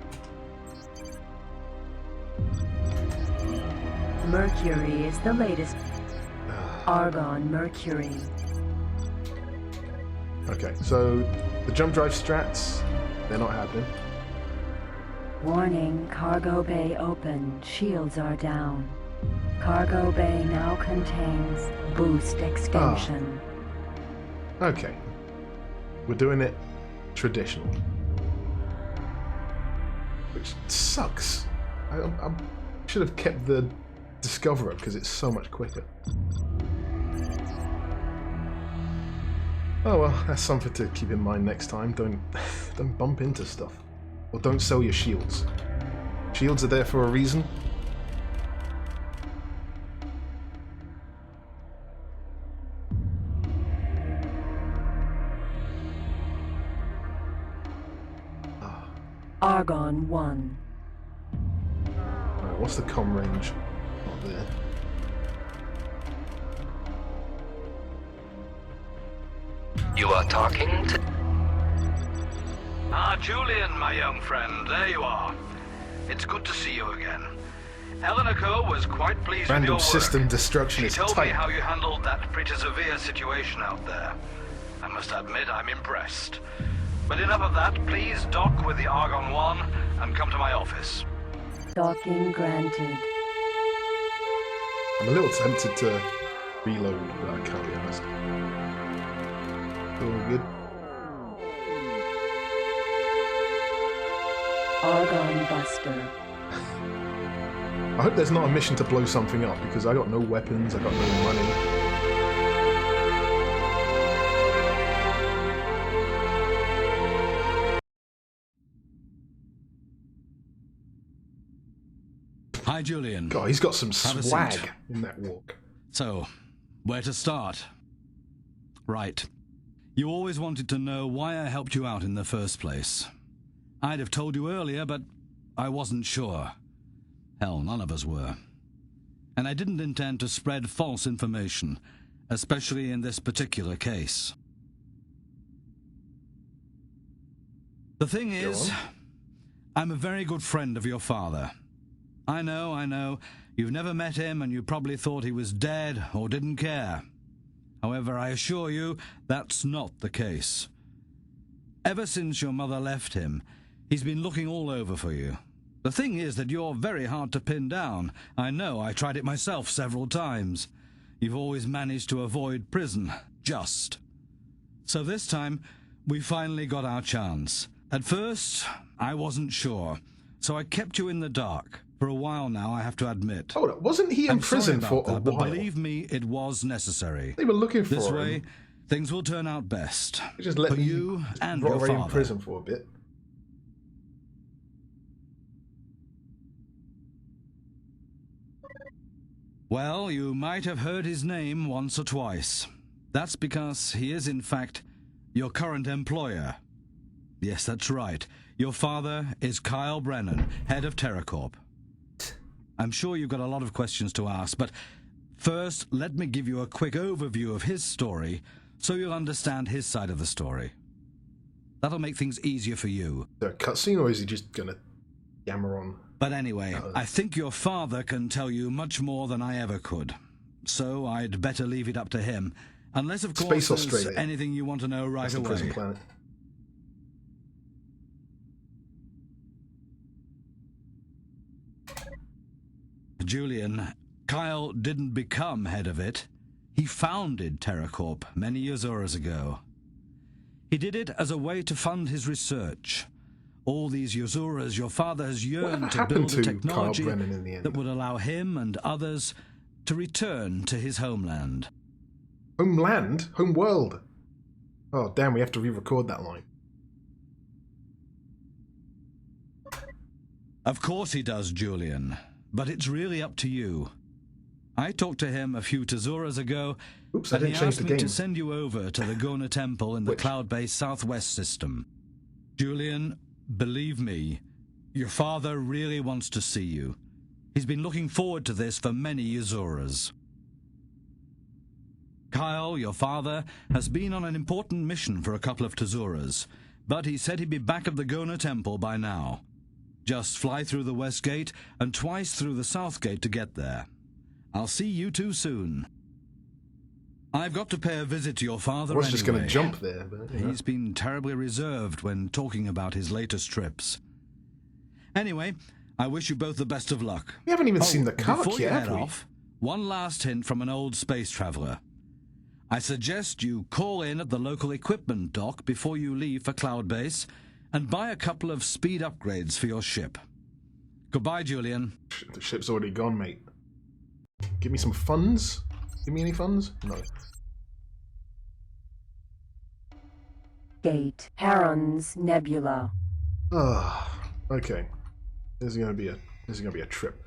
Mercury is the latest. Argon Mercury. Okay, so the jump drive strats, they're not happening. Warning, cargo bay open. Shields are down. Cargo bay now contains boost extension. Okay. We're doing it traditional. Which sucks. I should have kept the Discoverer because it's so much quicker. Oh well, that's something to keep in mind next time. Don't bump into stuff. Or don't sell your shields. Shields are there for a reason. Argon 1. Alright, what's the comm range? Not there. You are talking to... Ah, Julian, my young friend, there you are. It's good to see you again. Eleanor Co. was quite pleased with your Random work. system destruction She is told tight. me how you handled that pretty severe situation out there. I must admit, I'm impressed. But enough of that. Please dock with the Argon 1 and come to my office. Docking granted. I'm a little tempted to reload, but I can't be honest. All good. Argon Buster. I hope there's not a mission to blow something up, because I got no weapons, I got no money. Hi, Julian. God, he's got some Have a swag seat. in that walk. So, where to start? Right. You always wanted to know why I helped you out in the first place. I'd have told you earlier, but I wasn't sure. Hell, none of us were. And I didn't intend to spread false information, especially in this particular case. The thing is, I'm a very good friend of your father. I know, you've never met him and you probably thought he was dead or didn't care. However, I assure you, that's not the case. Ever since your mother left him, he's been looking all over for you. The thing is that you're very hard to pin down. I know, I tried it myself several times. You've always managed to avoid prison, just. So this time, we finally got our chance. At first, I wasn't sure, so I kept you in the dark. For a while now, I have to admit. Hold on, wasn't he in prison for a that, but while? believe me, it was necessary. They were looking for this him. way, things will turn out best. Just let for me you and rot your away father. in prison for a bit. Well, you might have heard his name once or twice. That's because he is, in fact, your current employer. Yes, that's right. Your father is Kyle Brennan, head of Terracorp. I'm sure you've got a lot of questions to ask, but first, let me give you a quick overview of his story so you'll understand his side of the story. That'll make things easier for you. Is there a cutscene, or is he just gonna yammer on? But anyway, I think your father can tell you much more than I ever could. So I'd better leave it up to him. Unless, of course, Space there's Australia. anything you want to know right That's the away. prison planet. Julian, Kyle didn't become head of it. He founded Terracorp many Yozuras ago. He did it as a way to fund his research. All these Yozuras, your father has Whatever yearned to happened build a to Kyle technology Brennan in the end? that would allow him and others to return to his homeland. Homeland? Homeworld? Oh, damn, we have to re-record that line. Of course he does, Julian, but it's really up to you. I talked to him a few Tezuras ago, Oops, I and he didn't change asked the me game. to send you over to the Gona Temple in the cloud-based Southwest system. Julian, believe me, your father really wants to see you. He's been looking forward to this for many Yuzuras. Kyle, your father, has been on an important mission for a couple of Tezuras, but he said he'd be back at the Gona Temple by now. Just fly through the West Gate and twice through the South Gate to get there. I'll see you two soon. I've got to pay a visit to your father anyway. I was just going to jump there, but... He's been terribly reserved when talking about his latest trips. Anyway, I wish you both the best of luck. We haven't even seen the car before you yet, head have we? off, one last hint from an old space traveler. I suggest you call in at the local equipment dock before you leave for Cloud Base and buy a couple of speed upgrades for your ship. Goodbye, Julian. The ship's already gone, mate. Give me some funds? Give me any funds? No. Gate. Heron's Nebula. Ah, okay. This is gonna be a trip.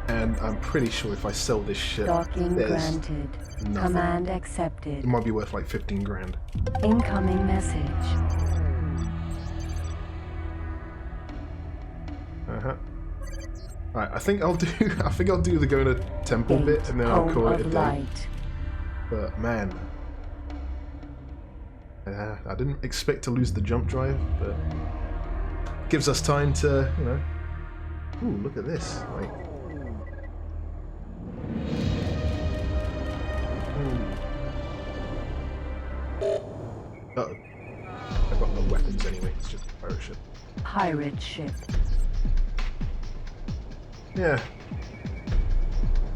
And I'm pretty sure if I sell this ship, Docking there's granted. nothing. Command accepted. It might be worth like 15 grand. Incoming message. Right, I think I'll do the Gona Temple bit and then I'll call it a day. Light. But man, I didn't expect to lose the jump drive, but gives us time to, you know. Ooh, look at this! Like, uh-oh. I've got no weapons anyway. It's just a pirate ship. Pirate ship. Yeah.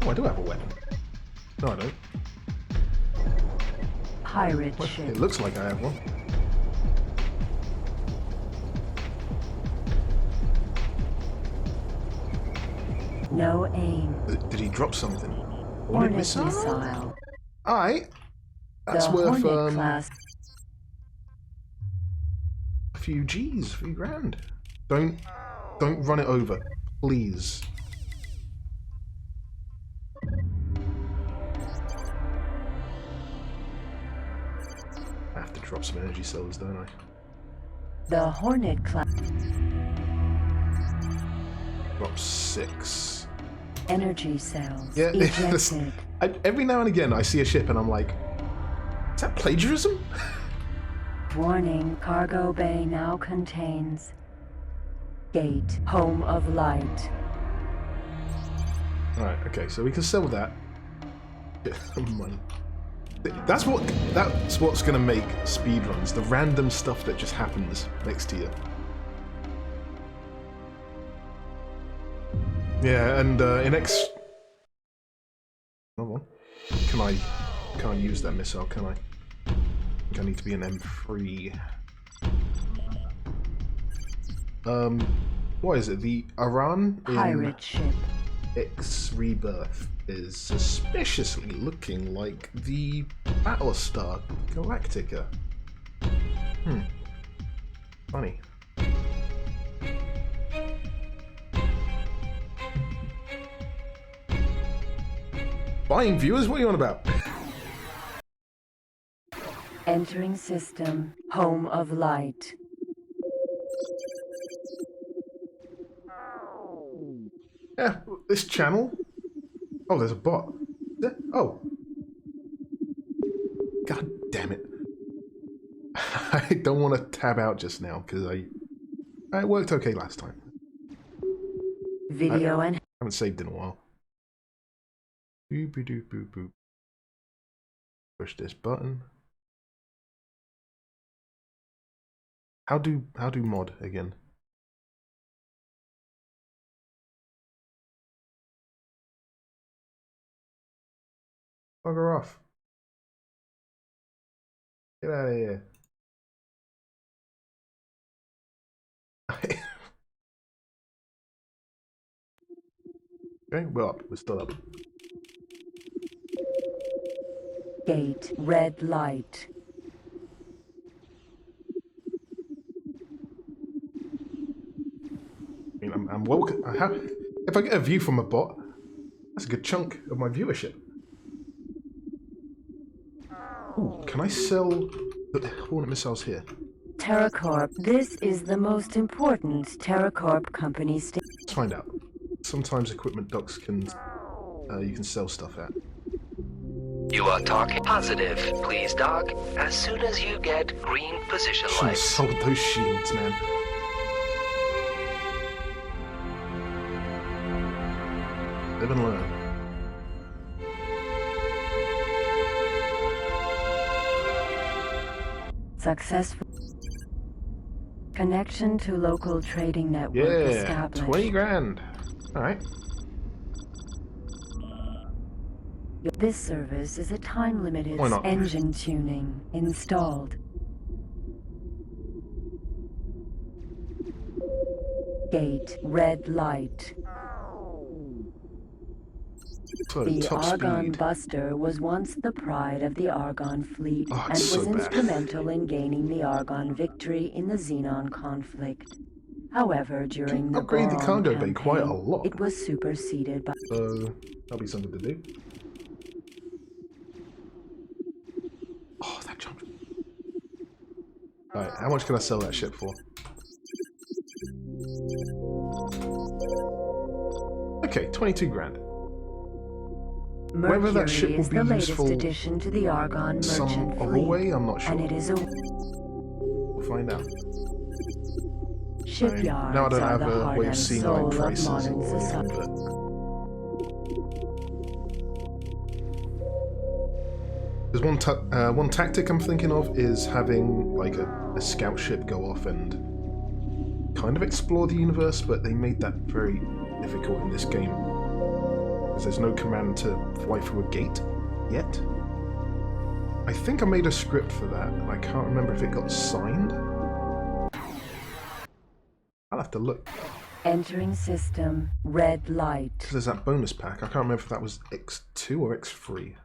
Oh, I do have a weapon. No, I don't. Pirate Well, ship. it looks like I have one. No aim. Did he drop something? Hornet missile. Alright. That's The worth Hornet class. a few G's, a few grand. Don't run it over, please. I have to drop some energy cells, don't I? The Hornet class. Drop 6. Energy cells. Yeah, Ejected. every now and again I see a ship and I'm like, is that plagiarism? Warning, cargo bay now contains Gate, home of light. Alright, okay, so we can sell that. Yeah, money. That's what's gonna make speedruns, the random stuff that just happens next to you. Yeah, and in X... Hold on. Can I use that missile, can I? I think I need to be an M3. What is it? The Argon Pirate ship. X Rebirth is suspiciously looking like the Battlestar Galactica. Funny. Buying viewers? What are you on about? Entering system, home of light. Yeah, this channel. Oh, there's a bot. Oh. God damn it. I don't want to tab out just now because it worked okay last time. Video and haven't saved in a while. Boop boop boop boop. Push this button. How do mod again? Bugger off. Get out of here. Okay, we're up. We're still up. Gate, red light. I mean, I'm welcome. If I get a view from a bot, that's a good chunk of my viewership. Ooh, can I sell the Hornet missiles here? Terracorp, this is the most important Terracorp company station. Let's find out. Sometimes equipment docks can, you can sell stuff at. You are talking positive, please, Doc. As soon as you get green position Should've lights. sold those shields, man. Live and learn. Successful. Connection to local trading network Yeah, established. 20 grand. Alright. This service is a time-limited Why not? engine tuning installed. Gate, red light. So, The top Argon speed. Buster was once the pride of the Argon fleet Oh, and it's was so bad. instrumental in gaining the Argon victory in the Xenon conflict. However, during the upgrade the Boron cargo bay campaign, quite a lot. it was superseded by... So, that'll be something to do. Oh, that jump. Alright, how much can I sell that ship for? Okay, 22 grand. Whether that Mercury ship will is be the latest useful addition to the Argon some merchant other fleet, way, I'm not sure. and it is a We'll find out. shipyards Now I don't are have the a heart way and of seeing soul like of prices modern or society. but there's one tactic I'm thinking of is having like a scout ship go off and kind of explore the universe, but they made that very difficult in this game because there's no command to fly through a gate yet. I think I made a script for that, and I can't remember if it got signed. I'll have to look. Entering system, red light. Because there's that bonus pack. I can't remember if that was X2 or X3.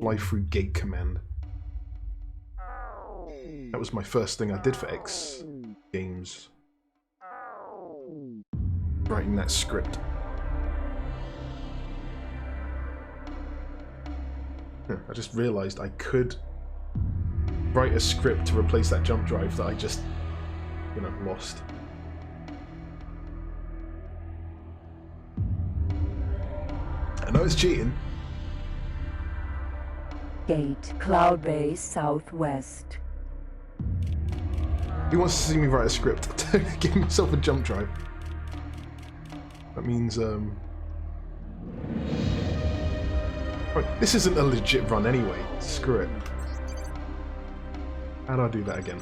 Fly through gate command. That was my first thing I did for X games. Writing that script. I just realised I could write a script to replace that jump drive that I just, lost. I know it's cheating. Gate, Cloud Base, Southwest. He wants to see me write a script to give myself a jump drive. That means, Right, this isn't a legit run anyway. Screw it. How do I do that again?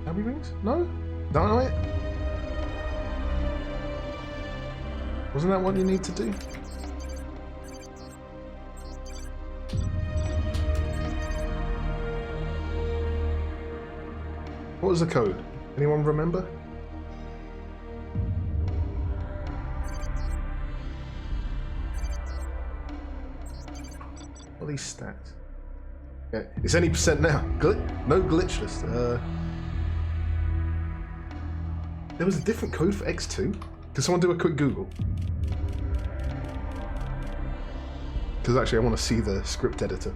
Happy rings? No? Dynamite? Wasn't that what you need to do? What was the code? Anyone remember? What are these stats? Yeah, it's any percent now. No glitchless. There was a different code for X2? Can someone do a quick Google? Because actually I want to see the script editor.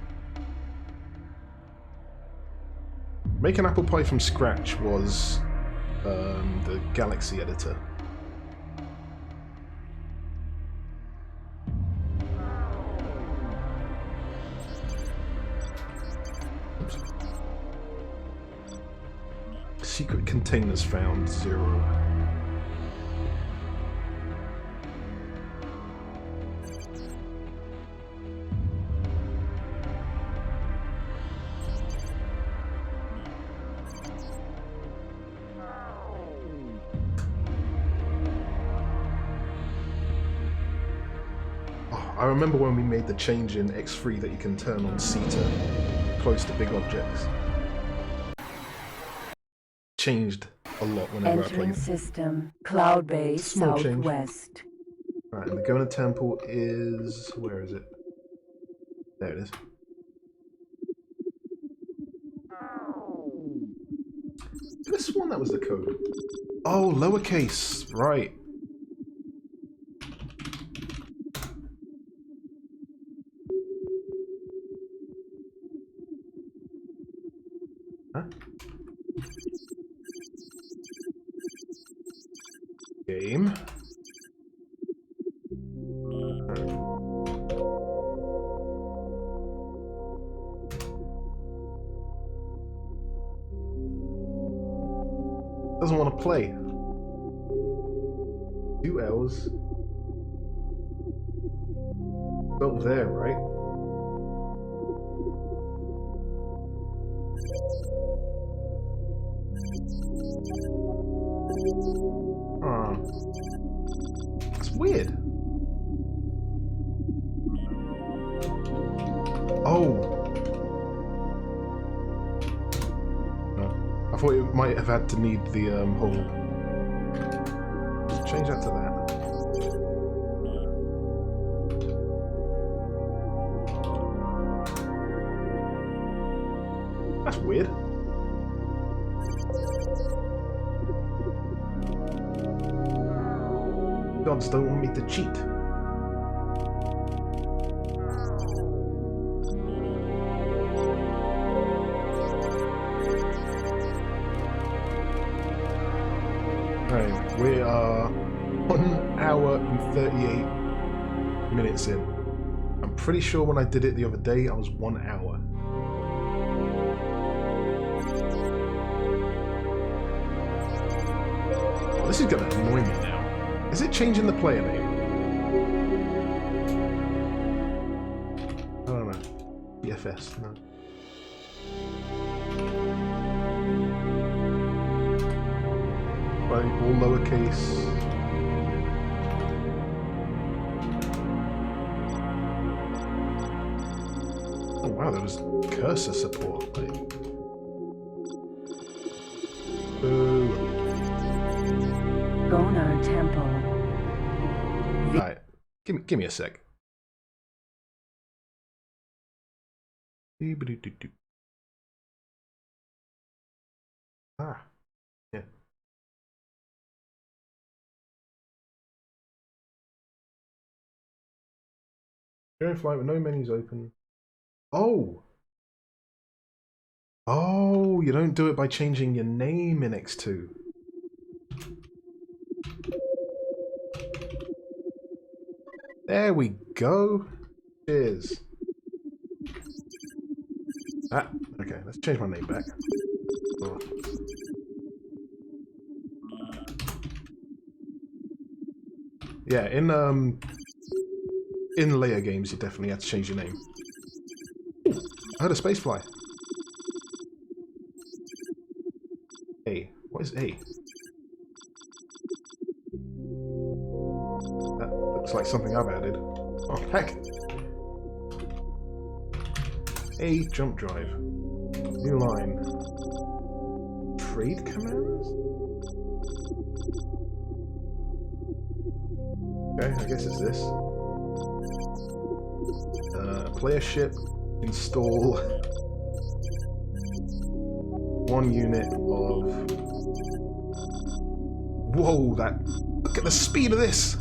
Make an apple pie from scratch was the Galaxy editor. Oops. Secret containers found 0. I remember when we made the change in X3 that you can turn on C to close to big objects. Changed a lot whenever I Entering played. system, Cloud Bay Small change. Southwest. Right, and the Gona Temple is... where is it? There it is. This one, that was the code. Oh, lowercase, right. Huh? Game. Doesn't want to play. 2 L's. Go there, right? It's weird. Oh. I thought it might have had to need the whole. Let's change that to that. That's weird. Gods don't want me to cheat. Right, we are 1 hour and 38 minutes in. I'm pretty sure when I did it the other day, I was 1 hour. Oh, this is gonna annoy me now. Is it changing the player name? I don't know. BFS, no. Right, all lowercase. Oh wow, there was cursor support. Like. Gona Temple. Alright, give me a sec. Ah, yeah. You're in flight with no menus open. Oh! Oh, you don't do it by changing your name in X2. There we go. Cheers. Ah, okay, let's change my name back. Oh. Yeah, in later games you definitely have to change your name. Ooh, I heard a spacefly. A. What is A? That looks like something I've added. Oh heck! A jump drive. New line. Trade commands? Okay, I guess it's this. Player ship. Install 1 unit of... Whoa, that... Look at the speed of this!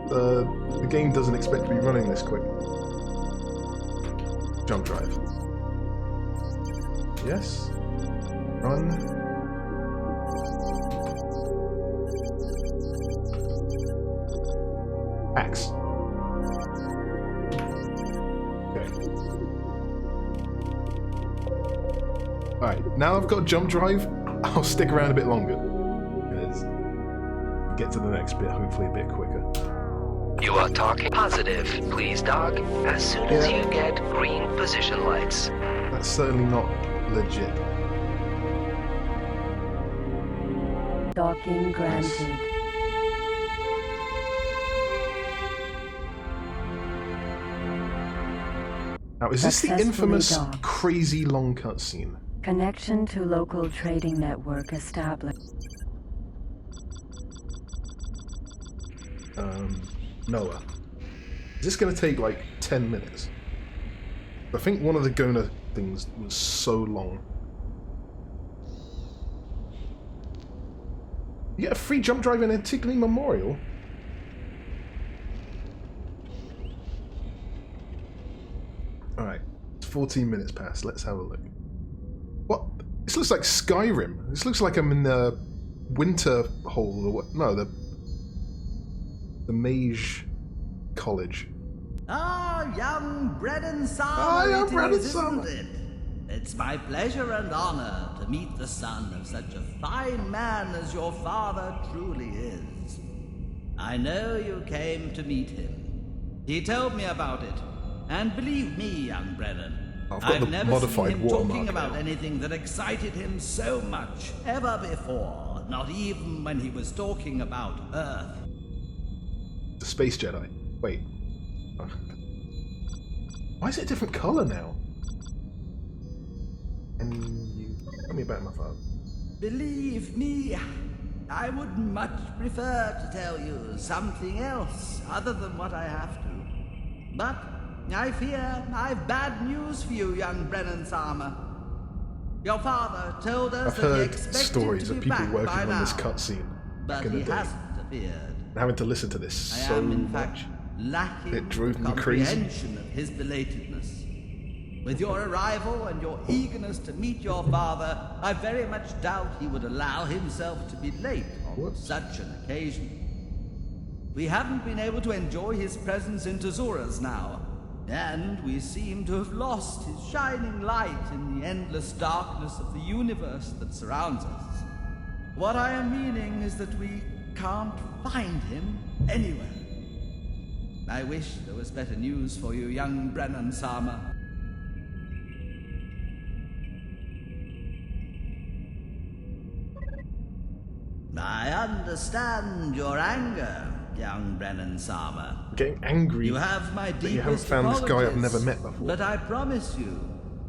The game doesn't expect to be running this quick. Jump drive. Yes. Run. Axe. Okay. Alright, now I've got jump drive, I'll stick around a bit longer. Get to the next bit, hopefully a bit quicker. You are talking positive, please, Doc. As soon as you get green position lights. That's certainly not legit. Docking granted. is this the Successfully infamous docked. crazy long cutscene? Connection to local trading network established. Noah. Is this going to take like 10 minutes? I think one of the Gona things was so long. You get a free jump drive in Antigone Memorial? Alright, it's 14 minutes past. Let's have a look. What? This looks like Skyrim. This looks like I'm in the Winter Hole or what? No, the Mage College. Ah, young Brennan Sama, Ah, young Brennan isn't Sama. it? It's my pleasure and honor to meet the son of such a fine man as your father truly is. I know you came to meet him. He told me about it, and believe me, young Brennan, I've got the never modified seen him watermark talking about now. anything that excited him so much ever before, not even when he was talking about Earth. The Space Jedi. Wait. Oh. Why is it a different colour now? And you tell me about my father. Believe me, I would much prefer to tell you something else other than what I have to. But I fear I've bad news for you, young Brennan Sama. Your father told us I've that he heard expected stories to of be people back working by on now, this cutscene back but in the he day. hasn't appeared. And having to listen to this I so am, in much. fact, lacking It drove me crazy. comprehension of his belatedness. With your arrival and your eagerness to meet your father, I very much doubt he would allow himself to be late on such an occasion. We haven't been able to enjoy his presence in Tazura's now, and we seem to have lost his shining light in the endless darkness of the universe that surrounds us. What I am meaning is that we can't find him anywhere. I wish there was better news for you, young Brennan Sama. I understand your anger, young Brennan Sama. I'm getting angry You have my that you haven't deepest found this guy I've apologies, never met before. But I promise you,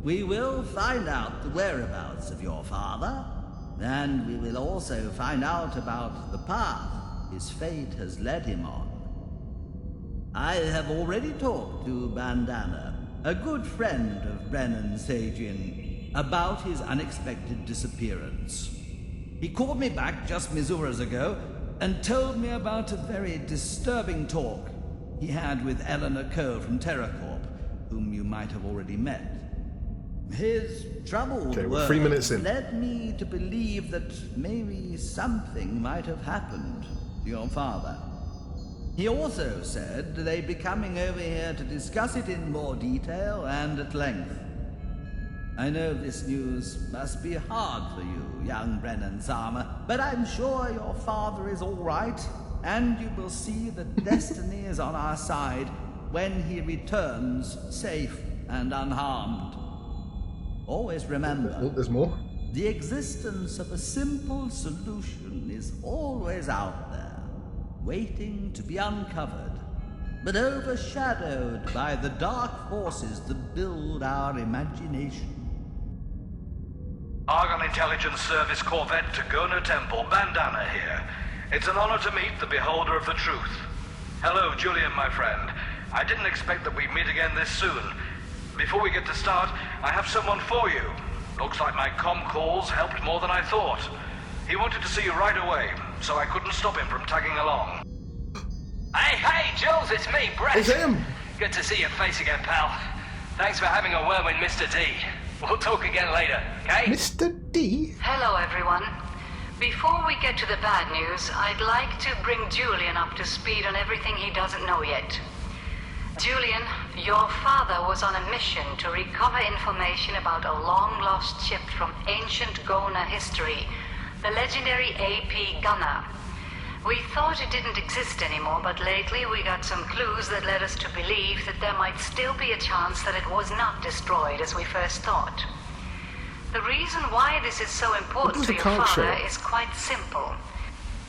we will find out the whereabouts of your father, and we will also find out about the path his fate has led him on. I have already talked to Bandana, a good friend of Brennan Sajian, about his unexpected disappearance. He called me back just Mizuras ago and told me about a very disturbing talk he had with Eleanor Coe from Terracorp, whom you might have already met. His troubled Okay, we're 3 minutes in. led me to believe that maybe something might have happened to your father. He also said they'd be coming over here to discuss it in more detail and at length. I know this news must be hard for you, young Brennan Sama, but I'm sure your father is all right, and you will see that destiny is on our side when he returns safe and unharmed. Always remember, Oh, there's more. the existence of a simple solution is always out there, waiting to be uncovered, but overshadowed by the dark forces that build our imagination. Argon Intelligence Service Corvette to Gona Temple, Bandana here. It's an honor to meet the beholder of the truth. Hello, Julian, my friend. I didn't expect that we'd meet again this soon. Before we get to start, I have someone for you. Looks like my comm calls helped more than I thought. He wanted to see you right away, so I couldn't stop him from tagging along. Hey, Jules, it's me, Brett. It's him. Good to see your face again, pal. Thanks for having a word with Mr. D. We'll talk again later, okay? Mr. D? Hello, everyone. Before we get to the bad news, I'd like to bring Julian up to speed on everything he doesn't know yet. Julian, your father was on a mission to recover information about a long-lost ship from ancient Gona history, the legendary AP Gunner. We thought it didn't exist anymore, but lately we got some clues that led us to believe that there might still be a chance that it was not destroyed as we first thought. The reason why this is so important to your father is quite simple.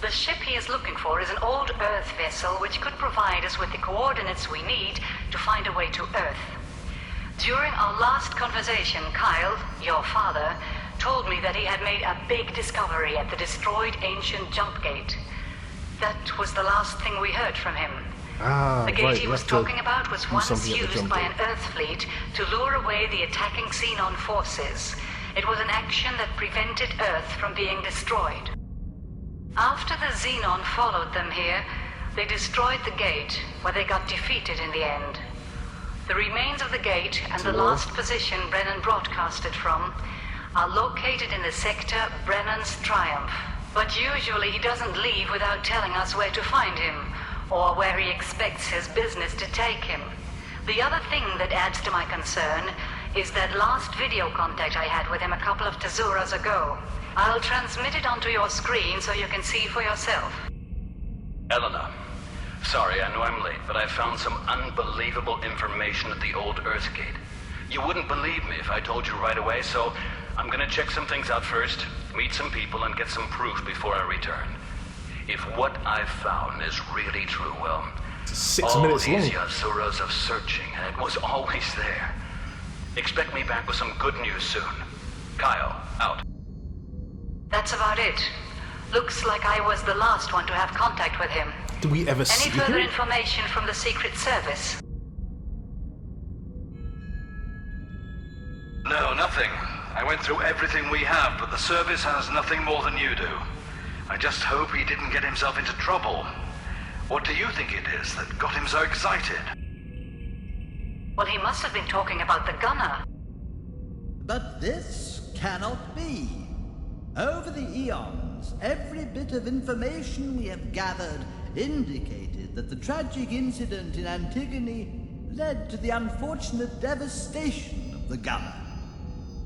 The ship he is looking for is an old Earth vessel which could provide us with the coordinates we need to find a way to Earth. During our last conversation, Kyle, your father, told me that he had made a big discovery at the destroyed ancient jump gate. That was the last thing we heard from him. The gate he was talking about was once used by an Earth fleet to lure away the attacking Xenon forces. It was an action that prevented Earth from being destroyed. After the Xenon followed them here, they destroyed the gate, where they got defeated in the end. The remains of the gate and the last position Brennan broadcasted from are located in the sector Brennan's Triumph. But usually he doesn't leave without telling us where to find him, or where he expects his business to take him. The other thing that adds to my concern is that last video contact I had with him a couple of Tezuras ago. I'll transmit it onto your screen so you can see for yourself. Elena, sorry, I know I'm late, but I found some unbelievable information at the old Earth Gate. You wouldn't believe me if I told you right away, so I'm gonna check some things out first, meet some people, and get some proof before I return. If what I've found is really true, well, all these Yazuras of searching, and it was always there. Expect me back with some good news soon. Kyle, out. That's about it. Looks like I was the last one to have contact with him. Do we ever see Any further him? information from the Secret Service? No, nothing. I went through everything we have, but the service has nothing more than you do. I just hope he didn't get himself into trouble. What do you think it is that got him so excited? Well, he must have been talking about the gunner. But this cannot be. Over the eons, every bit of information we have gathered indicated that the tragic incident in Antigone led to the unfortunate devastation of the gunner.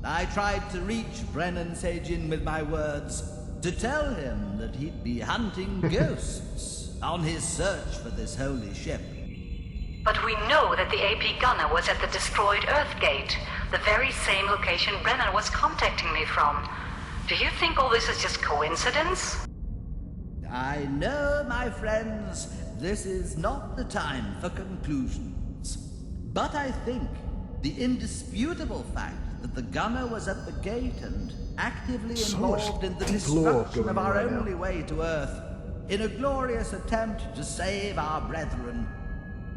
I tried to reach Brennan Sajin with my words, to tell him that he'd be hunting ghosts on his search for this holy ship. But we know that the AP gunner was at the destroyed Earth Gate, the very same location Brennan was contacting me from. Do you think all this is just coincidence? I know, my friends, this is not the time for conclusions. But I think the indisputable fact that the gunner was at the gate and actively involved in the destruction of our only way to Earth, in a glorious attempt to save our brethren,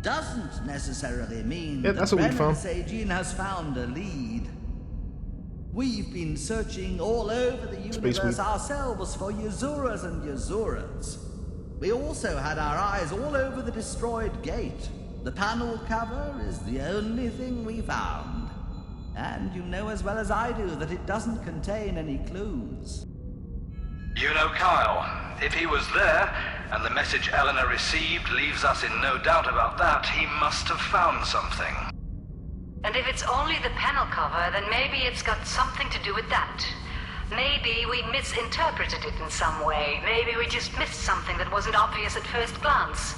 doesn't necessarily mean that Brennan Sajin has found a lead. We've been searching all over the universe ourselves for Yazuras and Yazuras. We also had our eyes all over the destroyed gate. The panel cover is the only thing we found. And you know as well as I do that it doesn't contain any clues. You know, Kyle, if he was there, and the message Eleanor received leaves us in no doubt about that, he must have found something. And if it's only the panel cover, then maybe it's got something to do with that. Maybe we misinterpreted it in some way. Maybe we just missed something that wasn't obvious at first glance.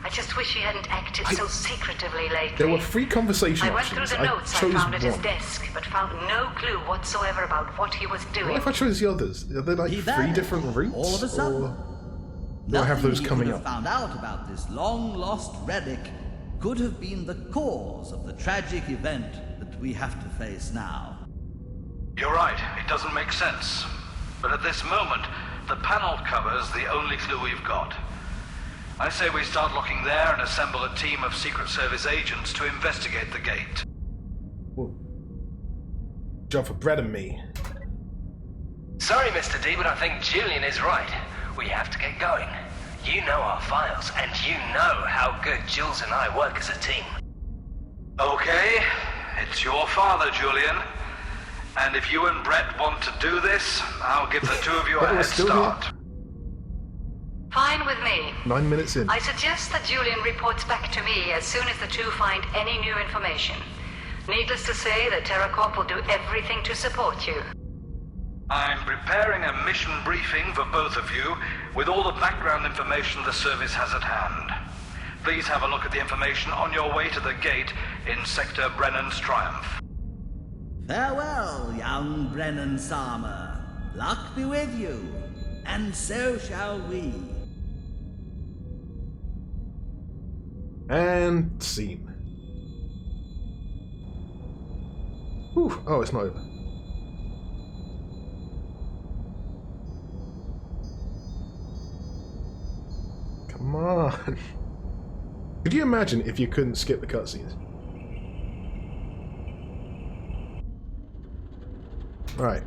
I just wish he hadn't acted so secretively lately. There were 3 conversation I went options. through the notes I found at his desk, but found no clue whatsoever about what he was doing. What if I chose the others? Are there like 3 different routes? All of a sudden. Or do I have those coming up? Found out about this long-lost relic could have been the cause of the tragic event that we have to face now. You're right, it doesn't make sense. But at this moment, the panel cover's the only clue we've got. I say we start looking there and assemble a team of Secret Service agents to investigate the gate. Job for Brett and me. Sorry, Mr. D, but I think Julian is right. We have to get going. You know our files, and you know how good Jules and I work as a team. Okay, it's your father, Julian. And if you and Brett want to do this, I'll give the 2 of you a head start. Fine with me. 9 minutes in. I suggest that Julian reports back to me as soon as the 2 find any new information. Needless to say that Terracorp will do everything to support you. I'm preparing a mission briefing for both of you with all the background information the service has at hand. Please have a look at the information on your way to the gate in Sector Brennan's Triumph. Farewell, young Brennan Sama. Luck be with you, and so shall we. And scene. Whew. Oh, it's not over. Come on. Could you imagine if you couldn't skip the cutscenes? Right.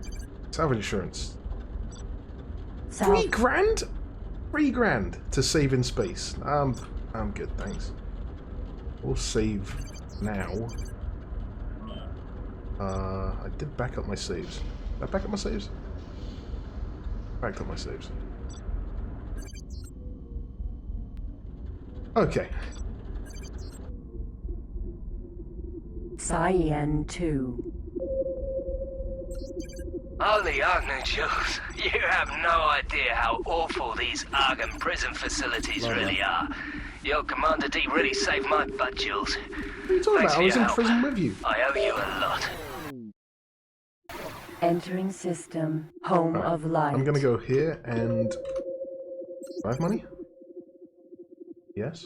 Salvage insurance. $3 grand? $3 grand to save in space. I'm good, thanks. We'll save now. I did back up my saves. Did I back up my saves? Backed up my saves. Okay. Cyan 2. Holy Argon Jules, you have no idea how awful these Argon prison facilities really are. Your Commander D really saved my butt, Jules. What are you talking about? I was in prison with you. I owe you a lot. Entering system. Home of light. I'm gonna go here and... Do I have money? Yes.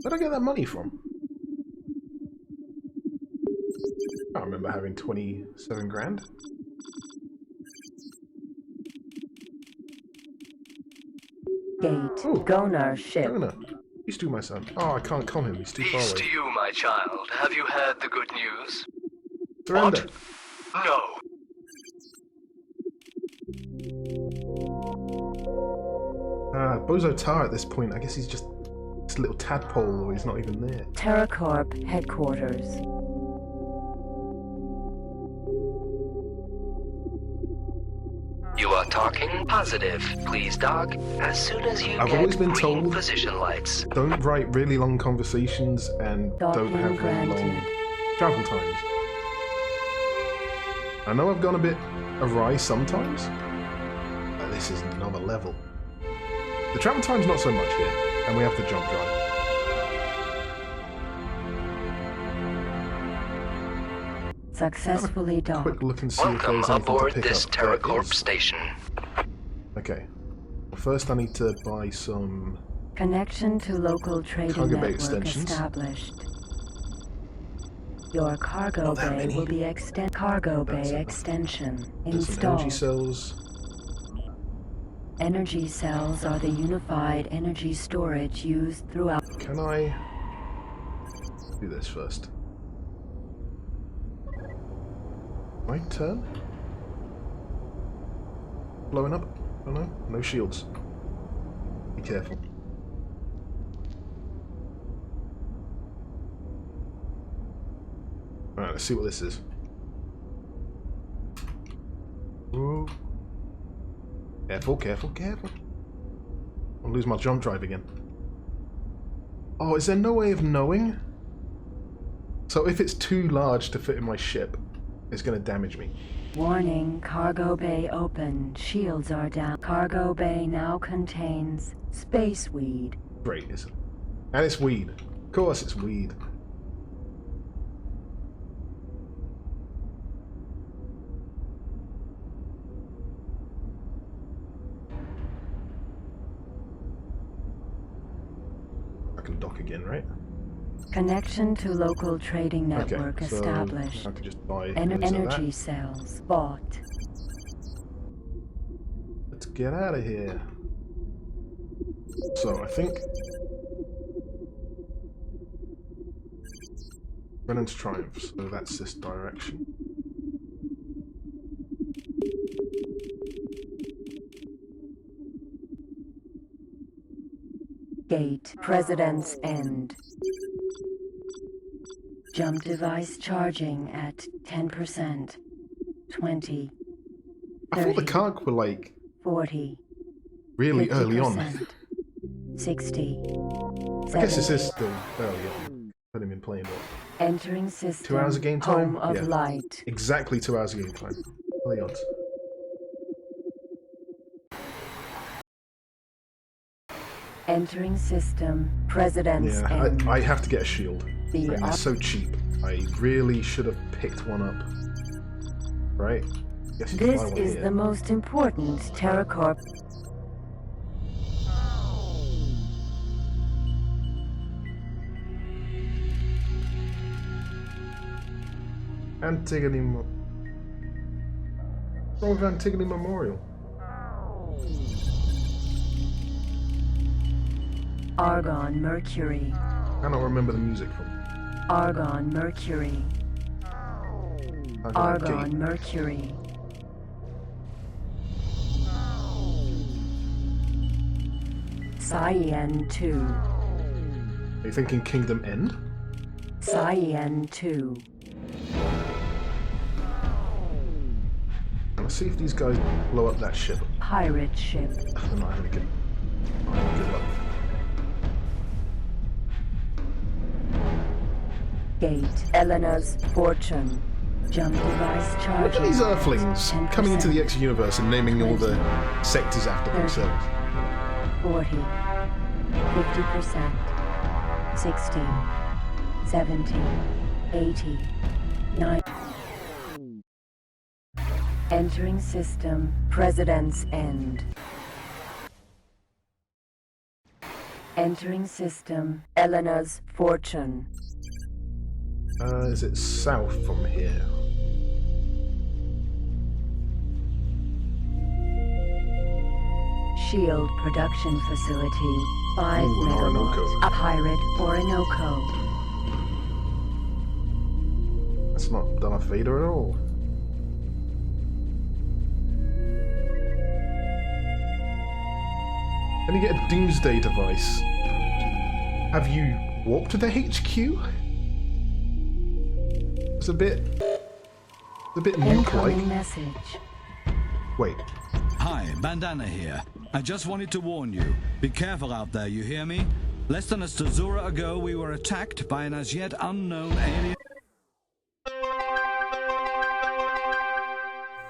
Where'd I get that money from? I don't remember having 27 grand. Gate. Ooh, Gonar ship. Gonar. Peace to you, my son. Oh, I can't calm him. He's too far away. Peace to you, my child. Have you heard the good news? Surrender. What? No. Bozo Tar at this point, I guess he's just this little tadpole, or he's not even there. Terracorp Headquarters. You are talking positive. Please dock as soon as you I've get always been green told, position lights. Don't write really long conversations and don't have really long travel times. I know I've gone a bit awry sometimes, but this is another level. The travel time's not so much here, and we have the jump drive. Successfully docked. Quick look and see Welcome if there's anything aboard to pick this up. Terracorp station. Okay. Well, first I need to buy some Connection to local trading cargo bay network extensions. established. Your cargo bay will be cargo bay extension There's some energy installed. cells. Energy cells are the unified energy storage used throughout. Can I do this first? My turn? Blowing up? Oh no, no shields. Be careful. Alright, let's see what this is. Ooh. Careful, careful, careful. I'll lose my jump drive again. Oh, is there no way of knowing? So if it's too large to fit in my ship, it's going to damage me. Warning, cargo bay open. Shields are down. Cargo bay now contains space weed. Great, isn't it? And it's weed. Of course it's weed. I can dock again, right? Connection to local trading network okay, so established. I could just buy Energy cells bought. Let's get out of here. So I think Renan's Triumph, so that's this direction. Gate. President's End. Jump device charging at 10%. 20. 30, I thought the Karg were like 40. really early on. 60. I guess this is still early on. I've only been playing what? Entering system. 2 hours of game time? Home of Yeah. light. Exactly 2 hours of game time. What are the odds? Entering system. President's Yeah, End. I have to get a shield. The They're so cheap. I really should have picked one up. Right? Guess you can This buy one is here. the most important Terracorp. Antigone. What's wrong with Antigone Memorial? Argon Mercury. I don't remember the music from. Argon Mercury. Argon Mercury. Cyan 2. Are you thinking Kingdom End? Cyan 2. Let's see if these guys blow up that ship. Pirate ship. I'm not having good luck. Gate. Elena's Fortune. Jump device charging. Look at these Earthlings coming into the X universe and naming all the sectors after themselves. 40. 50%. 60. 70. 80. 90. Entering system. President's End. Entering system. Elena's Fortune. Is it south from here? Shield production facility. 5 megawatts. A pirate Orinoco. That's not Darth Vader at all. Then you get a doomsday device. Have you warped to the HQ? It's a bit nuke-like. Message. Wait. Hi, Bandana here. I just wanted to warn you. Be careful out there, you hear me? Less than a Stazura ago, we were attacked by an as yet unknown alien.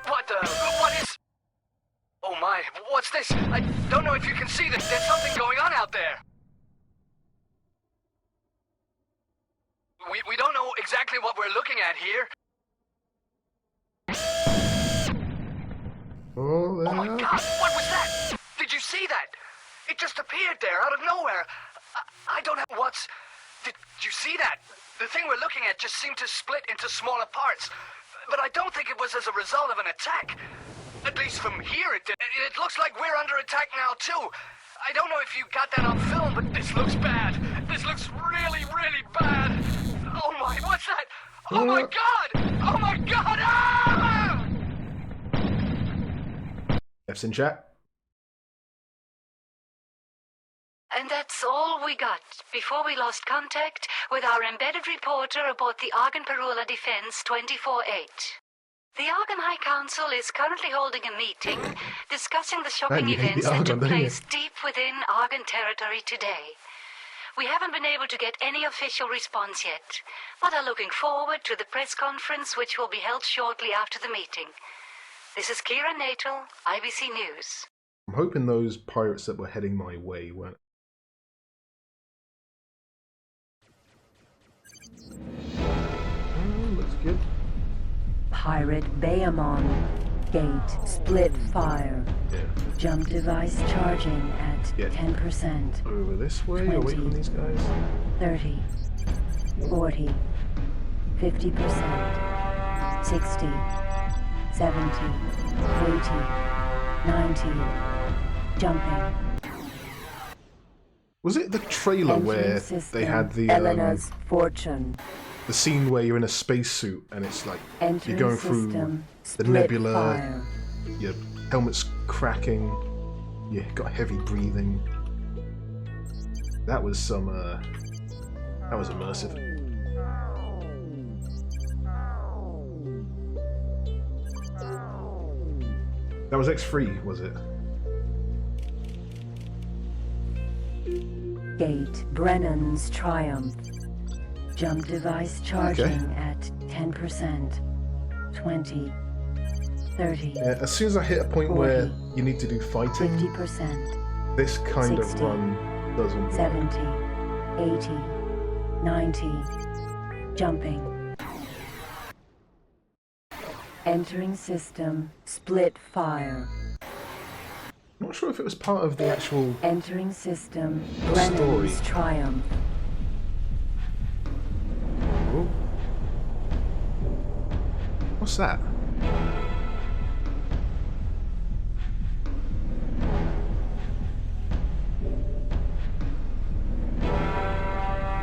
What is... Oh my, what's this? I don't know if you can see this. There's something going on out there. We don't know exactly what we're looking at here. Oh my god, what was that? Did you see that? It just appeared there out of nowhere. I don't have what's... Did you see that? The thing we're looking at just seemed to split into smaller parts. But I don't think it was as a result of an attack. At least from here it did. It looks like we're under attack now too. I don't know if you got that on film, but this looks bad. This looks really, really bad. Oh my, what's that? Oh my god! Oh my god! Ah! F's in chat. And that's all we got before we lost contact with our embedded reporter aboard the Argon Perula Defense 24-8. The Argon High Council is currently holding a meeting discussing the shocking events that took place deep within Argon territory today. We haven't been able to get any official response yet, but are looking forward to the press conference which will be held shortly after the meeting. This is Kira Natal, IBC News. I'm hoping those pirates that were heading my way weren't. Looks good. Pirate Bayamon. Gate. Split fire. Yeah. Jump device charging at 10%. Over this way, 20, away from these guys. 30. 40. 50%. 60. 70. 80. 90. Jumping. Was it the trailer where they had the Elena's Fortune. The scene where you're in a spacesuit and it's like you're going through the nebula, fire. your helmet's cracking, you got heavy breathing. That was some that was immersive. That was X3, was it? Gate. Brennan's Triumph. Jump device charging at 10%. 20. 30. Yeah, as soon as I hit a point 40, where you need to do fighting, 50%. this kind 60, of run doesn't work. 70. 80. 90. Jumping. Entering system. Split fire. I'm not sure if it was part of the actual Entering system. story. Brennan's Triumph. Oh. What's that?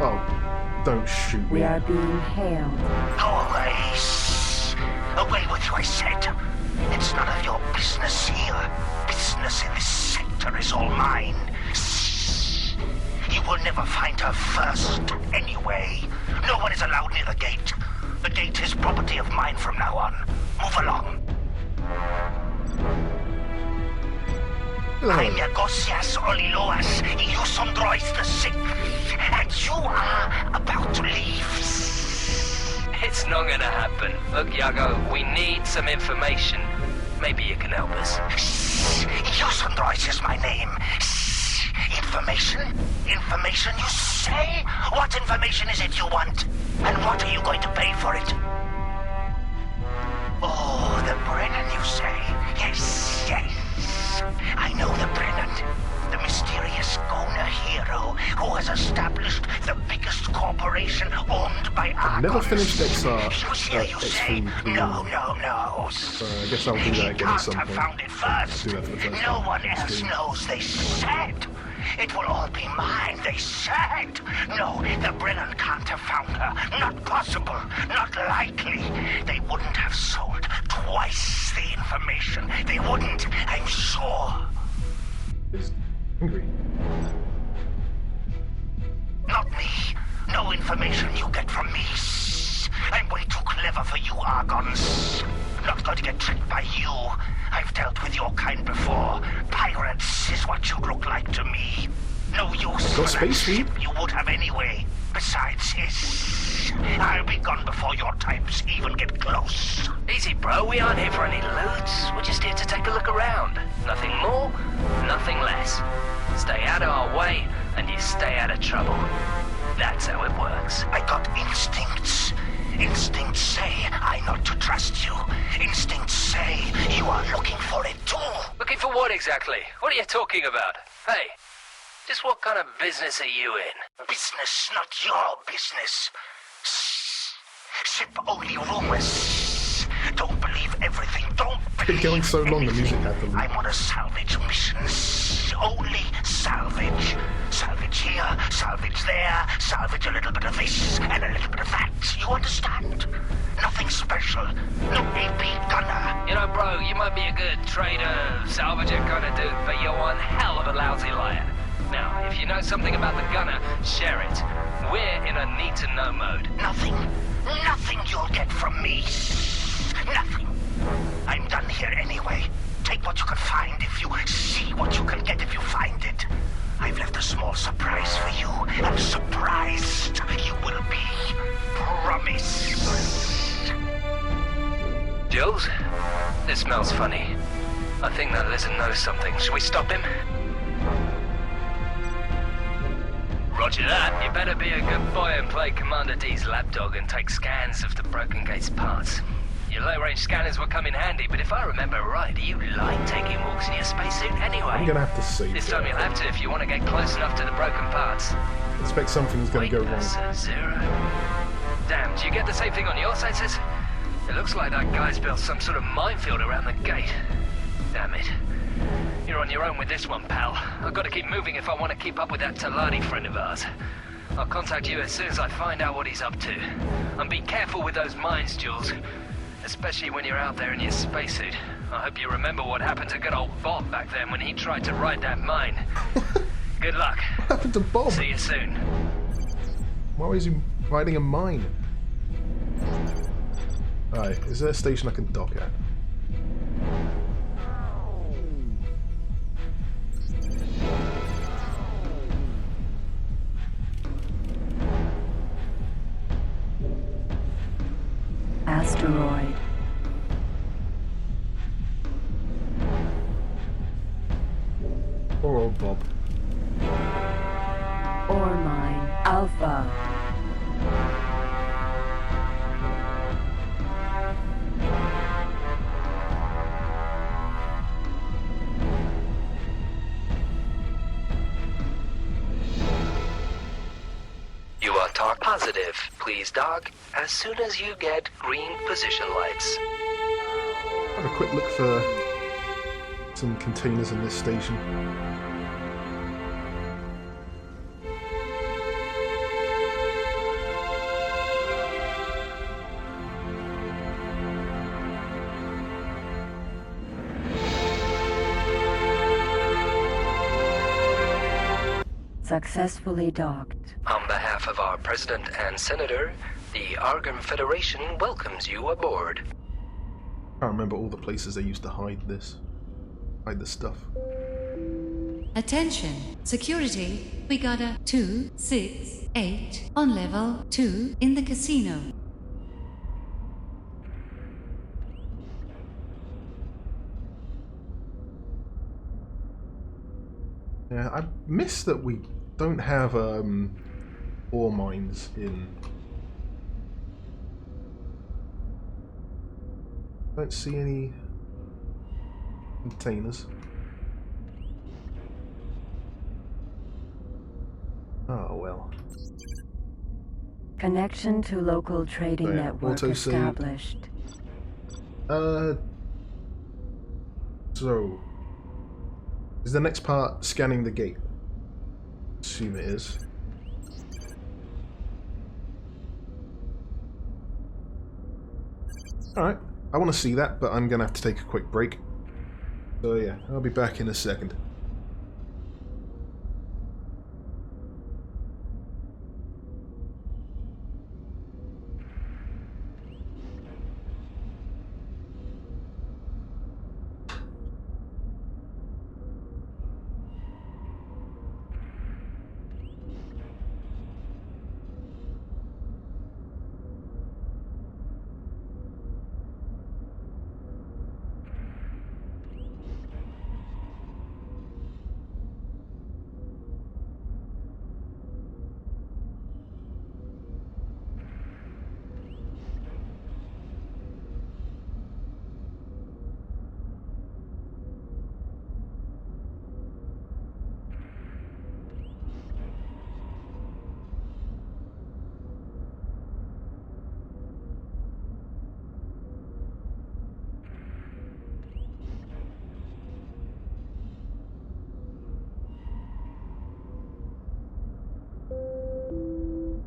Oh, don't shoot me. We are being hailed. Go away. Away with you, I said. It's none of your business here. Business in this sector is all mine. You will never find her first, anyway. No one is allowed near the gate. The gate is property of mine from now on. Move along. I'm Yagosias Oliloas, Yusondrois the Sixth, and you are about to leave. It's not gonna happen. Look, Yago, we need some information. Maybe you can help us. Yusondrois is my name. Information? Information, you say? What information is it you want? And what are you going to pay for it? Oh, the Brennan, you say? Yes, yes. I know the Brennan. The mysterious Gona hero who has established the biggest corporation owned by Argon. I've never finished Extreme. No. So I guess I'll do that again at some point. Found it first. Do that for the first No time. one else knows, they said. It will all be mine, they said. No, the Brennan can't have found her. Not possible. Not likely. They wouldn't have sold twice the information. They wouldn't, I'm sure. He's angry. Not me. No information you get from me. I'm way too clever for you, Argons. Not going to get tricked by you. I've dealt with your kind before. Pirates is what you look like to me. No use for that ship you would have anyway. Besides, I'll be gone before your types even get close. Easy, bro. We aren't here for any loot. We're just here to take a look around. Nothing more, nothing less. Stay out of our way, and you stay out of trouble. That's how it works. I got instincts. Instincts say I'm not to trust you. Instincts say you are looking for it too. Looking for what exactly? What are you talking about? Hey, just what kind of business are you in? Business, not your business. Ship only rumors. Don't believe everything. Don't It's been going so long, the music had to leave. I'm on a salvage mission. Only salvage. Salvage here, salvage there, salvage a little bit of this and a little bit of that. You understand? Nothing special. No AP gunner. You know, bro, you might be a good trader, salvager kind of dude, but you're one hell of a lousy liar. Now, if you know something about the gunner, share it. We're in a need-to-know mode. Nothing you'll get from me. Nothing. I'm done here anyway. Take what you can find if you see what you can get if you find it. I've left a small surprise for you, and surprised you will be. Promise. Jules? This smells funny. I think that lizard knows something. Should we stop him? Roger that. You better be a good boy and play Commander D's lapdog and take scans of the Broken Gate's parts. Your low-range scanners will come in handy, but if I remember right, you like taking walks in your spacesuit anyway. I'm gonna have to save This time you'll have to if you want to get close enough to the broken parts. I expect something's gonna go wrong. Zero. Damn, do you get the same thing on your sensors? It looks like that guy's built some sort of minefield around the gate. Damn it. You're on your own with this one, pal. I've got to keep moving if I want to keep up with that Taladi friend of ours. I'll contact you as soon as I find out what he's up to. And be careful with those mines, Jules. Especially when you're out there in your spacesuit. I hope you remember what happened to good old Bob back then when he tried to ride that mine. Good luck. What happened to Bob? See you soon. Why was he riding a mine? Alright, is there a station I can dock at? Asteroid. Poor old Bob. Ore mine. Alpha. You are talk positive. please dock as soon as you get green position lights. Have a quick look for some containers in this station. Successfully docked. On behalf of our President and Senator, the Argon Federation welcomes you aboard. I can't remember all the places they used to hide this stuff. Attention, security. We got a 268 on level 2 in the casino. Yeah, I miss that we don't have ore mines in. Don't see any containers. Oh well. Connection to local trading network autosave. established. So is the next part scanning the gate? Assume it is. Alright, I want to see that, but I'm gonna have to take a quick break. So yeah, I'll be back in a second.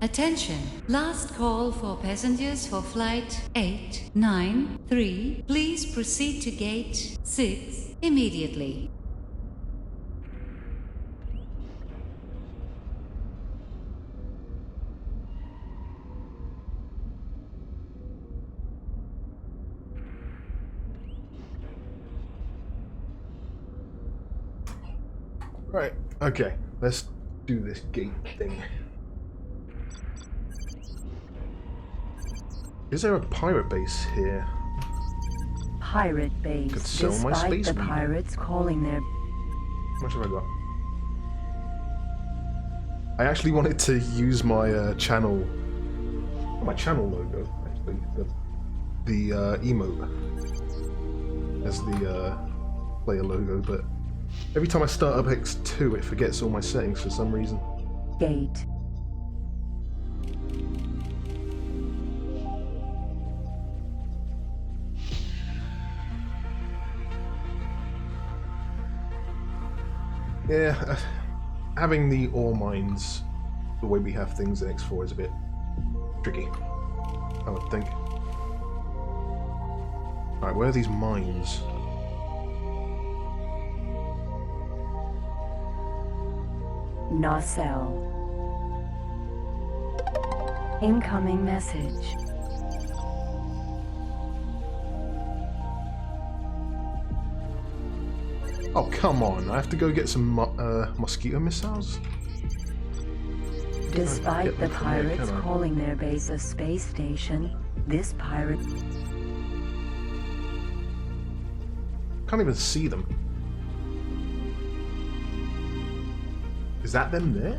Attention, last call for passengers for flight 893. Please proceed to gate 6 immediately. Right, okay, let's do this gate thing. Is there a pirate base here? Pirate base. Could sell my Despite space the weed. pirates calling their... How much have I got? I actually wanted to use my channel, my channel logo, actually, the emote as the player logo, but every time I start up X2 it forgets all my settings for some reason. Gate. Yeah, having the ore mines the way we have things in X4 is a bit tricky, I would think. Alright, where are these mines? Nacelle. Incoming message. Oh, come on. I have to go get some mosquito missiles? Despite the them from here, pirates can I? calling their base a space station, this pirate... Can't even see them. Is that them there?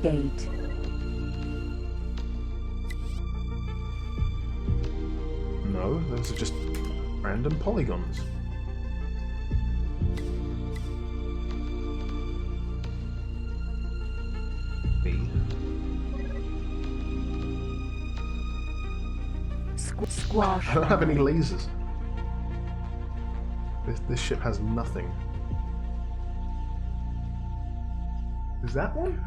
Gate. No, those are just random polygons. B. Squash I don't have any mine. lasers. This ship has nothing. Is that one?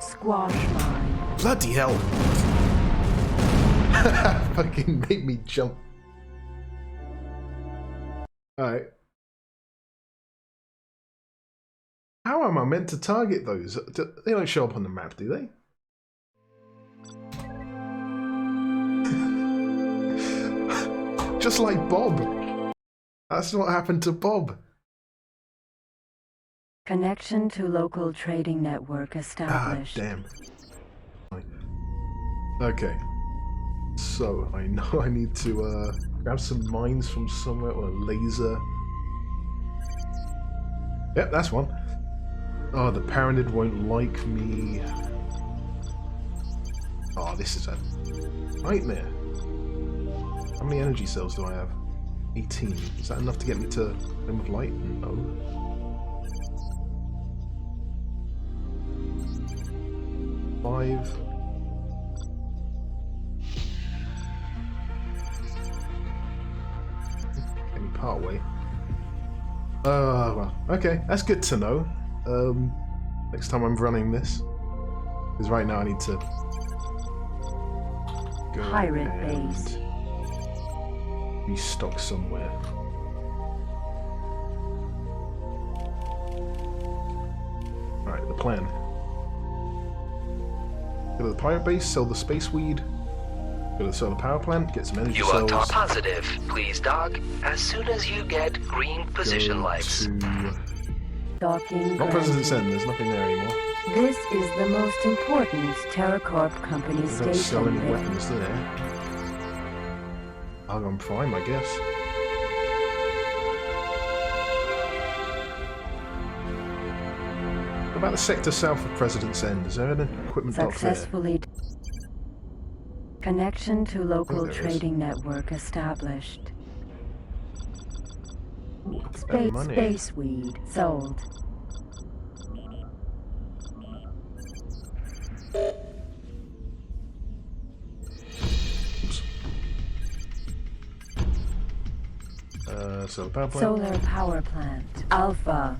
Squash mine. Bloody hell! Fucking made me jump. Alright. How am I meant to target those? They don't show up on the map, do they? Just like Bob. That's what happened to Bob. Connection to local trading network established. Ah, damn. Okay. So, I know I need to grab some mines from somewhere, or a laser. Yep, that's one. Oh, the Paranid won't like me. Oh, this is a nightmare. How many energy cells do I have? 18. Is that enough to get me to Limb of Light? No. Five. Get me part way. Well, okay, that's good to know. Next time I'm running this, because right now I need to go Pirate and base. restock somewhere. Alright, the plan. Go to the pirate base, sell the space weed, go to the solar power plant, get some energy You cells. are positive. Please dock as soon as you get green position lights. Docking Not President's granted. End, there's nothing there anymore. This is the most important Terracorp company They don't sell station any there. weapons there. Argon Prime, I guess. What about the sector south of President's End? Is there an equipment dock there? Successfully. Connection to local there is. trading network established. Spend money. Space weed sold. Solar power plant. Solar power plant. Alpha.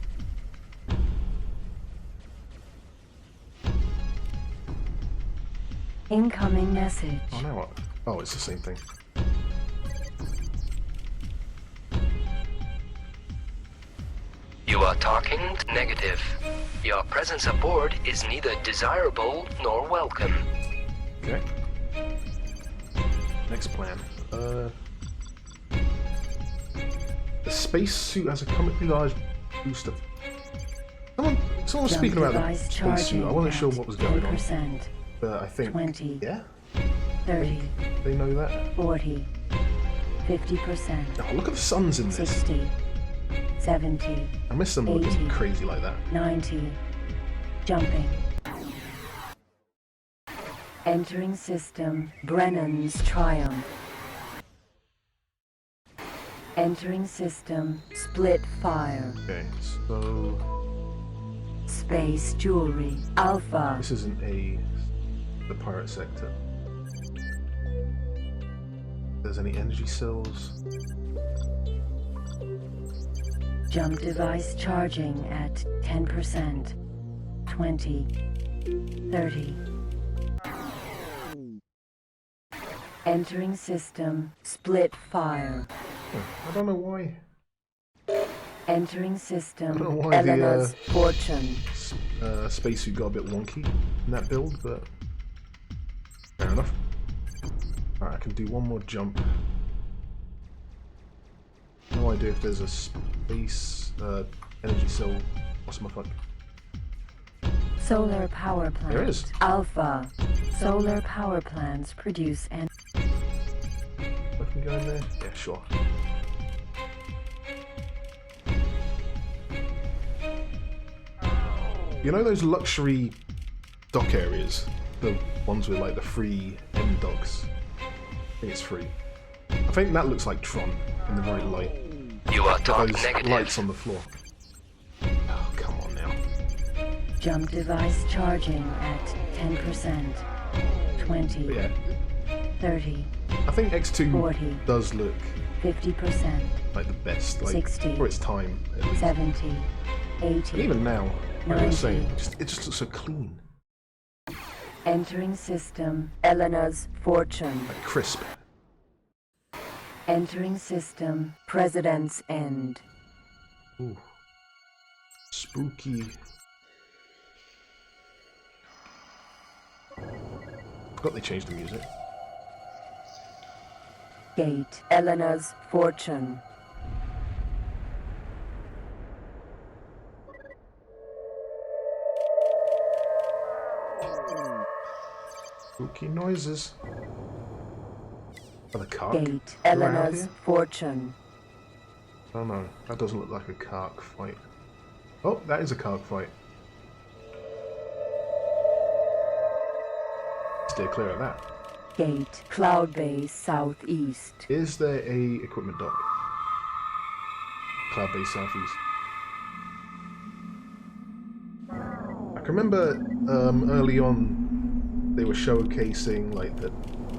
Incoming message. Oh, now what? Oh, it's the same thing. You are talking negative. Your presence aboard is neither desirable nor welcome. Okay. Next plan. The space suit has a comically large booster. Someone was speaking about the space suit. I wasn't sure what was going on. 10%, But I think 20, yeah, 30, they know that. 40, 50%, Oh, look at the suns in this. 60, 70, I miss them looking 80, crazy like that. 90. Jumping. Entering system. Brennan's Triumph. Entering system. Split fire. Okay, so Space jewelry. Alpha. this isn't the pirate sector. If there's any energy cells? Jump device charging at 10%. 20. 30. Entering system. Split fire. I don't know why. Entering I system. don't know why Elena's the fortune. spacesuit got a bit wonky in that build, but fair enough. Alright, I can do one more jump. No idea if there's a space energy cell. What's my fuck? Solar power plant. There is. Alpha. Solar power plants produce and I can go in there? Yeah, sure. You know those luxury dock areas? The ones with like the free end docks? I think it's free. I think that looks like Tron in the right light. You are Got talk those negative. lights on the floor. Oh, come on now. jump device charging at 10%. 20. But yeah, 30. I think X2 40. does look 50%. like the best, like 60. for its time. At least. 70. 80. And even now, like 90. I was saying, it just looks so clean. Entering system. Elena's fortune. Like crisp. Entering system. President's end. Ooh. Spooky. Forgot they changed the music. Gate. Elena's fortune. Spooky noises. Oh, the cark? Gate. Around Elena's here? fortune. Oh no, that doesn't look like a cark fight. Oh, that is a cark fight. Steer clear of that. Gate. Cloud Base southeast. Is there a equipment dock? Cloud base southeast. I can remember early on they were showcasing like the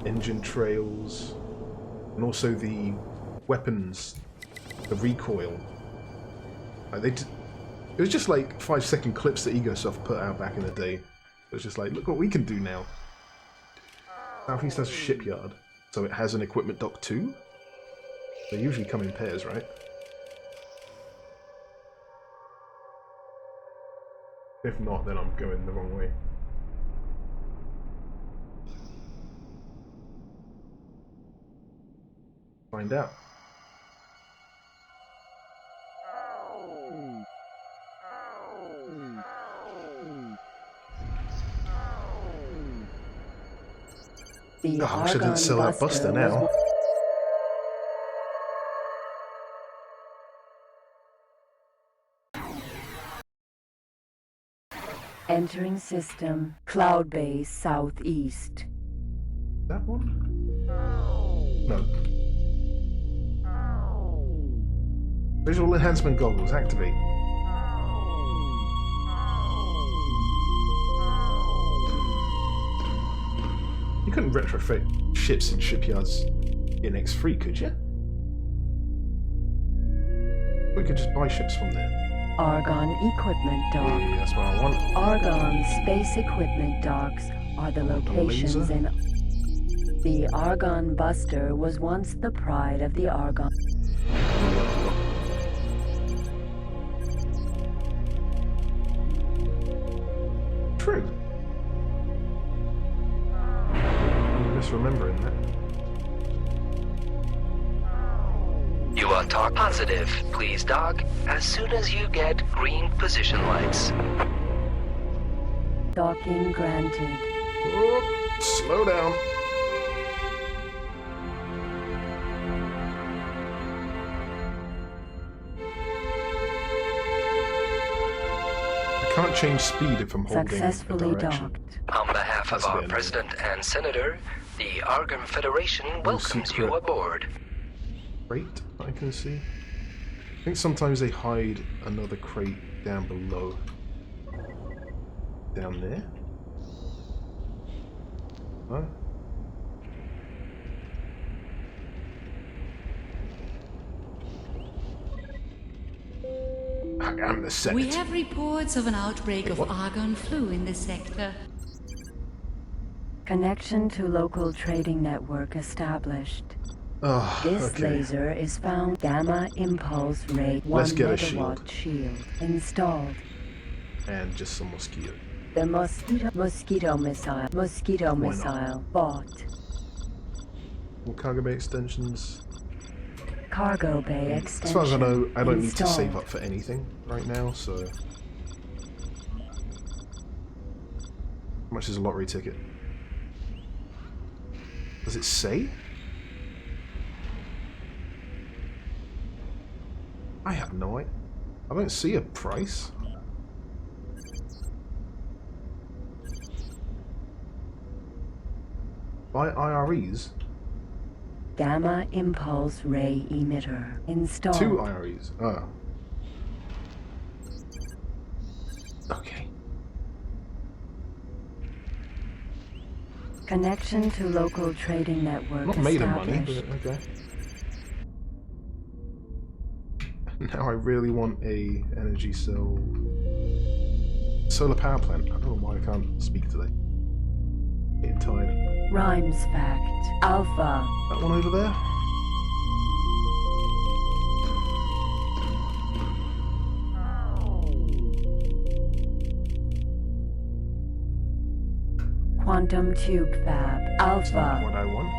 engine trails and also the weapons, the recoil. Like it was just like 5-second clips that Egosoft put out back in the day. It was just like, look what we can do now. Southeast has a shipyard, so it has an equipment dock too. They usually come in pairs, right? If not, then I'm going the wrong way. Find out. The I wish I didn't sell that Buster now. Entering system. Cloud Base southeast. That one? No. Visual enhancement goggles, activate. You couldn't retrofit ships in shipyards in X3, could you? We could just buy ships from there. Argon equipment dock. Yeah, that's what I want. Argon space equipment docks are the locations laser? in. The Argon Buster was once the pride of the Argon. True. I'm misremembering that. You are talk positive. Please dock as soon as you get green position lights. Docking granted. Oh, slow down. I can't change speed if I'm holding Successfully a direction. docked. On behalf That's of a our bit President and Senator, the Argon Federation welcomes you secret. aboard. Crate I can see. I think sometimes they hide another crate down below. Down there? Huh? I am the Senate. We have reports of an outbreak of argon flu in this sector. Connection to local trading network established. Oh, This okay. laser is found Gamma Impulse Ray 1 Let's get a megawatt shield installed. And just some mosquito. The mosquito missile bought. More cargo bay extensions. Cargo bay extension. As far as I know, I don't need to installed. save up for anything right now, so... How much is a lottery ticket? Does it say? I have no idea. I don't see a price. Buy IREs? Gamma Impulse Ray emitter installed. 2 IREs. Oh. Okay. Connection to local trading network Not made of money, established. but okay. Now I really want a energy cell. Solar power plant. I don't know why I can't speak today. Getting tired. Rhymes fact. Alpha. That one over there? Quantum tube fab. Alpha. What I want.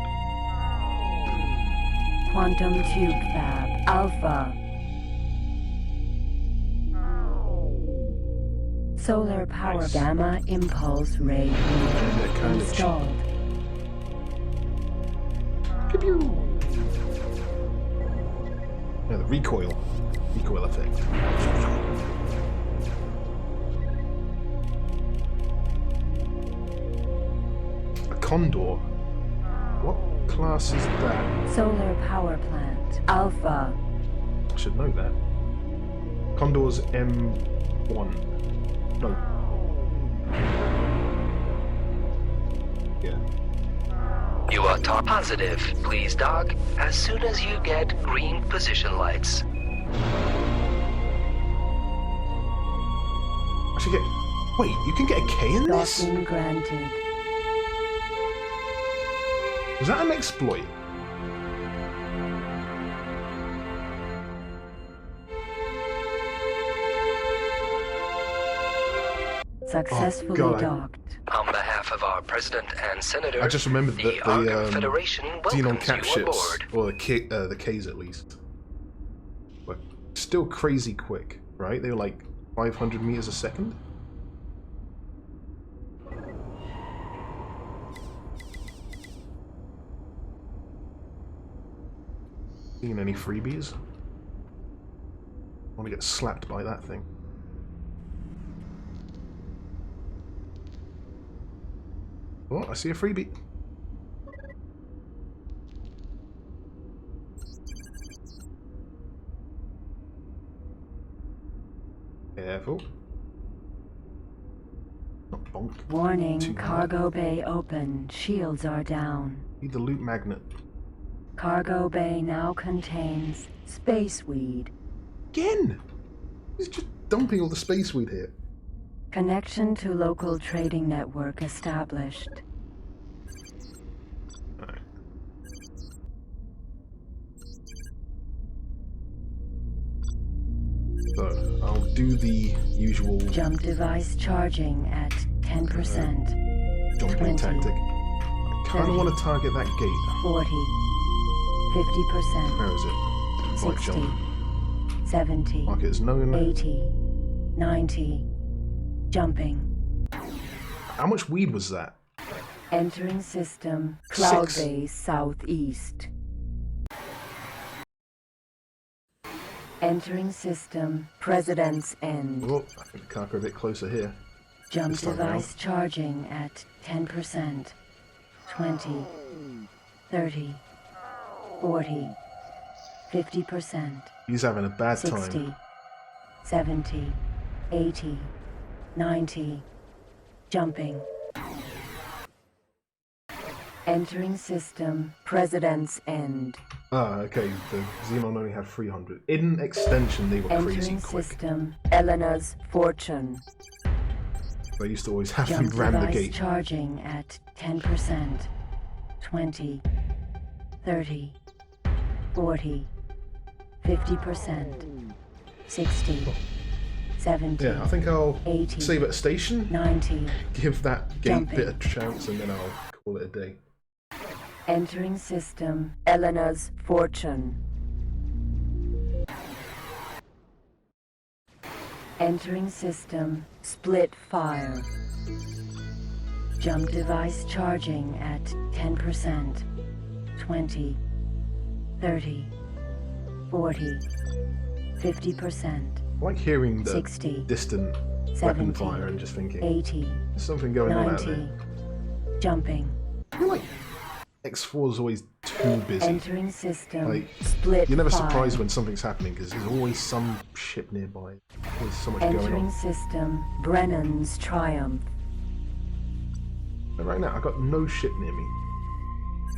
Quantum tube fab. Alpha. Solar power gamma impulse ray unit installed. Yeah, the recoil effect. A condor. What class is that? Solar power plant. Alpha. I should know that. Condor's M1. No. Yeah. You are top positive. Please dock as soon as you get green position lights. I should get... Wait, you can get a K in this? Docking granted. Was that an exploit? Successfully docked. On behalf of our president and senator, I just remembered that the Argon Federation Xenon welcomes cap you ships, aboard. or the Ks at least, were still crazy quick, right? They were like 500 meters a second. Seen any freebies? I want to get slapped by that thing. Oh, I see a freebie. Careful. Not bonk. Warning, Too cargo hard. bay open. Shields are down. Need the loot magnet. Cargo bay now contains space weed. Again! He's just dumping all the space weed here. Connection to local trading network established. Alright. So, I'll do the usual Jump device charging at 10%. jumping 20, tactic. I kind of want to target that gate. 40, 50%. Where is it? Oh, 60, jump. 70, Mark it as known. 80, 90. Jumping. How much weed was that? Entering system. Cloud 6. base southeast. Entering system. President's end. Oh, I think the cargo a bit closer here. Jump This time device charging at 10%. 20, 30, 40, 50%. He's having a bad 60, time. 70, 80, 90. Jumping. Entering system. President's end. Ah, okay. The Xenon only had 300. In extension, they were crazy Entering quick. system. Elena's fortune. They used to always have Jump them ram the device gate. charging at 10%. 20, 30, 40, 50%. 60, 70. Yeah, I think I'll 80, save at a station, 90. give that gate Jumping. bit a chance, and then I'll call it a day. Entering system. Elena's fortune. Entering system. Split fire. Jump device charging at 10%. 20, 30, 40, 50%. I like hearing the 60, distant 70, weapon fire and just thinking, 80, there's something going on out 90. there. Jumping. I feel like X4 is always too busy. Entering system. Like, Split you're never fire. surprised when something's happening because there's always some ship nearby. There's so much going Entering on. system. Brennan's triumph. But right now, I've got no ship near me.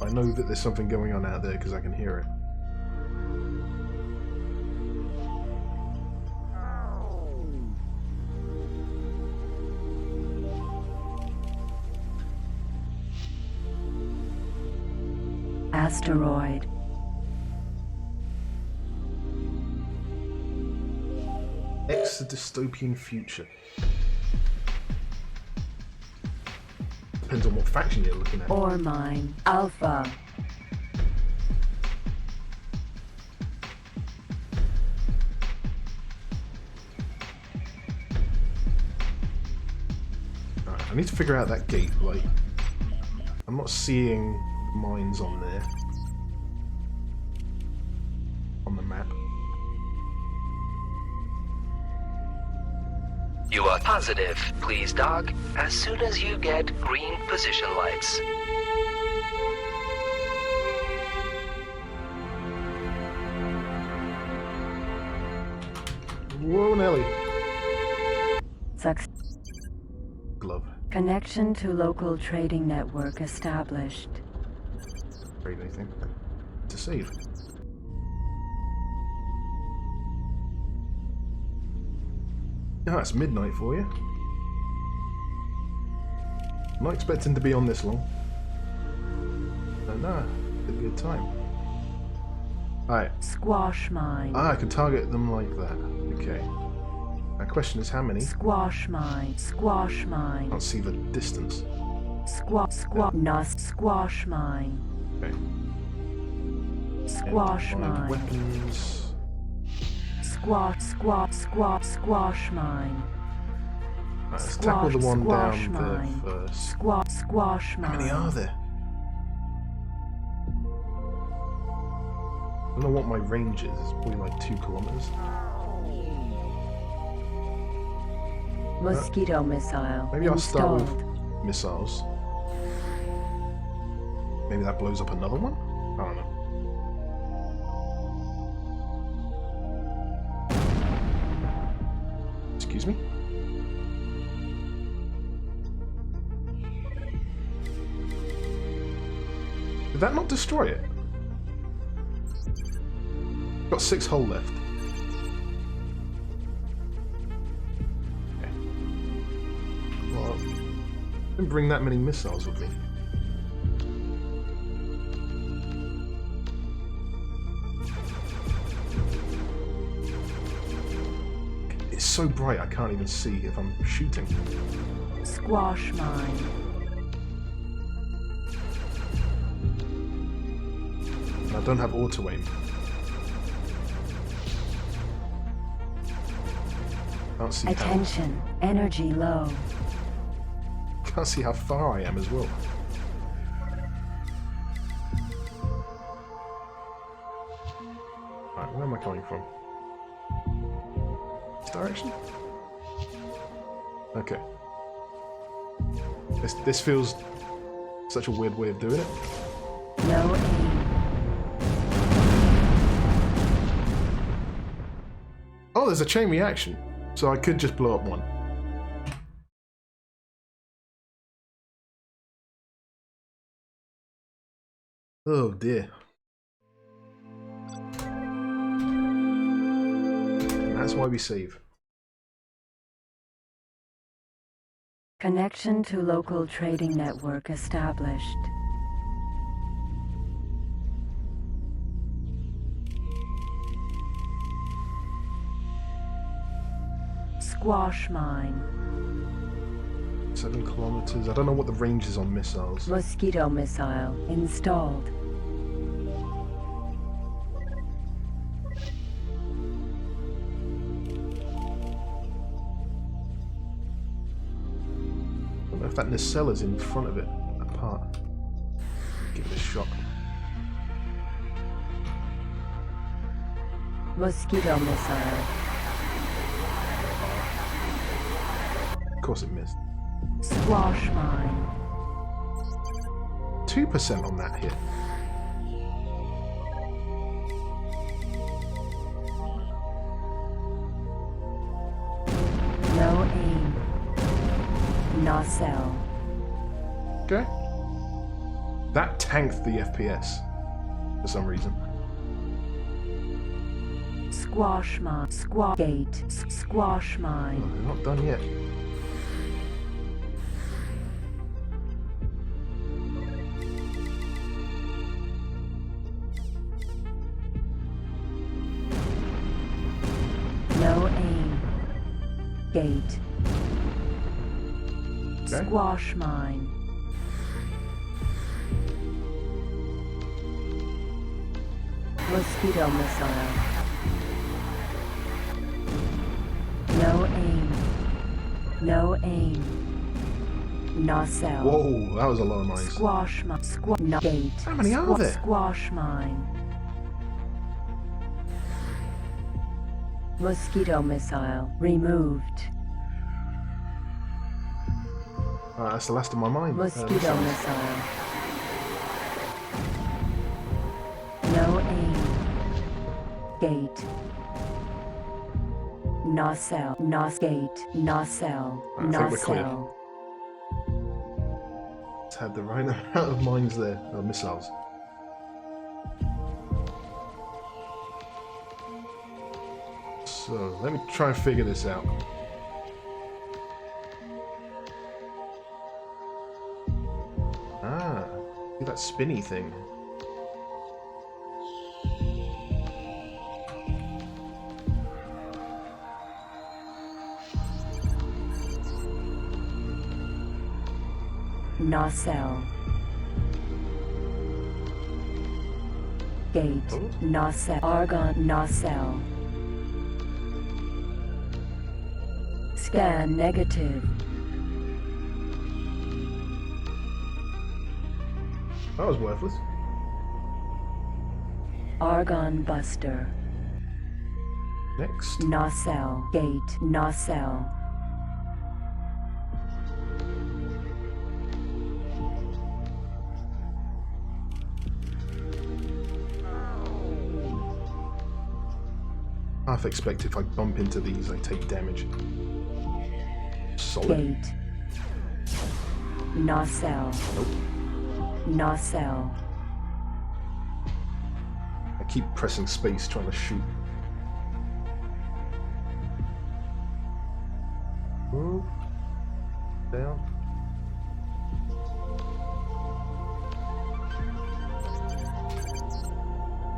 I know that there's something going on out there because I can hear it. Asteroid. Dystopian future. Depends on what faction you're looking at. Ore mine. Alpha. Alright, I need to figure out that gate, like... I'm not seeing mines on there. On the map. You are positive, please dock, as soon as you get green position lights. Whoa, Nelly. Glove. Connection to local trading network established. Trade anything. To save. Oh, it's midnight for you. I'm not expecting to be on this long. But no, it's a good time. Alright. Squash mine. Ah, I can target them like that. Okay. My question is how many? Squash mine. Squash mine. Can't see the distance. Squash mine. Okay. Squash mine. Weapons. Squash mine. Right, let's tackle the one down mine. there first. Squash mine. How many are there? I don't know what my range is. It's probably like 2 kilometers. Mosquito missile. Maybe I'll start installed. with missiles. Maybe that blows up another one? I don't know. Excuse me? Did that not destroy it? Got 6 hull left. Okay. Well, I didn't bring that many missiles with me. It's so bright I can't even see if I'm shooting. Squash mine. And I don't have auto aim. Can't see Attention. Energy low. Can't see how far I am as well. Right, where am I coming from? This direction? Okay. This feels such a weird way of doing it. No aim. Oh, there's a chain reaction, so I could just blow up one. Oh dear. And that's why we save. Connection to local trading network established. Squash mine. 7 kilometers. I don't know what the range is on missiles. Mosquito missile installed. I don't know if that nacella's in front of it, that part. Give it a shot. Mosquito missile. Of course it missed. Squash mine. 2% on that hit. No aim. Nacelle. Okay. That tanked the FPS for some reason. Squash mine. Squash gate. Squash mine. Oh, not done yet. No aim. Gate. Okay. Squash mine. Mosquito missile. No aim. No aim. Nacelle. Whoa, that was a lot of mines. Squash mine. No gate. How many are there? Squash mine. Mosquito missile removed. That's the last of my mine. Mosquito missile. No aim. Gate. Nacelle. Gate. Nacelle. I think we're clear. Nacelle. Let's have the right amount of mines there. Missiles. So, let me try and figure this out. Ah, see that spinny thing. Nacelle. Gate. Nacelle. Argon. Nacelle. Scan negative. That was worthless. Argon buster. Next. Nacelle. Gate. Nacelle. Half expect if I bump into these, I take damage. Solid. Gate. Nacelle. Nope. Nacelle. I keep pressing space trying to shoot. Move. Down.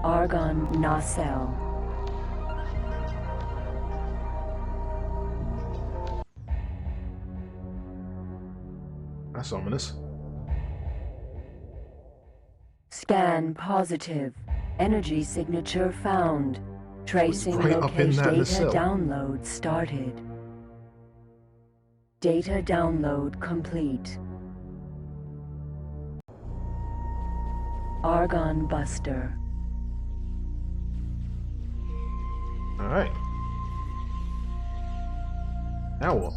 Argon nacelle. That's ominous. Scan positive. Energy signature found. Tracing Right up in location. that Data nacelle. download started. Data download complete. Argon buster. Alright. Now what?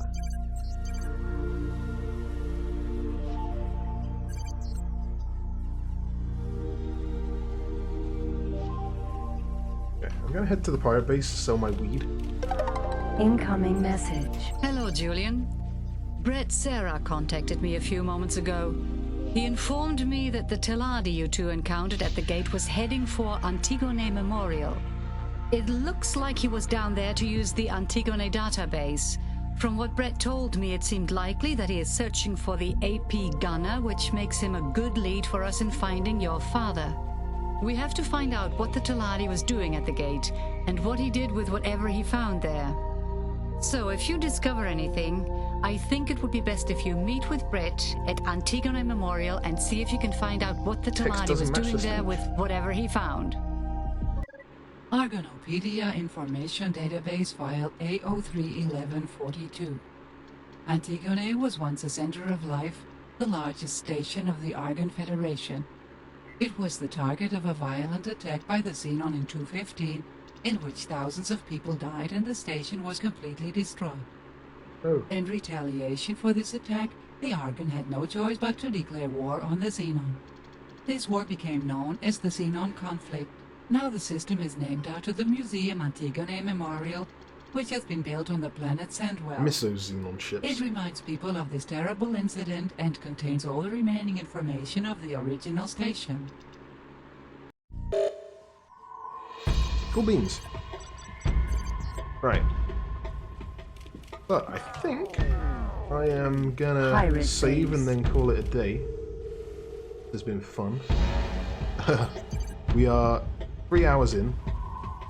Okay, I'm gonna head to the pirate base to sell my weed. Incoming message. Hello, Julian. Brett Serra contacted me a few moments ago. He informed me that the Teladi you two encountered at the gate was heading for Antigone Memorial. It looks like he was down there to use the Antigone database. From what Brett told me, it seemed likely that he is searching for the AP gunner, which makes him a good lead for us in finding your father. We have to find out what the Teladi was doing at the gate, and what he did with whatever he found there. So if you discover anything, I think it would be best if you meet with Brett at Antigone Memorial and see if you can find out what the Teladi was doing there with whatever he found. Argonopedia Information Database File A031142. Antigone was once a center of life, the largest station of the Argon Federation. It was the target of a violent attack by the Xenon in 215, in which thousands of people died and the station was completely destroyed. Oh. In retaliation for this attack, the Argon had no choice but to declare war on the Xenon. This war became known as the Xenon Conflict. Now the system is named after the Museum Antigone Memorial, which has been built on the planet Sandwell. I miss those Xenon ships. It reminds people of this terrible incident and contains all the remaining information of the original station. Cool beans. Right. But I think I am gonna Pirate save days. and then call it a day. This has been fun. We are 3 hours in.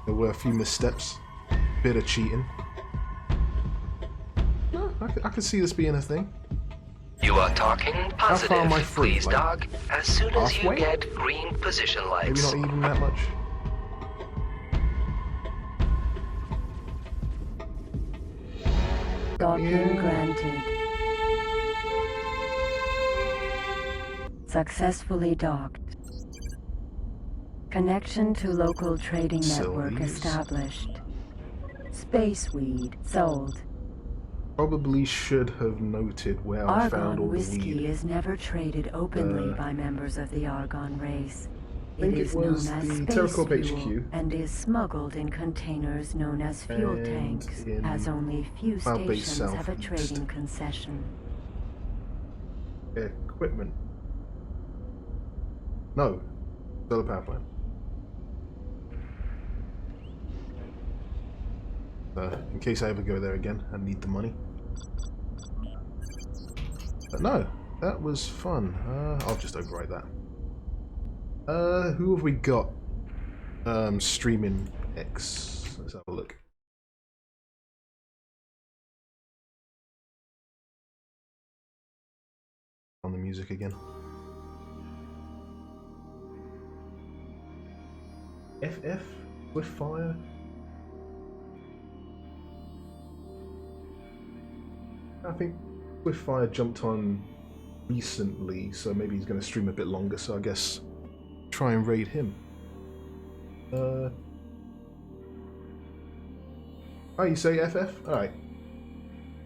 There were a few missteps. Bit of cheating. No, I could see this being a thing. You are talking positive, far am I through? please, Like, dog. As soon as you halfway? get green position Maybe lights. not even that much. Docking granted. Successfully docked. Connection to local trading network Facilities. established. Space weed sold. Probably should have noted where I found all Argon the whiskey weed. is never traded openly by members of the Argon race. I think It it is known was as the space Terracorp fuel HQ. and is smuggled in containers known as fuel And tanks, in as only few Cloud Base stations have a Southeast. trading concession. Equipment. No. Solar power plant. In case I ever go there again and need the money. But no, that was fun. I'll just overwrite that. Who have we got? Streaming X. Let's have a look. On the music again. FF with fire. I think Swiftfire jumped on recently, so maybe he's going to stream a bit longer, so I guess try and raid him. Oh, you say FF? Alright.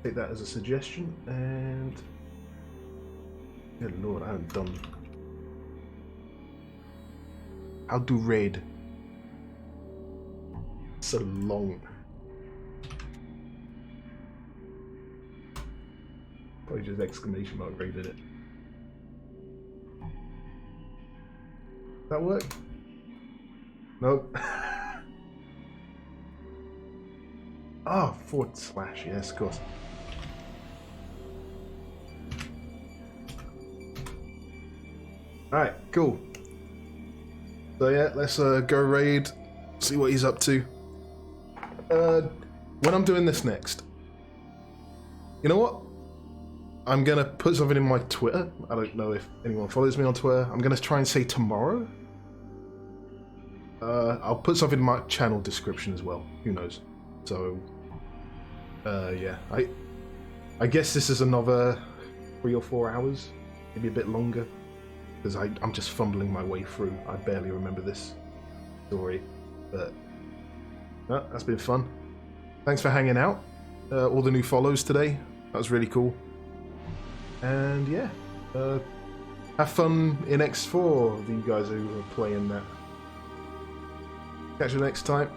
Take that as a suggestion, and... Good lord, I haven't done... How do raid? So long. Probably just exclamation mark raided it. That work? Nope. Ah, / yes, of course. Alright, cool. So yeah, let's go raid, see what he's up to. When I'm doing this next, you know what? I'm gonna put something in my Twitter. I don't know if anyone follows me on Twitter. I'm gonna try and say tomorrow. I'll put something in my channel description as well. Who knows? So, yeah. I guess this is another 3 or 4 hours, maybe a bit longer, because I'm just fumbling my way through. I barely remember this story, but no, that's been fun. Thanks for hanging out. All the new follows today. That was really cool. And yeah, have fun in X4, the you guys who are playing that. Catch you next time.